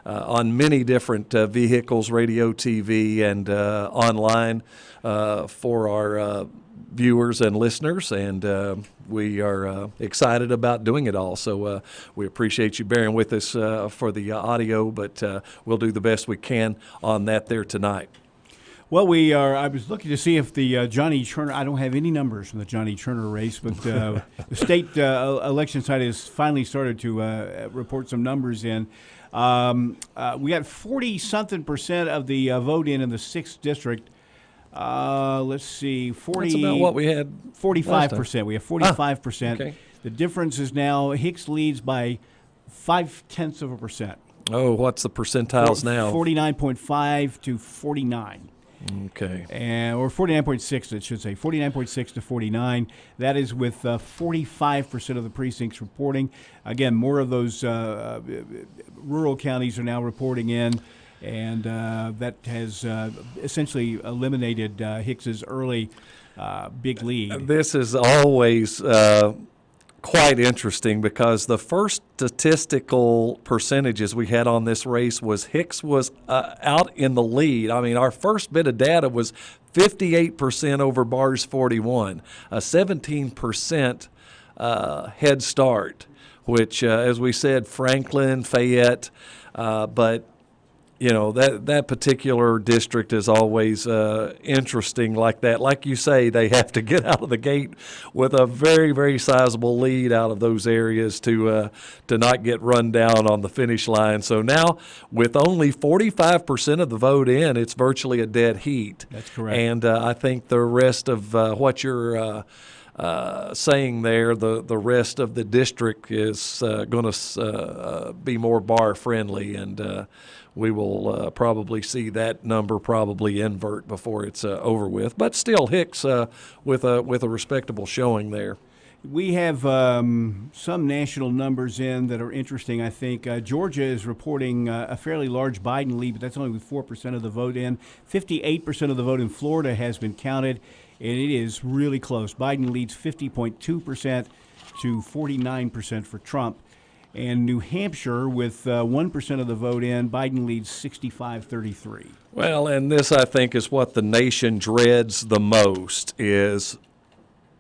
Q: on many different vehicles, radio, TV, and online for our viewers and listeners, and we are excited about doing it all. So we appreciate you bearing with us for the audio, but we'll do the best we can on that there tonight.
B: Well, I was looking to see if the Johnny Turner, I don't have any numbers from the Johnny Turner race, but the state election site has finally started to report some numbers in. We got 40-something% of the vote in the 6th district. Let's see, 40.
Q: That's about what we had.
B: 45%. We have 45%.
Q: Okay.
B: The difference is now Hicks leads by 0.5%.
Q: Oh, what's the percentiles now?
B: 49.5 to 49.
Q: Okay.
B: Or 49.6, it should say. 49.6 to 49. That is with 45% of the precincts reporting. Again, more of those rural counties are now reporting in, and that has essentially eliminated Hicks's early big lead.
Q: This is always quite interesting because the first statistical percentages we had on this race was Hicks was out in the lead. I mean, our first bit of data was 58% over Bars 41, a 17% head start, which, as we said, Franklin, Fayette, but you know, that particular district is always interesting like that. Like you say, they have to get out of the gate with a very, very sizable lead out of those areas to not get run down on the finish line. So now, with only 45% of the vote in, it's virtually a dead heat.
B: That's correct.
Q: And I think the rest of what you're saying there, the rest of the district is going to be more bar friendly, and we will probably see that number probably invert before it's over with. But still, Hicks with a respectable showing there.
B: We have some national numbers in that are interesting, I think. Georgia is reporting a fairly large Biden lead, but that's only with 4% of the vote in. 58% of the vote in Florida has been counted, and it is really close. Biden leads 50.2% to 49% for Trump. And New Hampshire, with 1% of the vote in, Biden leads 65-33.
Q: Well, and this, I think, is what the nation dreads the most, is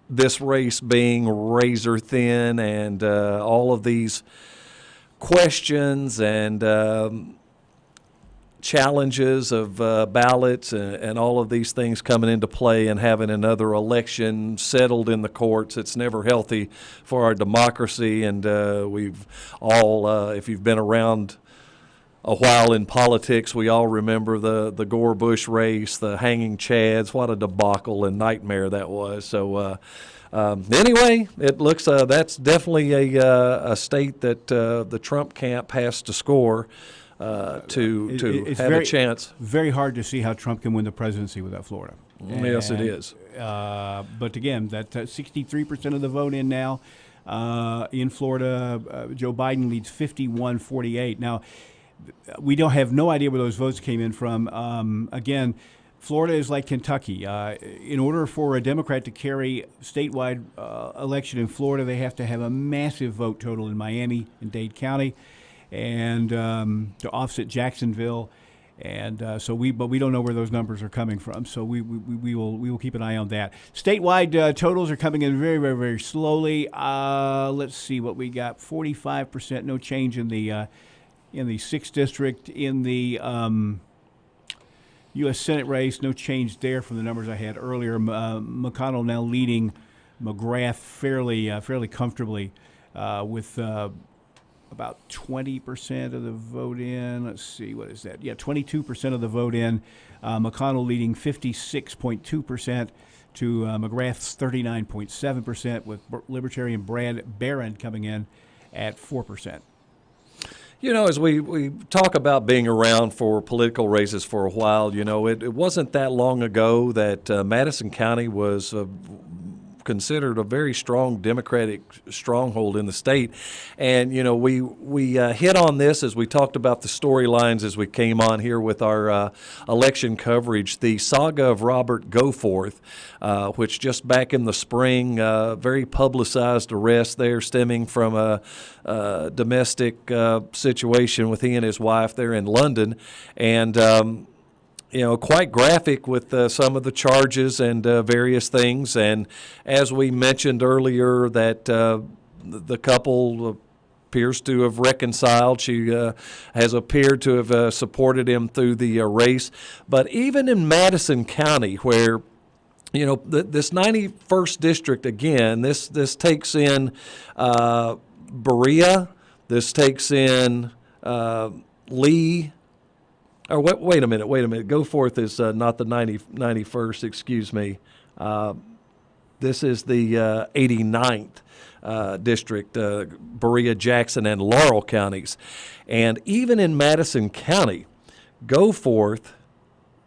Q: this race being razor thin and all of these questions and challenges of ballots and all of these things coming into play and having another election settled in the courts. It's never healthy for our democracy, and we've all, if you've been around a while in politics, we all remember the Gore-Bush race, the hanging chads. What a debacle and nightmare that was. So anyway, it looks that's definitely a state that the Trump camp has to score to have a chance.
B: Very hard to see how Trump can win the presidency without Florida.
Q: Yes, it is.
B: But again, that 63% of the vote in now. In Florida, Joe Biden leads 51-48. Now, we don't have no idea where those votes came in from. Again, Florida is like Kentucky. In order for a Democrat to carry statewide election in Florida, they have to have a massive vote total in Miami and Dade County, and to offset Jacksonville, and but we don't know where those numbers are coming from. So we will keep an eye on that. Statewide totals are coming in very, very, very slowly. Let's see what we got. 45%, no change in the 6th district. In the U.S. Senate race, no change there from the numbers I had earlier. McConnell now leading Mcgrath fairly comfortably with about 20% of the vote in. Let's see, what is that? Yeah, 22% of the vote in. McConnell leading 56.2% to Mcgrath's 39.7%, with Libertarian Brad Barron coming in at 4%.
Q: You know, as we talk about being around for political races for a while, you know, it wasn't that long ago that Madison County was considered a very strong Democratic stronghold in the state. And, you know, we hit on this as we talked about the storylines as we came on here with our election coverage. The saga of Robert Goforth, which just back in the spring, very publicized arrest there stemming from a domestic situation with he and his wife there in London. And, you know, quite graphic with some of the charges and various things. And as we mentioned earlier, that the couple appears to have reconciled. She has appeared to have supported him through the race. But even in Madison County, where, you know, this 91st district, again, this takes in Berea, this takes in Lee. Or wait a minute. Goforth is not the 91st, excuse me. This is the 89th district, Berea, Jackson, and Laurel counties. And even in Madison County, Goforth,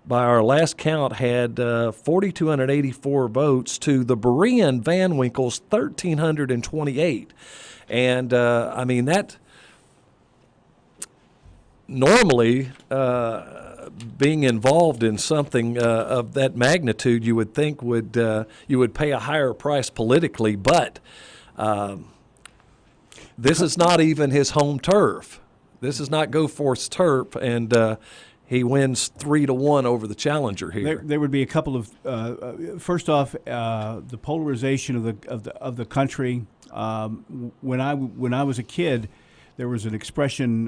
Q: by our last count, had 4,284 votes to the Berean Van Winkle's 1,328. And, I mean, that normally being involved in something of that magnitude, you would think you would pay a higher price politically, but this is not even his home turf. This is not Goforth's turf, and he wins 3-1 over the challenger here.
B: There would be a couple of first off, the polarization of the country. When I was a kid, there was an expression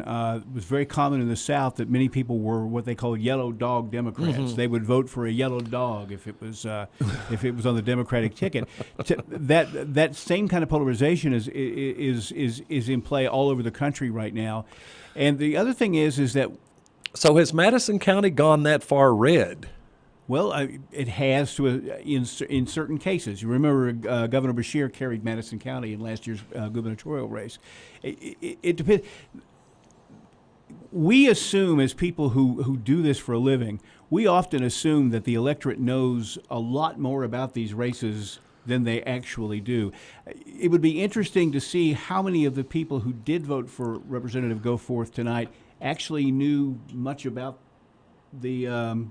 B: was very common in the South that many people were what they called yellow dog Democrats. Mm-hmm. They would vote for a yellow dog if it was on the Democratic ticket. That same kind of polarization is in play all over the country right now. And the other thing is that.
Q: So has Madison County gone that far red?
B: Well, it has in certain cases. You remember Governor Beshear carried Madison County in last year's gubernatorial race. It depends. We assume, as people who do this for a living, we often assume that the electorate knows a lot more about these races than they actually do. It would be interesting to see how many of the people who did vote for Representative Goforth tonight actually knew much about the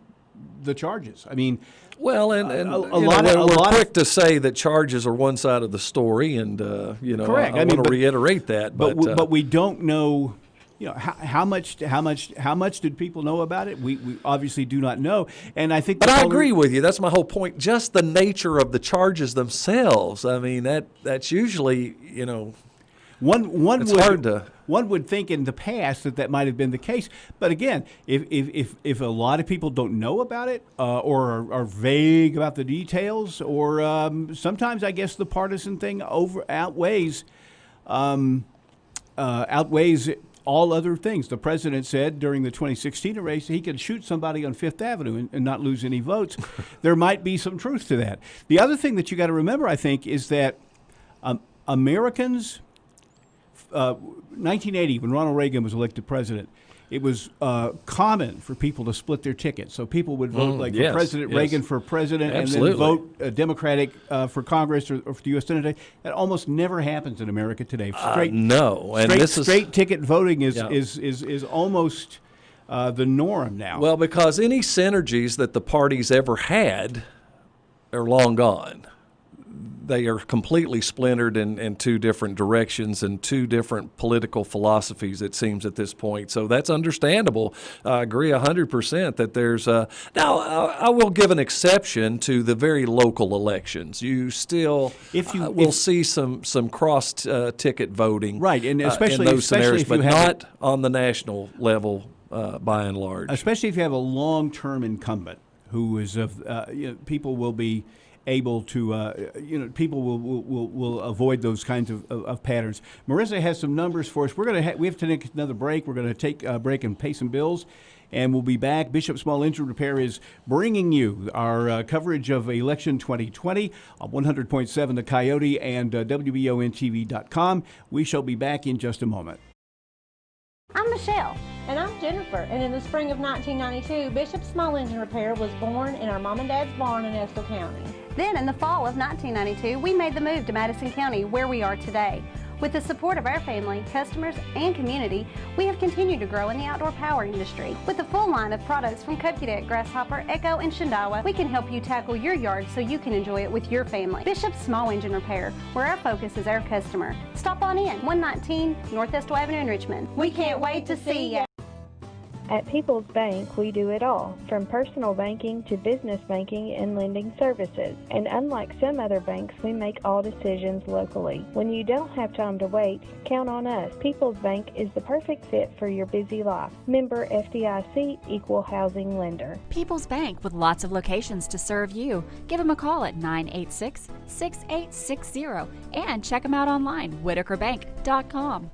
B: charges. I mean,
Q: well, and we're quick to say that charges are one side of the story, and correct. I want to reiterate that,
B: but we don't know. You know, how much did people know about it? We obviously do not know, and I think.
Q: But I agree with you. That's my whole point. Just the nature of the charges themselves. I mean, that's usually, you know.
B: One would think in the past that might have been the case, but again, if a lot of people don't know about it or are vague about the details, or sometimes I guess the partisan thing outweighs all other things. The president said during the 2016 race he could shoot somebody on Fifth Avenue and not lose any votes. There might be some truth to that. The other thing that you got to remember, I think, is that Americans. 1980, when Ronald Reagan was elected president, it was common for people to split their tickets. So people would vote for President Reagan for president,
Q: Absolutely.
B: and then vote Democratic for Congress or for the U.S. Senate. That almost never happens in America today. Straight ticket voting is almost the norm now.
Q: Well, because any synergies that the parties ever had are long gone. They are completely splintered in two different directions and two different political philosophies, it seems, at this point. So that's understandable. I agree 100% that there's now, I will give an exception to the very local elections. You still will see some cross-ticket voting,
B: right, and especially
Q: in those scenarios,
B: if you
Q: but not on the national level by and large.
B: Especially if you have a long-term incumbent who is people will be able to, people will avoid those kinds of patterns. Marissa has some numbers for us. We have to take another break. We're going to take a break and pay some bills, and we'll be back. Bishop Small Engine Repair is bringing you our coverage of Election 2020 on 100.7 The Coyote and WBONTV.com. We shall be back in just a moment.
E: I'm Michelle.
D: And I'm Jennifer, and in the spring of 1992, Bishop Small Engine Repair was born in our mom and dad's barn in Estill County.
E: Then, in the fall of 1992, we made the move to Madison County, where we are today. With the support of our family, customers, and community, we have continued to grow in the outdoor power industry. With a full line of products from Cupcadet, Grasshopper, Echo, and Shindawa, we can help you tackle your yard so you can enjoy it with your family. Bishop Small Engine Repair, where our focus is our customer. Stop on in, 119 North Estill Avenue in Richmond. We can't wait to see you.
F: At People's Bank, we do it all, from personal banking to business banking and lending services. And unlike some other banks, we make all decisions locally. When you don't have time to wait, count on us. People's Bank is the perfect fit for your busy life. Member FDIC, Equal Housing Lender.
G: People's Bank, with lots of locations to serve you. Give them a call at 986-6860 and check them out online, whitakerbank.com.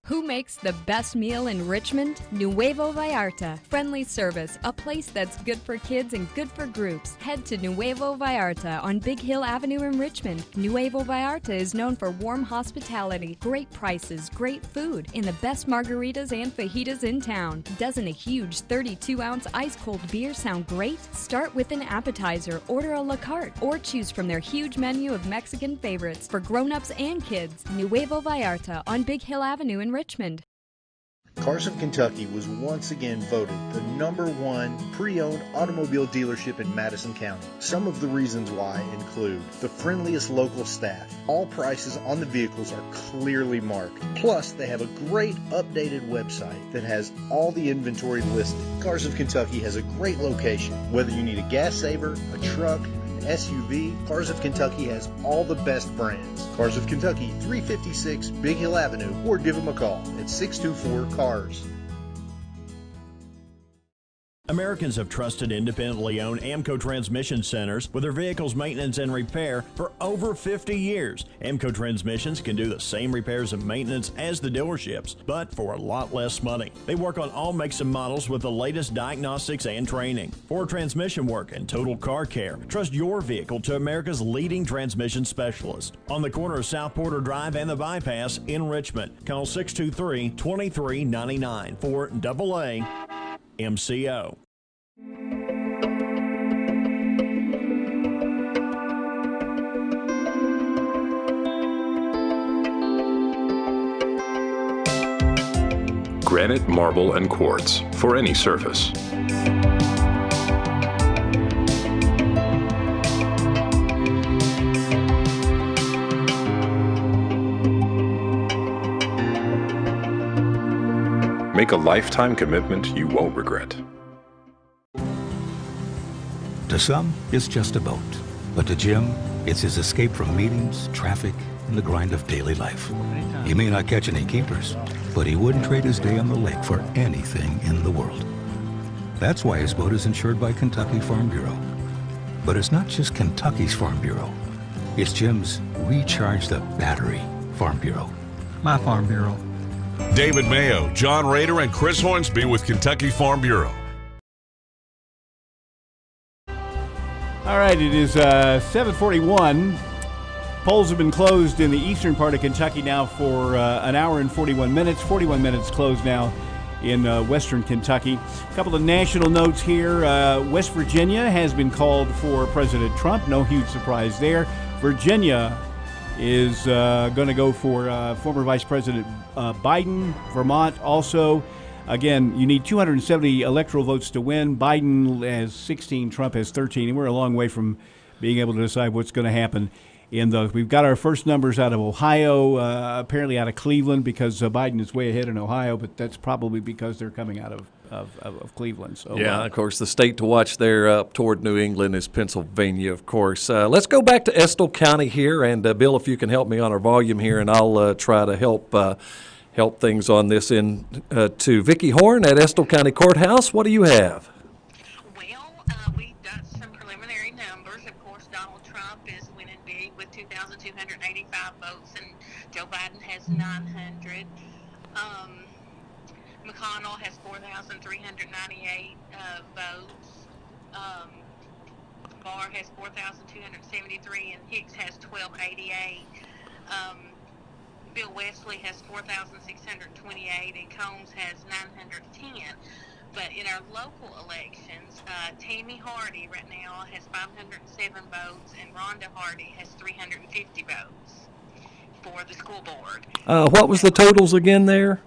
H: Who makes the best meal in Richmond? Nuevo Vallarta. Friendly service, a place that's good for kids and good for groups. Head to Nuevo Vallarta on Big Hill Avenue in Richmond. Nuevo Vallarta is known for warm hospitality, great prices, great food, and the best margaritas and fajitas in town. Doesn't a huge 32-ounce ice-cold beer sound great? Start with an appetizer, order a la carte, or choose from their huge menu of Mexican favorites for grown-ups and kids. Nuevo Vallarta on Big Hill Avenue in Richmond.
I: Carson, Kentucky was once again voted the #1 pre-owned automobile dealership in Madison County. Some of the reasons why include the friendliest local staff. All prices on the vehicles are clearly marked. Plus, they have a great updated website that has all the inventory listed. Carson, Kentucky has a great location. Whether you need a gas saver, a truck, SUV, Cars of Kentucky has all the best brands. Cars of Kentucky, 356 Big Hill Avenue, or give them a call at 624-CARS.
J: Americans have trusted independently owned Aamco transmission centers with their vehicles' maintenance and repair for over 50 years. Aamco transmissions can do the same repairs and maintenance as the dealerships, but for a lot less money. They work on all makes and models with the latest diagnostics and training. For transmission work and total car care, trust your vehicle to America's leading transmission specialist. On the corner of South Porter Drive and the Bypass in Richmond, call 623-2399 for AA MCO.
K: Granite, marble, and quartz for any surface. Make a lifetime commitment you won't regret.
L: To some, it's just a boat. But to Jim, it's his escape from meetings, traffic, and the grind of daily life. He may not catch any keepers, but he wouldn't trade his day on the lake for anything in the world. That's why his boat is insured by Kentucky Farm Bureau. But it's not just Kentucky's Farm Bureau. It's Jim's Recharge the Battery Farm Bureau.
R: My Farm Bureau.
N: David Mayo, John Rader, and Chris Hornsby with Kentucky Farm Bureau.
B: All right, it is 7:41. Polls have been closed in the eastern part of Kentucky now for an hour and 41 minutes. 41 minutes closed now in western Kentucky. A couple of national notes here. West Virginia has been called for President Trump. No huge surprise there. Virginia is going to go for former Vice President Biden. Vermont also. Again, you need 270 electoral votes to win. Biden has 16, Trump has 13, and we're a long way from being able to decide what's going to happen in those. We've got our first numbers out of Ohio, apparently out of Cleveland, because Biden is way ahead in Ohio, but that's probably because they're coming out of Cleveland. So
Q: yeah, of course, the state to watch there up toward New England is Pennsylvania, of course. Let's go back to Estill County here, and Bill, if you can help me on our volume here, and I'll try to help things on this end to Vicki Horn at Estill County Courthouse. What do you have?
O: We got some preliminary numbers. Of course, Donald Trump is winning big with 2,285 votes, and Joe Biden has 900. Mcconnell has 4,398 votes. Barr has 4,273, and Hicks has 1,288. Hospital Wesley has 4,628 and Combs has 910. But in our local elections, Tammy Hardy right now has 507 votes and Rhonda Hardy has 350 votes for the school board.
Q: What was the totals again there?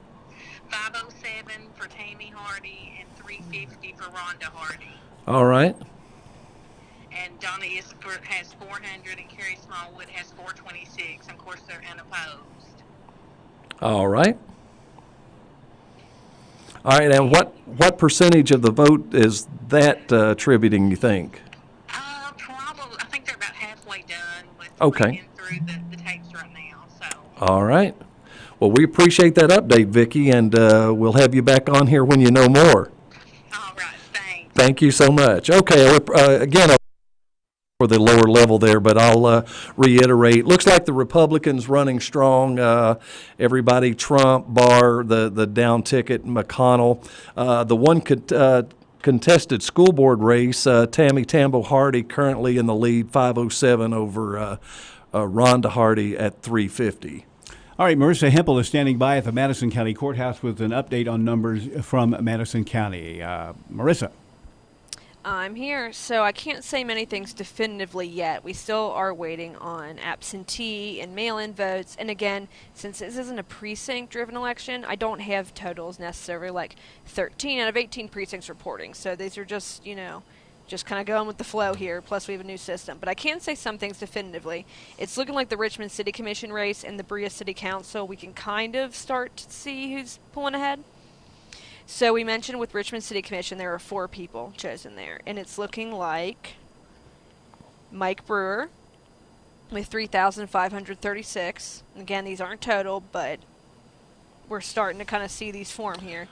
O: 507 for Tammy Hardy and 350 for Rhonda Hardy.
Q: All right.
O: And Donna Isport has 400 and Carrie Smallwood has 426. Of course, they're unopposed.
Q: All right. All right, and what percentage of the vote is that attributing, you think?
O: Probably, I think they're about halfway done with
Q: Okay.
O: through the tapes right now. So.
Q: All right. Well, we appreciate that update, Vicki, and we'll have you back on here when you know more.
O: All right, thanks.
Q: Thank you so much. Okay, again, for the lower level there, but I'll reiterate. Looks like the Republicans running strong. Everybody, Trump, Barr, the down ticket, McConnell. The one contested school board race, Tammy Tambo Hardy currently in the lead, 507 over Rhonda Hardy at 350.
B: All right, Marissa Hempel is standing by at the Madison County Courthouse with an update on numbers from Madison County. Marissa.
M: I'm here, so I can't say many things definitively yet. We still are waiting on absentee and mail-in votes. And again, since this isn't a precinct-driven election, I don't have totals necessarily, like 13 out of 18 precincts reporting. So these are just, just kind of going with the flow here. Plus, we have a new system. But I can say some things definitively. It's looking like the Richmond City Commission race and the Berea City Council. We can kind of start to see who's pulling ahead. So we mentioned with Richmond City Commission there are 4 people chosen there, and it's looking like Mike Brewer with 3,536. Again, these aren't total, but we're starting to kind of see these form here.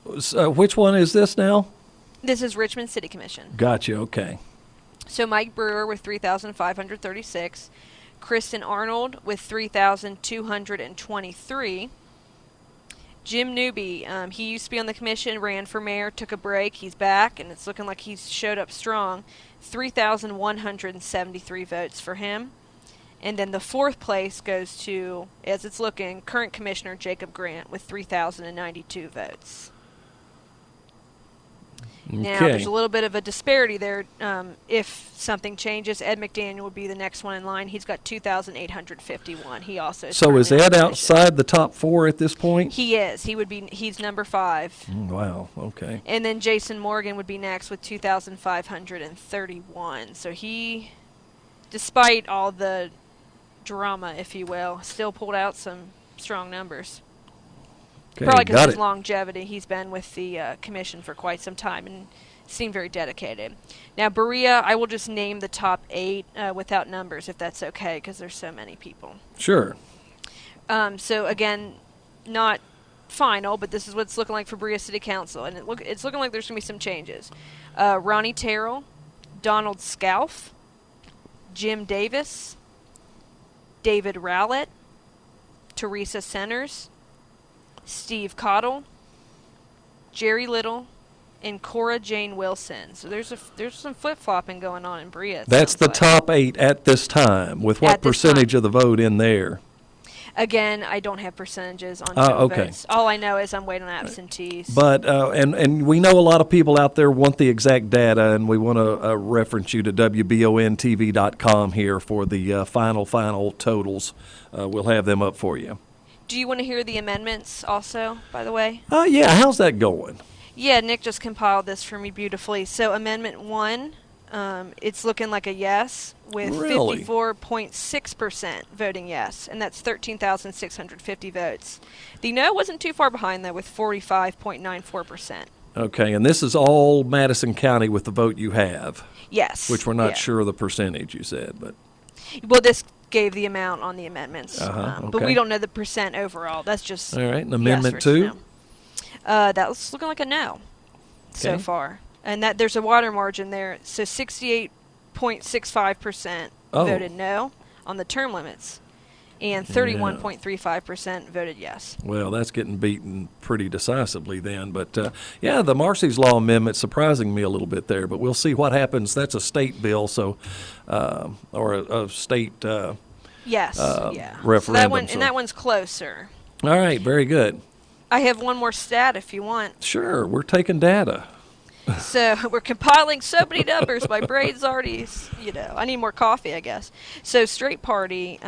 Q: Which one is this now?
M: This is Richmond City Commission.
Q: Gotcha, okay.
M: So Mike Brewer with 3,536. Kristen Arnold with 3,223. Jim Newby, he used to be on the commission, ran for mayor, took a break. He's back, and it's looking like he's showed up strong. 3,173 votes for him. And then the 4th place goes to, as it's looking, current commissioner Jacob Grant with 3,092 votes.
Q: Okay.
M: Now, there's a little bit of a disparity there. If something changes, Ed McDaniel would be the next one in line. He's got 2,851. He also is.
Q: So is Ed outside the top 4 at this point?
M: He is. He's number 5.
Q: Wow, okay.
M: And then Jason Morgan would be next with 2,531. So he, despite all the drama, if you will, still pulled out some strong numbers.
Q: Okay,
M: probably because of his longevity. He's been with the commission for quite some time and seemed very dedicated. Now, Berea, I will just name the top 8 without numbers, if that's okay, because there's so many people.
Q: Sure.
M: So, again, not final, but this is what it's looking like for Berea City Council. And it's looking like there's going to be some changes. Ronnie Terrell, Donald Scalf, Jim Davis, David Rowlett, Teresa Centers, Steve Cottle, Jerry Little, and Cora Jane Wilson. So there's some flip-flopping going on in Berea.
Q: That's the top 8 at this time. With what percentage of the vote in there?
M: Again, I don't have percentages on total votes. All I know is I'm waiting on absentees.
Q: But and we know a lot of people out there want the exact data, and we want to reference you to WBONTV.com here for the final totals. We'll have them up for you.
M: Do you want to hear the amendments also, by the way?
Q: Yeah. How's that going?
M: Yeah, Nick just compiled this for me beautifully. So Amendment 1, it's looking like a yes with 54.6% voting yes, and that's 13,650 votes. The no wasn't too far behind, though, with 45.94%.
Q: Okay, and this is all Madison County with the vote you have?
M: Yes.
Q: Which we're not sure of the percentage, you said, but...
M: Well, this gave the amount on the amendments,
Q: okay.
M: But we don't know the percent overall. That's just
Q: all right. And Amendment 2?
M: That was looking like a no so far. And that there's a water margin there. So 68.65% voted no on the term limits, and 31.35% voted yes.
Q: Well, that's getting beaten pretty decisively then. But, the Marcy's Law Amendment surprising me a little bit there. But we'll see what happens. That's a state bill, so or a state
M: Yes, yeah.
Q: referendum.
M: So that one, and that one's closer.
Q: All right, very good.
M: I have one more stat if you want.
Q: Sure, we're taking data.
M: So we're compiling so many numbers. My brain's already, I need more coffee, I guess. So straight party,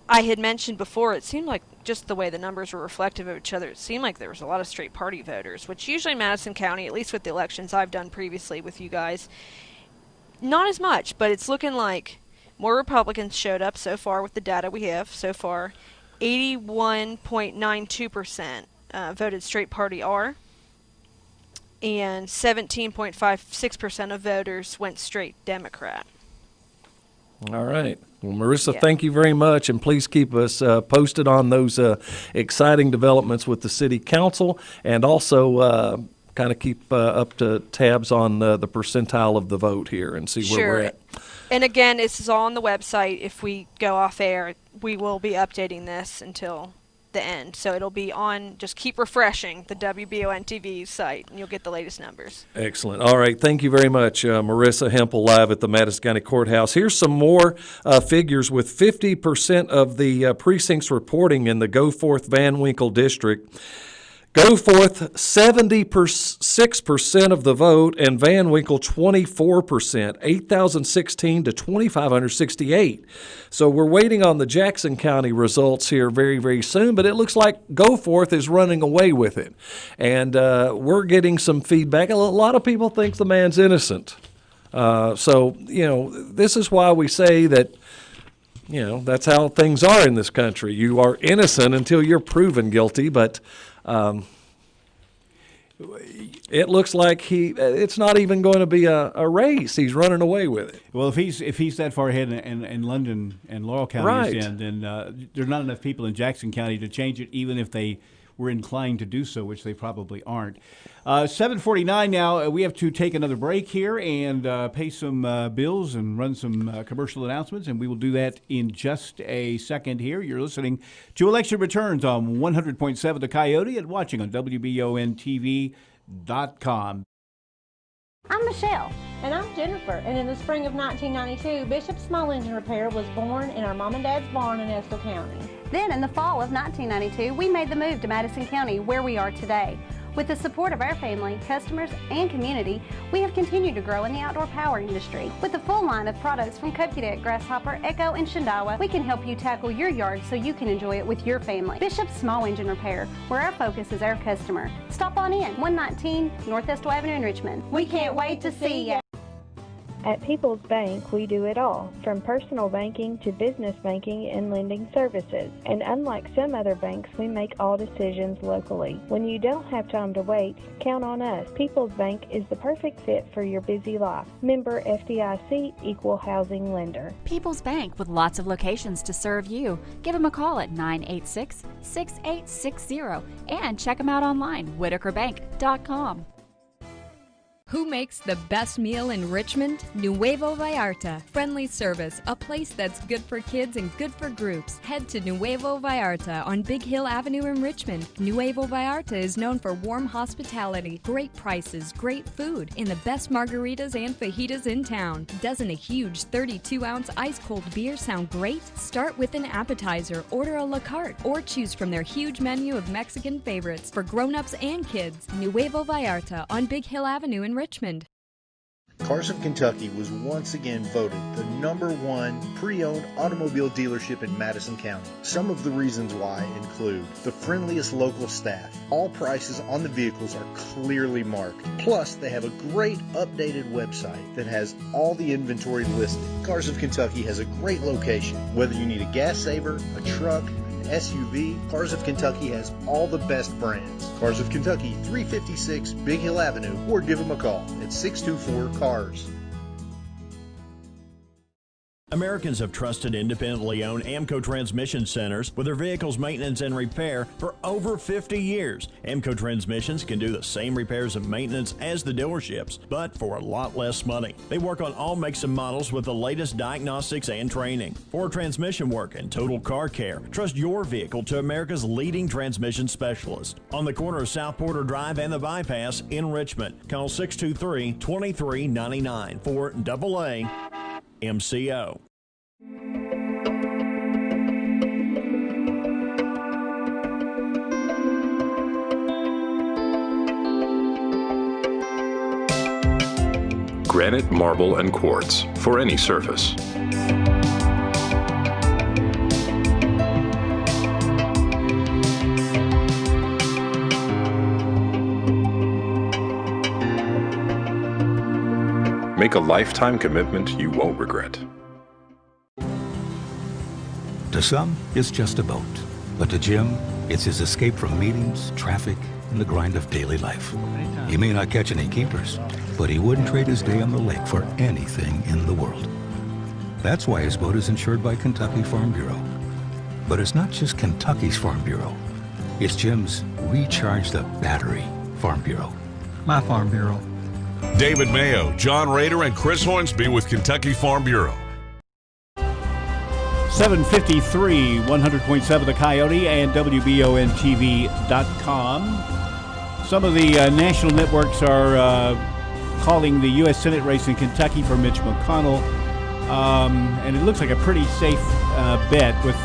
M: I had mentioned before, it seemed like just the way the numbers were reflective of each other, it seemed like there was a lot of straight party voters, which usually in Madison County, at least with the elections I've done previously with you guys, not as much, but it's looking like more Republicans showed up so far with the data we have so far. 81.92% voted straight party R, and 17.56% of voters went straight Democrat.
Q: All right. Well, Marissa, thank you very much, and please keep us posted on those exciting developments with the City Council, and also kind of keep up to tabs on the percentile of the vote here and see where we're at.
M: And again, this is all on the website. If we go off air, we will be updating this until the end. So it'll be on, just keep refreshing the WBON TV site, and you'll get the latest numbers.
Q: Excellent. All right. Thank you very much, Marissa Hempel, live at the Madison County Courthouse. Here's some more figures. With 50% of the precincts reporting in the Go Forth Van Winkle district, Go Forth 76% of the vote, and Van Winkle 24%, 8,016 to 2,568. So we're waiting on the Jackson County results here very, very soon, but it looks like Go Forth is running away with it. And we're getting some feedback. A lot of people think the man's innocent. So, this is why we say that, that's how things are in this country. You are innocent until you're proven guilty, but it looks like it's not even going to be a race. He's running away with it.
B: Well, if he's that far ahead in London and Laurel counties, then there's not enough people in Jackson County to change it, even if they were inclined to do so, which they probably aren't. 7:49 now. We have to take another break here and pay some bills and run some commercial announcements, and we will do that in just a second here. You're listening to Election Returns on 100.7 The Coyote and watching on WBONTV.com.
D: I'm Michelle. And I'm Jennifer. And in the spring of 1992, Bishop Small Engine Repair was born in our mom and dad's barn in Estill County.
E: Then in the fall of 1992, we made the move to Madison County, where we are today. With the support of our family, customers, and community, we have continued to grow in the outdoor power industry. With a full line of products from Kokudet, Grasshopper, Echo, and Shindawa, we can help you tackle your yard so you can enjoy it with your family. Bishop Small Engine Repair, where our focus is our customer. Stop on in, 119 North Estill Avenue in Richmond. We can't wait to see you.
F: At People's Bank, we do it all, from personal banking to business banking and lending services. And unlike some other banks, we make all decisions locally. When you don't have time to wait, count on us. People's Bank is the perfect fit for your busy life. Member FDIC, Equal Housing Lender.
G: People's Bank, with lots of locations to serve you. Give them a call at 986-6860 and check them out online, whitakerbank.com.
H: Who makes the best meal in Richmond? Nuevo Vallarta. Friendly service, a place that's good for kids and good for groups. Head to Nuevo Vallarta on Big Hill Avenue in Richmond. Nuevo Vallarta is known for warm hospitality, great prices, great food, and the best margaritas and fajitas in town. Doesn't a huge 32-ounce ice-cold beer sound great? Start with an appetizer, order a la carte, or choose from their huge menu of Mexican favorites for grown-ups and kids. Nuevo Vallarta on Big Hill Avenue in Richmond.
I: Carson, Kentucky was once again voted the #1 pre-owned automobile dealership in Madison County. Some of the reasons why include the friendliest local staff. All prices on the vehicles are clearly marked. Plus, they have a great updated website that has all the inventory listed. Cars of Kentucky has a great location. Whether you need a gas saver, a truck, SUV, Cars of Kentucky has all the best brands. Cars of Kentucky, 356 Big Hill Avenue, or give them a call at 624-CARS.
J: Americans have trusted independently owned Aamco transmission centers with their vehicles' maintenance and repair for over 50 years. Aamco transmissions can do the same repairs and maintenance as the dealerships, but for a lot less money. They work on all makes and models with the latest diagnostics and training. For transmission work and total car care, trust your vehicle to America's leading transmission specialist. On the corner of South Porter Drive and the Bypass in Richmond, call 623-2399 for AA MCO.
K: Granite, marble, and quartz for any surface. Make a lifetime commitment you won't regret.
L: To some, it's just a boat. But to Jim, it's his escape from meetings, traffic, and the grind of daily life. He may not catch any keepers, but he wouldn't trade his day on the lake for anything in the world. That's why his boat is insured by Kentucky Farm Bureau. But it's not just Kentucky's Farm Bureau. It's Jim's Recharge the Battery Farm Bureau.
R: My Farm Bureau.
N: David Mayo, John Rader, and Chris Hornsby with Kentucky Farm Bureau.
B: 753, 100.7 The Coyote and WBONTV.com. Some of the national networks are calling the U.S. Senate race in Kentucky for Mitch Mcconnell. And it looks like a pretty safe bet with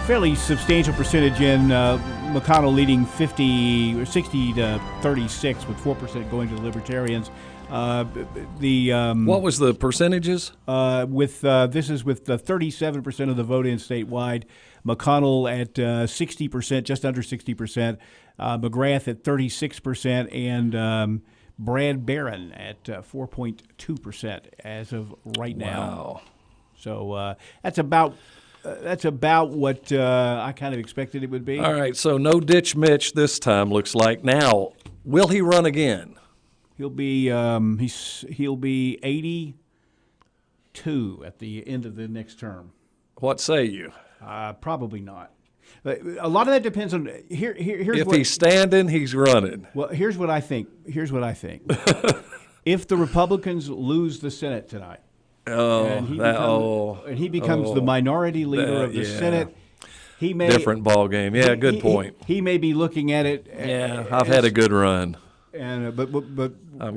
B: fairly substantial percentage in McConnell leading 50 or 60 to 36 with 4% going to the Libertarians.
Q: What was the percentages?
B: This is with 37% of the vote in statewide. McConnell at 60%, just under 60%. Mcgrath at 36%, and Brad Barron at 4.2% as of right now.
Q: Wow.
B: So that's about what I kind of expected it would be.
Q: All right, so no Ditch Mitch this time, looks like. Now, will he run again?
B: He'll be 82 at the end of the next term.
Q: What say you?
B: Probably not. A lot of that depends on here's
Q: if he's standing, he's running.
B: Well, here's what I think. If the Republicans lose the Senate tonight, and he becomes the minority leader of the Senate, he may
Q: different ball game. Yeah, good point.
B: He may be looking at it.
Q: I've had a good run.
B: And but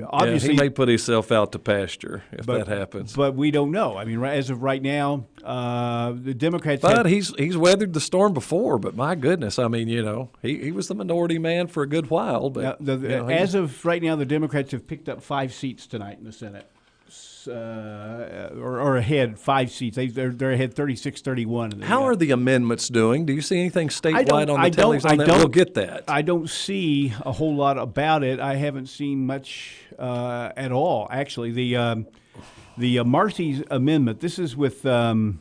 B: obviously
Q: he may put himself out to pasture if that happens.
B: But we don't know. I mean, as of right now, the Democrats.
Q: But he's weathered the storm before. But my goodness, I mean, he was the minority man for a good while. But
B: as of right now, the Democrats have picked up 5 seats tonight in the Senate. Or ahead 5 seats. They're ahead 36-31.
Q: How are the amendments doing? Do you see anything statewide on the tellies on that? We'll get that.
B: I don't see a whole lot about it. I haven't seen much at all. Actually, the Marcy's amendment. This is with that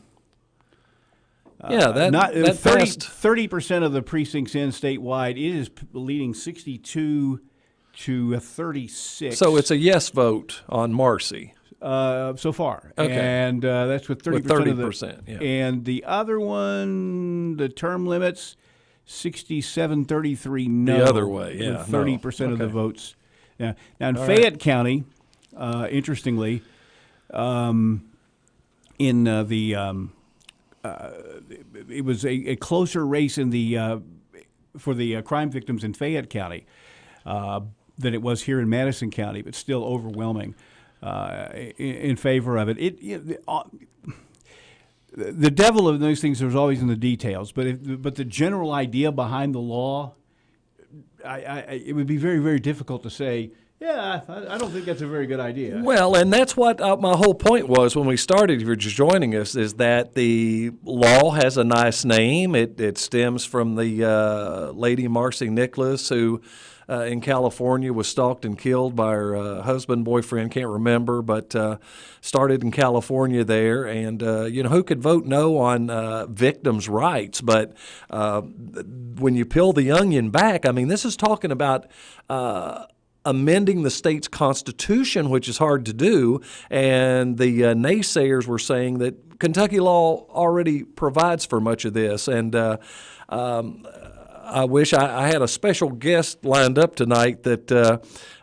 B: 30% of the precincts in statewide. It is leading 62 to 36.
Q: So it's a yes vote on Marcy.
B: So far.
Q: Okay.
B: And that's with 30%.
Q: 30%,
B: yeah. And the other one, the term limits, 67-33 no.
Q: The other way, yeah.
B: With 30% of the votes. Yeah. Now in Fayette County, interestingly, it was a closer race for the crime victims in Fayette County than it was here in Madison County, but still overwhelming. In favor of it. The devil of those things is always in the details, but the general idea behind the law, it would be very, very difficult to say, I don't think that's a very good idea.
Q: Well, and that's what my whole point was when we started, if you're just joining us, is that the law has a nice name. It stems from the lady Marcy Nicholas, who in California was stalked and killed by her husband, boyfriend, can't remember, but started in California there. And, who could vote no on victims' rights? But when you peel the onion back, I mean, this is talking about amending the state's constitution, which is hard to do. And the naysayers were saying that Kentucky law already provides for much of this. And I wish I had a special guest lined up tonight that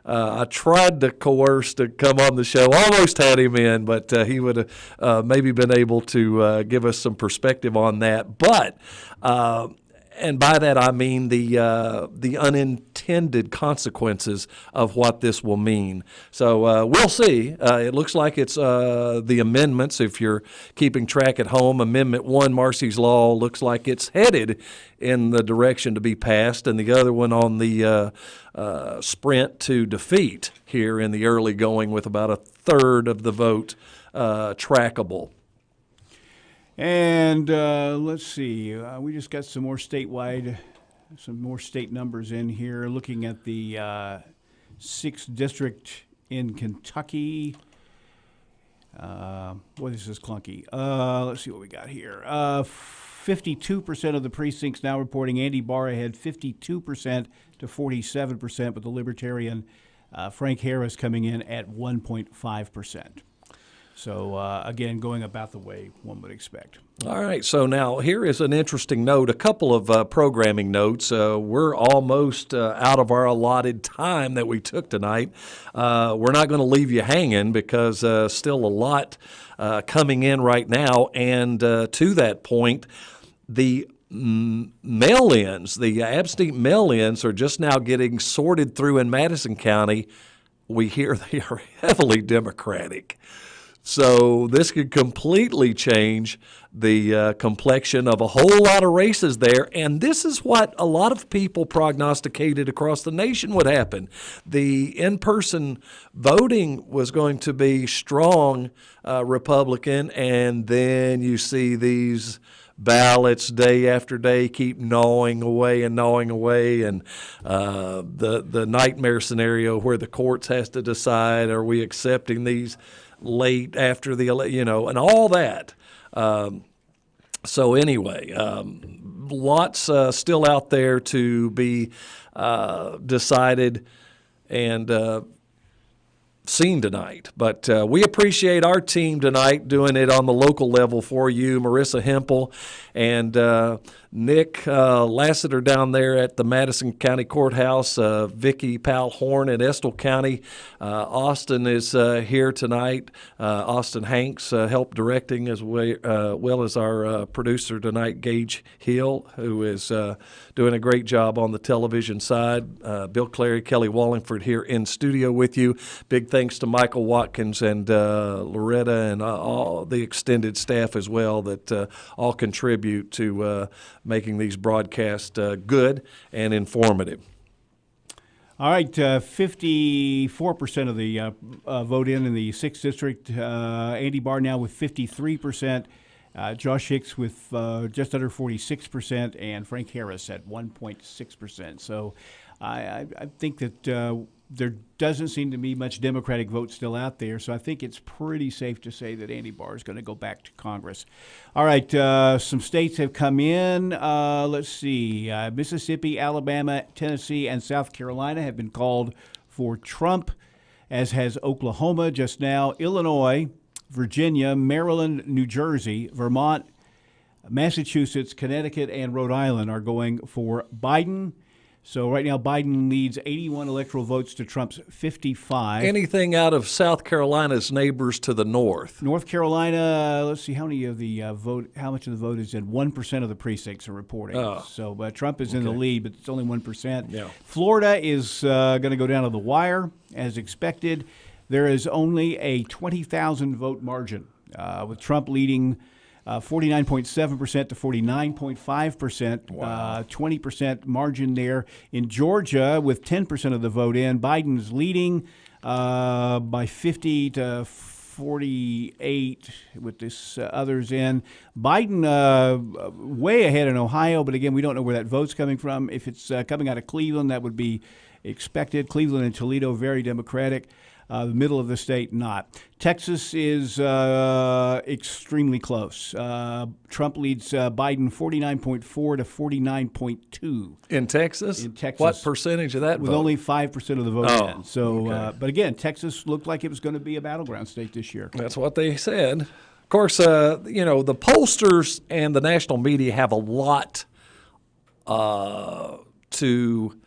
Q: I tried to coerce to come on the show. Almost had him in, but he would have maybe been able to give us some perspective on that. But And by that I mean the unintended consequences of what this will mean. So we'll see. It looks like it's the amendments. If you're keeping track at home, Amendment 1, Marcy's Law, looks like it's headed in the direction to be passed, and the other one on the sprint to defeat here in the early going with about a third of the vote trackable.
B: And let's see, we just got some more state numbers in here. Looking at the 6th district in Kentucky. Boy, this is clunky. Let's see what we got here. 52% of the precincts now reporting Andy Barr ahead 52% to 47%, with the Libertarian Frank Harris coming in at 1.5%. So, again, going about the way one would expect.
Q: All right, so now here is an interesting note, a couple of programming notes. We're almost out of our allotted time that we took tonight. We're not going to leave you hanging because still a lot coming in right now. And to that point, the mail-ins, the absentee mail-ins are just now getting sorted through in Madison County. We hear they are heavily Democratic. So this could completely change the complexion of a whole lot of races there, and this is what a lot of people prognosticated across the nation would happen. The in-person voting was going to be strong Republican, and then you see these ballots day after day keep gnawing away, and the nightmare scenario where the courts has to decide, are we accepting these late after the election, and all that. So anyway, lots still out there to be decided and seen tonight. But we appreciate our team tonight doing it on the local level for you, Marissa Hempel and Nick Lassiter down there at the Madison County Courthouse, Vicki Powell-Horn at Estill County. Austin is here tonight. Austin Hanks helped directing as well as our producer tonight, Gage Hill, who is doing a great job on the television side. Bill Clary, Kelly Wallingford here in studio with you. Big thanks to Michael Watkins and Loretta and all the extended staff as well that all contribute to making these broadcasts good and informative.
B: All right, 54% of the vote in the 6th district. Andy Barr now with 53%. Josh Hicks with just under 46%, and Frank Harris at 1.6%. So I think that there doesn't seem to be much Democratic vote still out there, so I think it's pretty safe to say that Andy Barr is going to go back to Congress. All right, some states have come in. Let's see. Mississippi, Alabama, Tennessee, and South Carolina have been called for Trump, as has Oklahoma just now. Illinois, Virginia, Maryland, New Jersey, Vermont, Massachusetts, Connecticut, and Rhode Island are going for Biden. So right now, Biden leads 81 electoral votes to Trump's 55.
Q: Anything out of South Carolina's neighbors to the north?
B: North Carolina, let's see, how much of the vote is in? 1% of the precincts are reporting.
Q: Oh.
B: So Trump is in the lead, but it's only 1%.
Q: Yeah.
B: Florida is going to go down to the wire, as expected. There is only a 20,000 vote margin, with Trump leading 49.7% to 49.5%,
Q: Wow.
B: 20% margin there. In Georgia, with 10% of the vote in, Biden's leading by 50 to 48 with this others in. Biden way ahead in Ohio, but again, we don't know where that vote's coming from. If it's coming out of Cleveland, that would be expected. Cleveland and Toledo, very Democratic. The middle of the state, not. Texas is extremely close. Trump leads Biden 49.4 to 49.2.
Q: In Texas?
B: In Texas.
Q: What percentage of that
B: with
Q: vote?
B: only 5% of the vote in. So,
Q: okay.
B: But again, Texas looked like it was going to be a battleground state this year.
Q: That's what they said. Of course, the pollsters and the national media have a lot to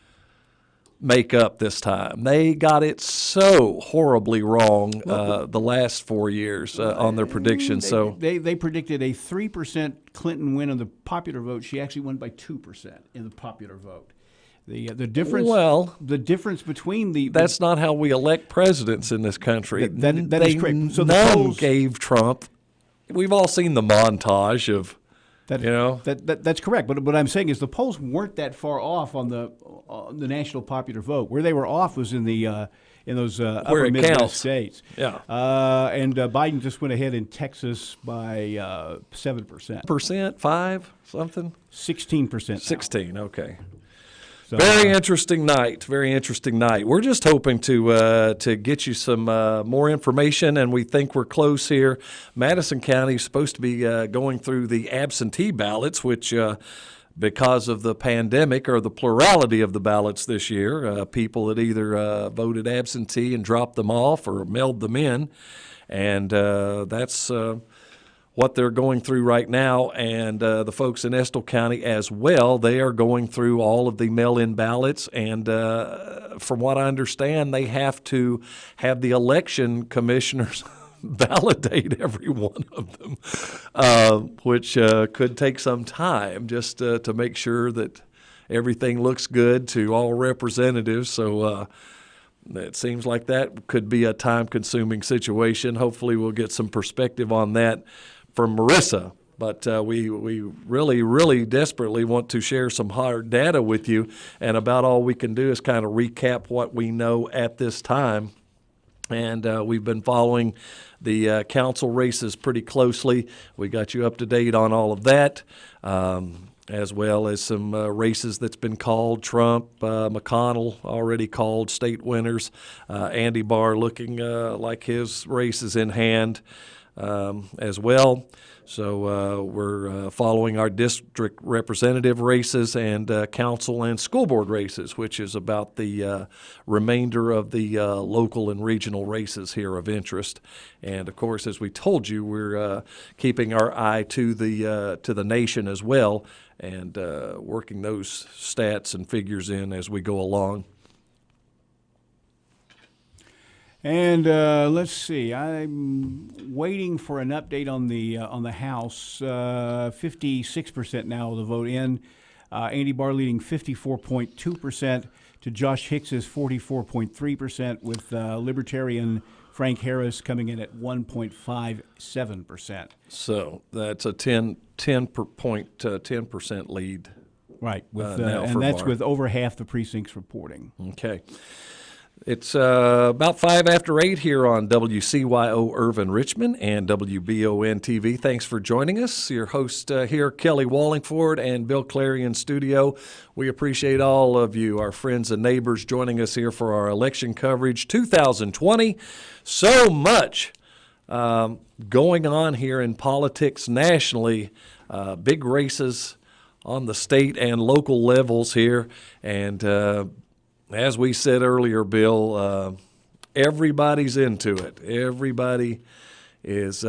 Q: make up this time. They got it so horribly wrong the last 4 years on their predictions. So
B: they predicted a 3% Clinton win on the popular vote. She actually won by 2% in the popular vote. The difference.
Q: Well,
B: the difference between
Q: that's not how we elect presidents in this country.
B: That is correct. So
Q: none gave Trump. We've all seen the montage of.
B: That's correct. But what I'm saying is the polls weren't that far off on the national popular vote. Where they were off was in those upper Midwest states.
Q: Yeah.
B: And Biden just went ahead in Texas by 7%.
Q: 5 something.
B: 16%.
Q: 16. Okay.
B: So,
Q: Very interesting night. Very interesting night. We're just hoping to get you some more information, and we think we're close here. Madison County is supposed to be going through the absentee ballots, which because of the pandemic or the plurality of the ballots this year, people that either voted absentee and dropped them off or mailed them in, and that's what they're going through right now. And the folks in Estill County as well, they are going through all of the mail-in ballots. And from what I understand, they have to have the election commissioners validate every one of them, which could take some time just to make sure that everything looks good to all representatives. So it seems like that could be a time-consuming situation. Hopefully we'll get some perspective on that from Marissa, but we really, really desperately want to share some hard data with you, and about all we can do is kind of recap what we know at this time. And we've been following the council races pretty closely. We got you up to date on all of that, as well as some races that's been called. Trump, McConnell already called state winners. Andy Barr looking like his race is in hand. As well. So we're following our district representative races and council and school board races, which is about the remainder of the local and regional races here of interest. And of course, as we told you, we're keeping our eye to the nation as well, and working those stats and figures in as we go along.
B: And let's see. I'm waiting for an update on the House. 56% now of the vote in. Andy Barr leading 54.2% to Josh Hicks's 44.3%, with Libertarian Frank Harris coming in at 1.57%.
Q: So that's a 10% lead.
B: Right,
Q: and
B: that's
Q: Barr.
B: with over half the precincts reporting.
Q: Okay. It's about 5 after 8 here on WCYO Irvin Richmond and WBON TV. Thanks for joining us. Your host here, Kelly Wallingford and Bill Clary in studio. We appreciate all of you, our friends and neighbors, joining us here for our election coverage 2020. So much going on here in politics nationally. Big races on the state and local levels here. And as we said earlier, Bill, everybody's into it. Everybody is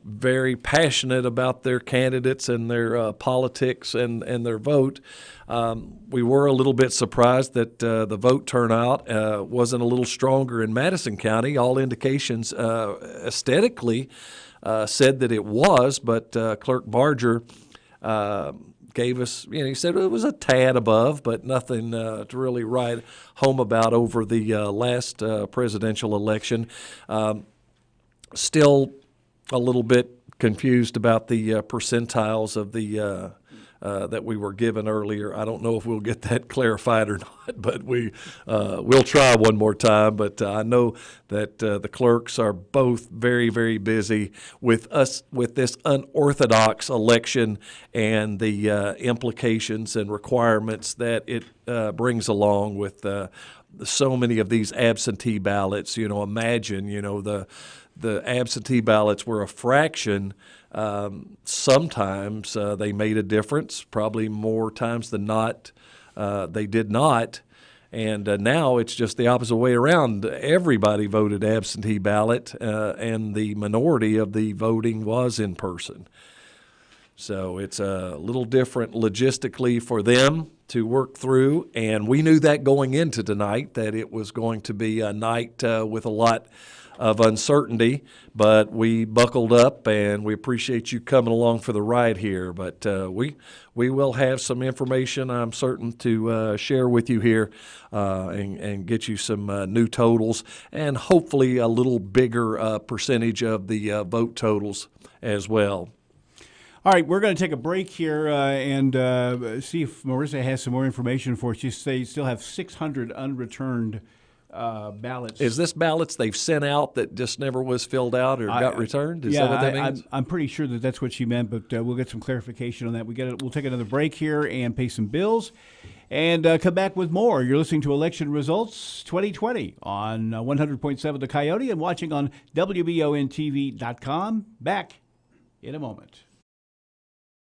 Q: very passionate about their candidates and their politics and their vote. We were a little bit surprised that the vote turnout wasn't a little stronger in Madison County. All indications aesthetically said that it was, but Clerk Barger gave us, he said it was a tad above, but nothing to really write home about over the last presidential election. Still a little bit confused about the percentiles of the that we were given earlier. I don't know if we'll get that clarified or not, but we'll try one more time. But I know that the clerks are both very, very busy with this unorthodox election and the implications and requirements that it brings along with so many of these absentee ballots. Imagine, the absentee ballots were a fraction. Sometimes they made a difference, probably more times than not they did not. And now it's just the opposite way around. Everybody voted absentee ballot, and the minority of the voting was in person. So it's a little different logistically for them to work through, and we knew that going into tonight, that it was going to be a night with a lot of uncertainty, but we buckled up, and we appreciate you coming along for the ride here. But we will have some information, I'm certain, to share with you here and get you some new totals, and hopefully a little bigger percentage of the vote totals as well.
B: All right, we're going to take a break here and see if Marissa has some more information for us. They still have 600 unreturned ballots.
Q: Is this ballots they've sent out that just never was filled out or got returned? Is that what that means?
B: I'm pretty sure that that's what she meant, but we'll get some clarification on that. We'll take another break here and pay some bills and come back with more. You're listening to Election Results 2020 on 100.7 The Coyote and watching on WBONTV.com. Back in a moment.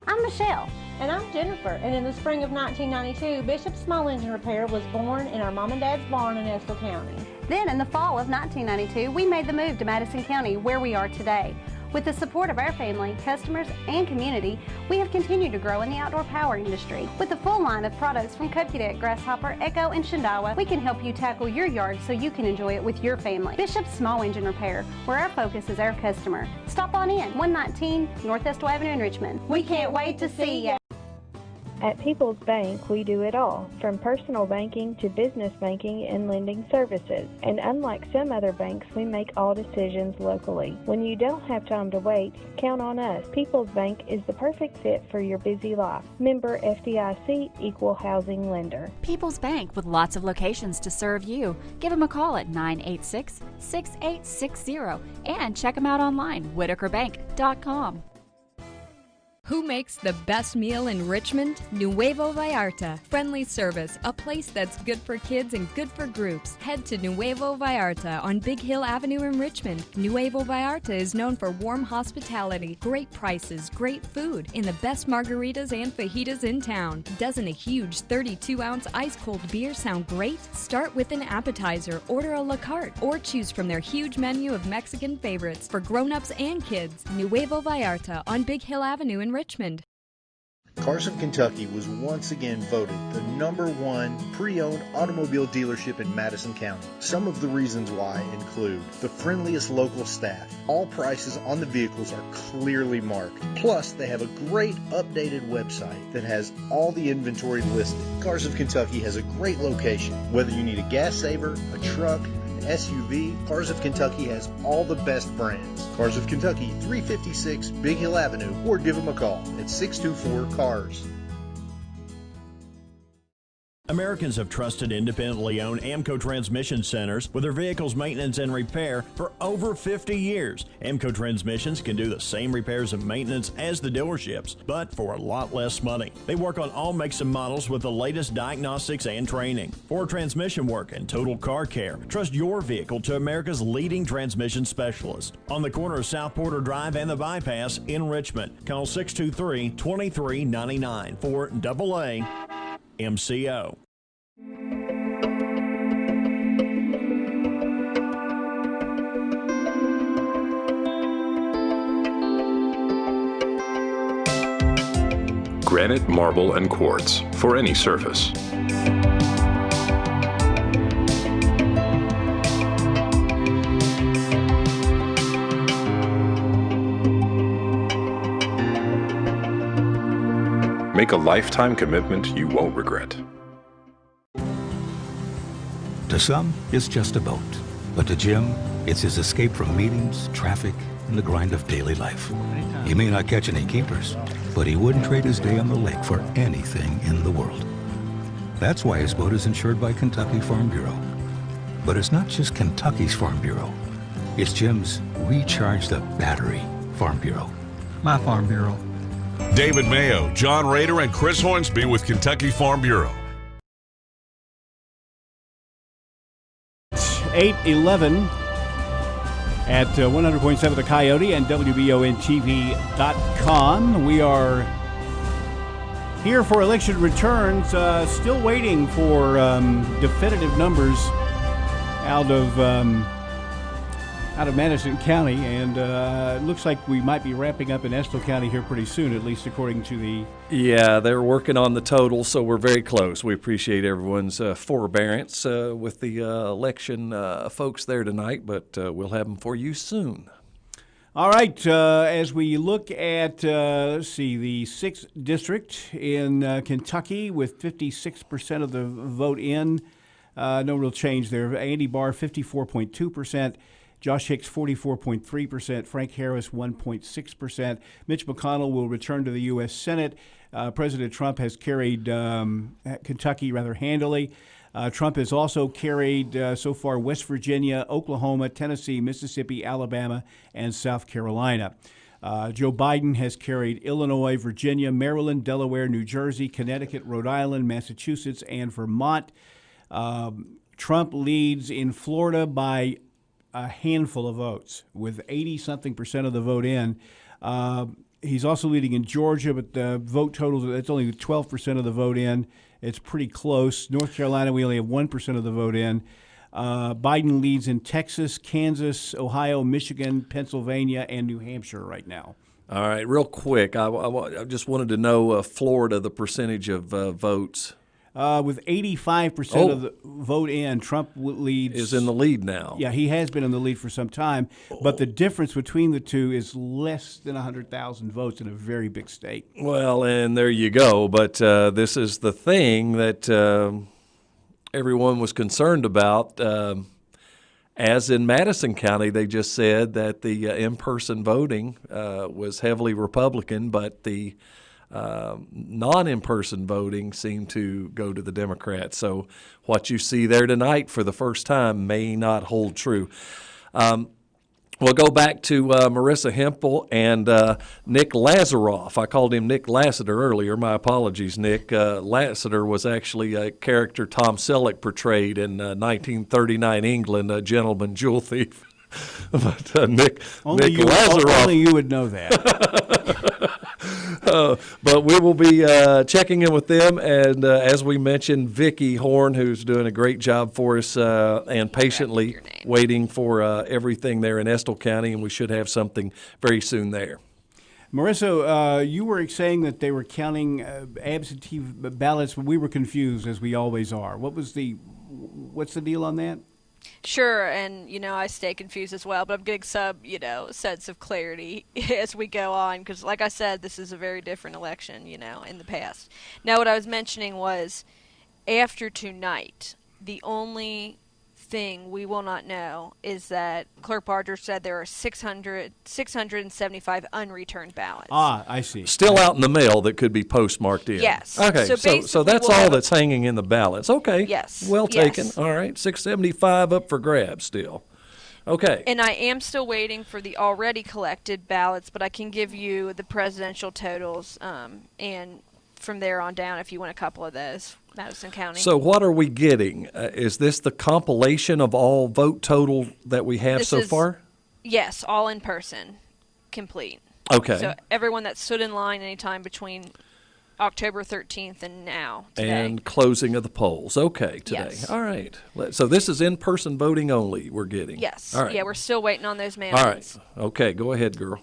D: I'm Michelle. And I'm Jennifer. And in the spring of 1992, Bishop Small Engine Repair was born in our mom and dad's barn in Estill County.
E: Then in the fall of 1992, we made the move to Madison County, where we are today. With the support of our family, customers, and community, we have continued to grow in the outdoor power industry. With a full line of products from Cupcadet, Grasshopper, Echo, and Shindawa, we can help you tackle your yard so you can enjoy it with your family. Bishop Small Engine Repair, where our focus is our customer. Stop on in, 119 North Estill Avenue in Richmond. We can't wait to see you.
F: At People's Bank, we do it all, from personal banking to business banking and lending services. And unlike some other banks, we make all decisions locally. When you don't have time to wait, count on us. People's Bank is the perfect fit for your busy life. Member FDIC, Equal Housing Lender.
G: People's Bank, with lots of locations to serve you. Give them a call at 986-6860 and check them out online, whitakerbank.com.
H: Who makes the best meal in Richmond? Nuevo Vallarta. Friendly service, a place that's good for kids and good for groups. Head to Nuevo Vallarta on Big Hill Avenue in Richmond. Nuevo Vallarta is known for warm hospitality, great prices, great food, and the best margaritas and fajitas in town. Doesn't a huge 32-ounce ice-cold beer sound great? Start with an appetizer, order a la carte, or choose from their huge menu of Mexican favorites for grown-ups and kids. Nuevo Vallarta on Big Hill Avenue in Richmond.
I: Carson, Kentucky was once again voted the #1 pre-owned automobile dealership in Madison County. Some of the reasons why include the friendliest local staff. All prices on the vehicles are clearly marked. Plus, they have a great updated website that has all the inventory listed. Carson, Kentucky has a great location. Whether you need a gas saver, a truck, SUV, Cars of Kentucky has all the best brands. Cars of Kentucky, 356 Big Hill Avenue, or give them a call at 624-CARS.
J: Americans have trusted independently owned Aamco transmission centers with their vehicles' maintenance and repair for over 50 years. Aamco transmissions can do the same repairs and maintenance as the dealerships, but for a lot less money. They work on all makes and models with the latest diagnostics and training. For transmission work and total car care, trust your vehicle to America's leading transmission specialist. On the corner of South Porter Drive and the Bypass in Richmond, call 623-2399 for AA MCO.
K: Granite, marble, and quartz for any surface. Make a lifetime commitment you won't regret.
L: To some, it's just a boat. But to Jim, it's his escape from meetings, traffic, and the grind of daily life. He may not catch any keepers, but he wouldn't trade his day on the lake for anything in the world. That's why his boat is insured by Kentucky Farm Bureau. But it's not just Kentucky's Farm Bureau. It's Jim's Recharge the Battery Farm Bureau.
R: My Farm Bureau.
N: David Mayo, John Rader, and Chris Hornsby with Kentucky Farm Bureau.
B: 8:11 at 100.7 The Coyote and WBONTV.com. We are here for election returns, still waiting for definitive numbers out of out of Madison County, and it looks like we might be wrapping up in Estill County here pretty soon, at least according to the...
Q: Yeah, they're working on the total, so we're very close. We appreciate everyone's forbearance with the election folks there tonight, but we'll have them for you soon.
B: All right, as we look at, let's see, the 6th district in Kentucky with 56% of the vote in, no real change there. Andy Barr, 54.2%. Josh Hicks, 44.3%. Frank Harris, 1.6%. Mitch McConnell will return to the U.S. Senate. President Trump has carried Kentucky rather handily. Trump has also carried so far West Virginia, Oklahoma, Tennessee, Mississippi, Alabama, and South Carolina. Joe Biden has carried Illinois, Virginia, Maryland, Delaware, New Jersey, Connecticut, Rhode Island, Massachusetts, and Vermont. Trump leads in Florida by a handful of votes, with 80-something% of the vote in. He's also leading in Georgia, but the vote totals, it's only 12% of the vote in. It's pretty close. North Carolina, we only have 1% of the vote in. Biden leads in Texas, Kansas, Ohio, Michigan, Pennsylvania, and New Hampshire right now.
Q: All right, real quick, I just wanted to know Florida, the percentage of votes.
B: With 85% of the vote in, Trump leads.
Q: Is in the lead now.
B: Yeah, he has been in the lead for some time. But the difference between the two is less than 100,000 votes in a very big state.
Q: Well, and there you go. But this is the thing that everyone was concerned about. As in Madison County, they just said that the in-person voting was heavily Republican, but the non-in-person voting seemed to go to the Democrats. So what you see there tonight for the first time may not hold true. We'll go back to Marissa Hempel and Nick Lazaroff. I called him Nick Lassiter earlier. My apologies, Nick. Lassiter was actually a character Tom Selleck portrayed in 1939 England, a gentleman jewel thief. But Nick Lazaroff.
B: Only you would know that.
Q: But we will be checking in with them, and as we mentioned, Vicki Horn, who's doing a great job for us and patiently waiting for everything there in Estill County, and we should have something very soon there.
B: Marissa, you were saying that they were counting absentee ballots, but we were confused, as we always are. What's the deal on that?
M: Sure, and, I stay confused as well, but I'm getting some, sense of clarity as we go on, because, like I said, this is a very different election, in the past. Now, what I was mentioning was, after tonight, the only thing we will not know is that Clerk Barger said there are 675 unreturned ballots.
B: Ah, I see.
Q: Still out in the mail that could be postmarked in.
M: Yes.
Q: Okay, so that's all that's hanging in the ballots. Okay.
M: Yes.
Q: Well taken.
M: Yes.
Q: All right, 675 up for grabs still. Okay.
M: And I am still waiting for the already collected ballots, but I can give you the presidential totals, and from there on down if you want a couple of those. Madison County.
Q: So what are we getting? Is this the compilation of all vote total that we have so far?
M: Yes, all in person, complete.
Q: Okay.
M: So everyone that stood in line anytime between October 13th and now, today.
Q: And closing of the polls. Okay, today.
M: Yes.
Q: All right. So this is in-person voting only we're getting?
M: Yes.
Q: All right.
M: Yeah, we're still waiting on those mail-ins.
Q: All right. Okay, go ahead, girl.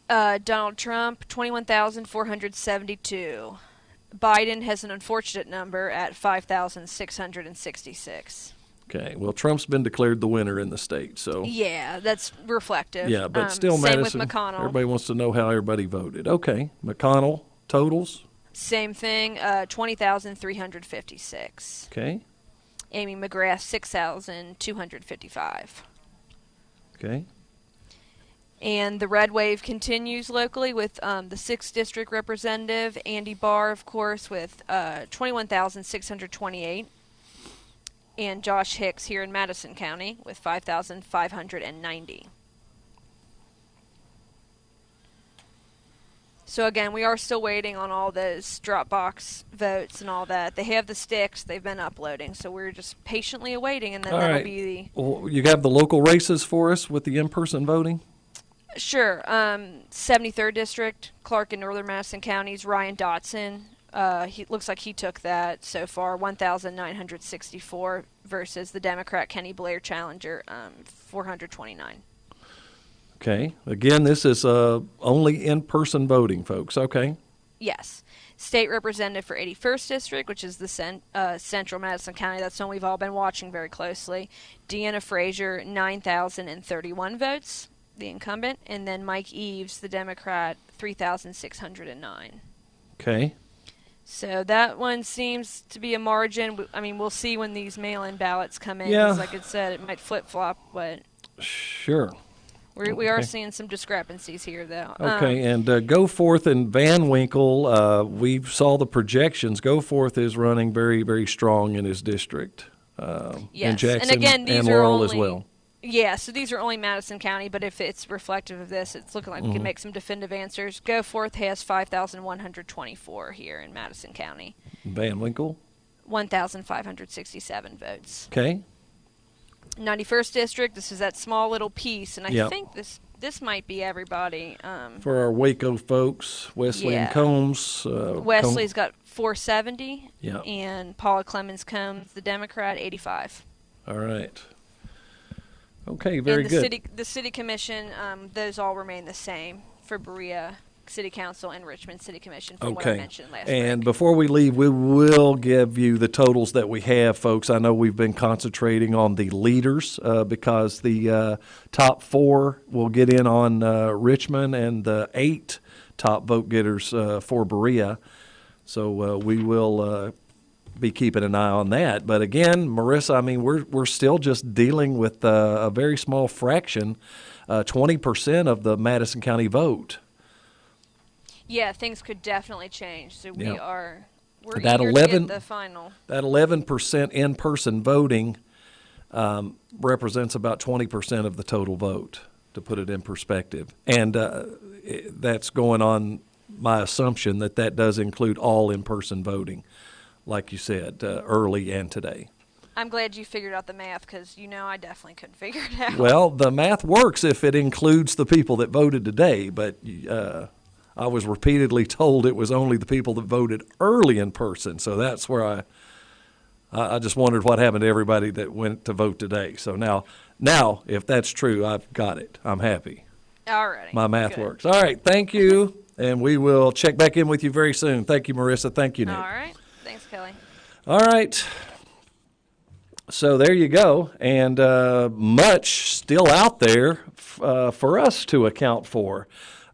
M: Donald Trump, 21,472. Biden has an unfortunate number at 5,666.
Q: Okay. Well, Trump's been declared the winner in the state, so.
M: Yeah, that's reflective.
Q: Yeah, but still,
M: same
Q: Madison.
M: With McConnell.
Q: Everybody wants to know how everybody voted. Okay. McConnell totals.
M: Same thing. 20,356.
Q: Okay.
M: Amy Mcgrath, 6,255.
Q: Okay.
M: And the red wave continues locally with the 6th District Representative, Andy Barr, of course, with 21,628. And Josh Hicks here in Madison County with 5,590. So again, we are still waiting on all those Dropbox votes and all that. They have the sticks. They've been uploading. So we're just patiently awaiting, and then that'll be the...
Q: Well, you have the local races for us with the in-person voting?
M: Sure. 73rd District, Clark in Northern Madison Counties, Ryan Dotson. He looks like he took that so far, 1,964 versus the Democrat Kenny Blair challenger, 429.
Q: Okay. Again, this is only in-person voting, folks. Okay.
M: Yes. State representative for 81st District, which is the central Madison County. That's one we've all been watching very closely. Deanna Frazier, 9,031 votes, the incumbent. And then Mike Eves, the Democrat, 3,609.
Q: Okay.
M: So that one seems to be a margin. I mean, we'll see when these mail-in ballots come in.
Q: Yeah.
M: Like I said, it might flip-flop, but
Q: Sure.
M: we are seeing some discrepancies here, though.
Q: Okay, and Goforth and Van Winkle, we saw the projections. Goforth is running very, very strong in his district.
M: Yes,
Q: And Jackson
M: and again, these
Q: and
M: are
Q: Laurel
M: only,
Q: as well.
M: Yeah, so these are only Madison County, but if it's reflective of this, it's looking like we can make some definitive answers. Goforth has 5,124 here in Madison County.
Q: Van Winkle?
M: 1,567 votes.
Q: Okay.
M: 91st District, this is that small little piece, and I
Q: Yep.
M: think this might be everybody.
Q: For our Waco folks, Wesley and Combs.
M: Wesley's got 470,
Q: Yeah.
M: and Paula Clemens Combs, the Democrat, 85.
Q: All right. Okay, very
M: and
Q: good.
M: The city commission, those all remain the same for Berea City Council and Richmond City Commission from what I mentioned last
Q: And
M: break.
Q: before we leave, we will give you the totals that we have, folks. I know we've been concentrating on the leaders because the top 4 will get in on Richmond and the 8 top vote getters for Berea. So we will be keeping an eye on that. But again, Marissa, I mean, we're still just dealing with a very small fraction, 20% of the Madison County vote.
M: Yeah, things could definitely change. So we're
Q: That
M: eager
Q: 11
M: to get the final.
Q: That 11% in-person voting represents about 20% of the total vote, to put it in perspective. And that's going on my assumption that does include all in-person voting, like you said, early and today.
M: I'm glad you figured out the math because, I definitely couldn't figure it out.
Q: Well, the math works if it includes the people that voted today, but I was repeatedly told it was only the people that voted early in person. So that's where I just wondered what happened to everybody that went to vote today. So now if that's true, I've got it. I'm happy.
M: All right.
Q: My math works. All right. Thank you. And we will check back in with you very soon. Thank you, Marissa. Thank you, Nick.
M: All right. Thanks, Kelly.
Q: All right. So there you go. And much still out there for us to account for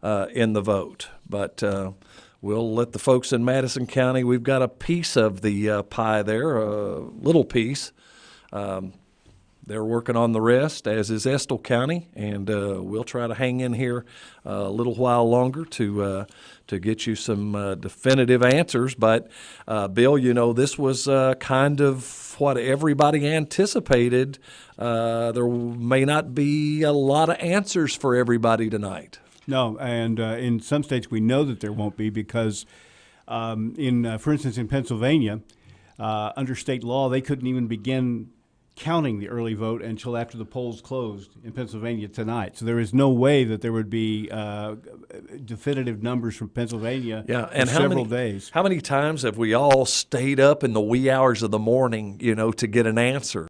Q: in the vote. But we'll let the folks in Madison County, we've got a piece of the pie there, a little piece. They're working on the rest, as is Estill County, and we'll try to hang in here a little while longer to get you some definitive answers. But, Bill, this was kind of what everybody anticipated. There may not be a lot of answers for everybody tonight.
B: No, and in some states we know that there won't be because, for instance, in Pennsylvania, under state law, they couldn't even begin counting the early vote until after the polls closed in Pennsylvania tonight. So there is no way that there would be definitive numbers from Pennsylvania
Q: and
B: for several days.
Q: How many times have we all stayed up in the wee hours of the morning, to get an answer?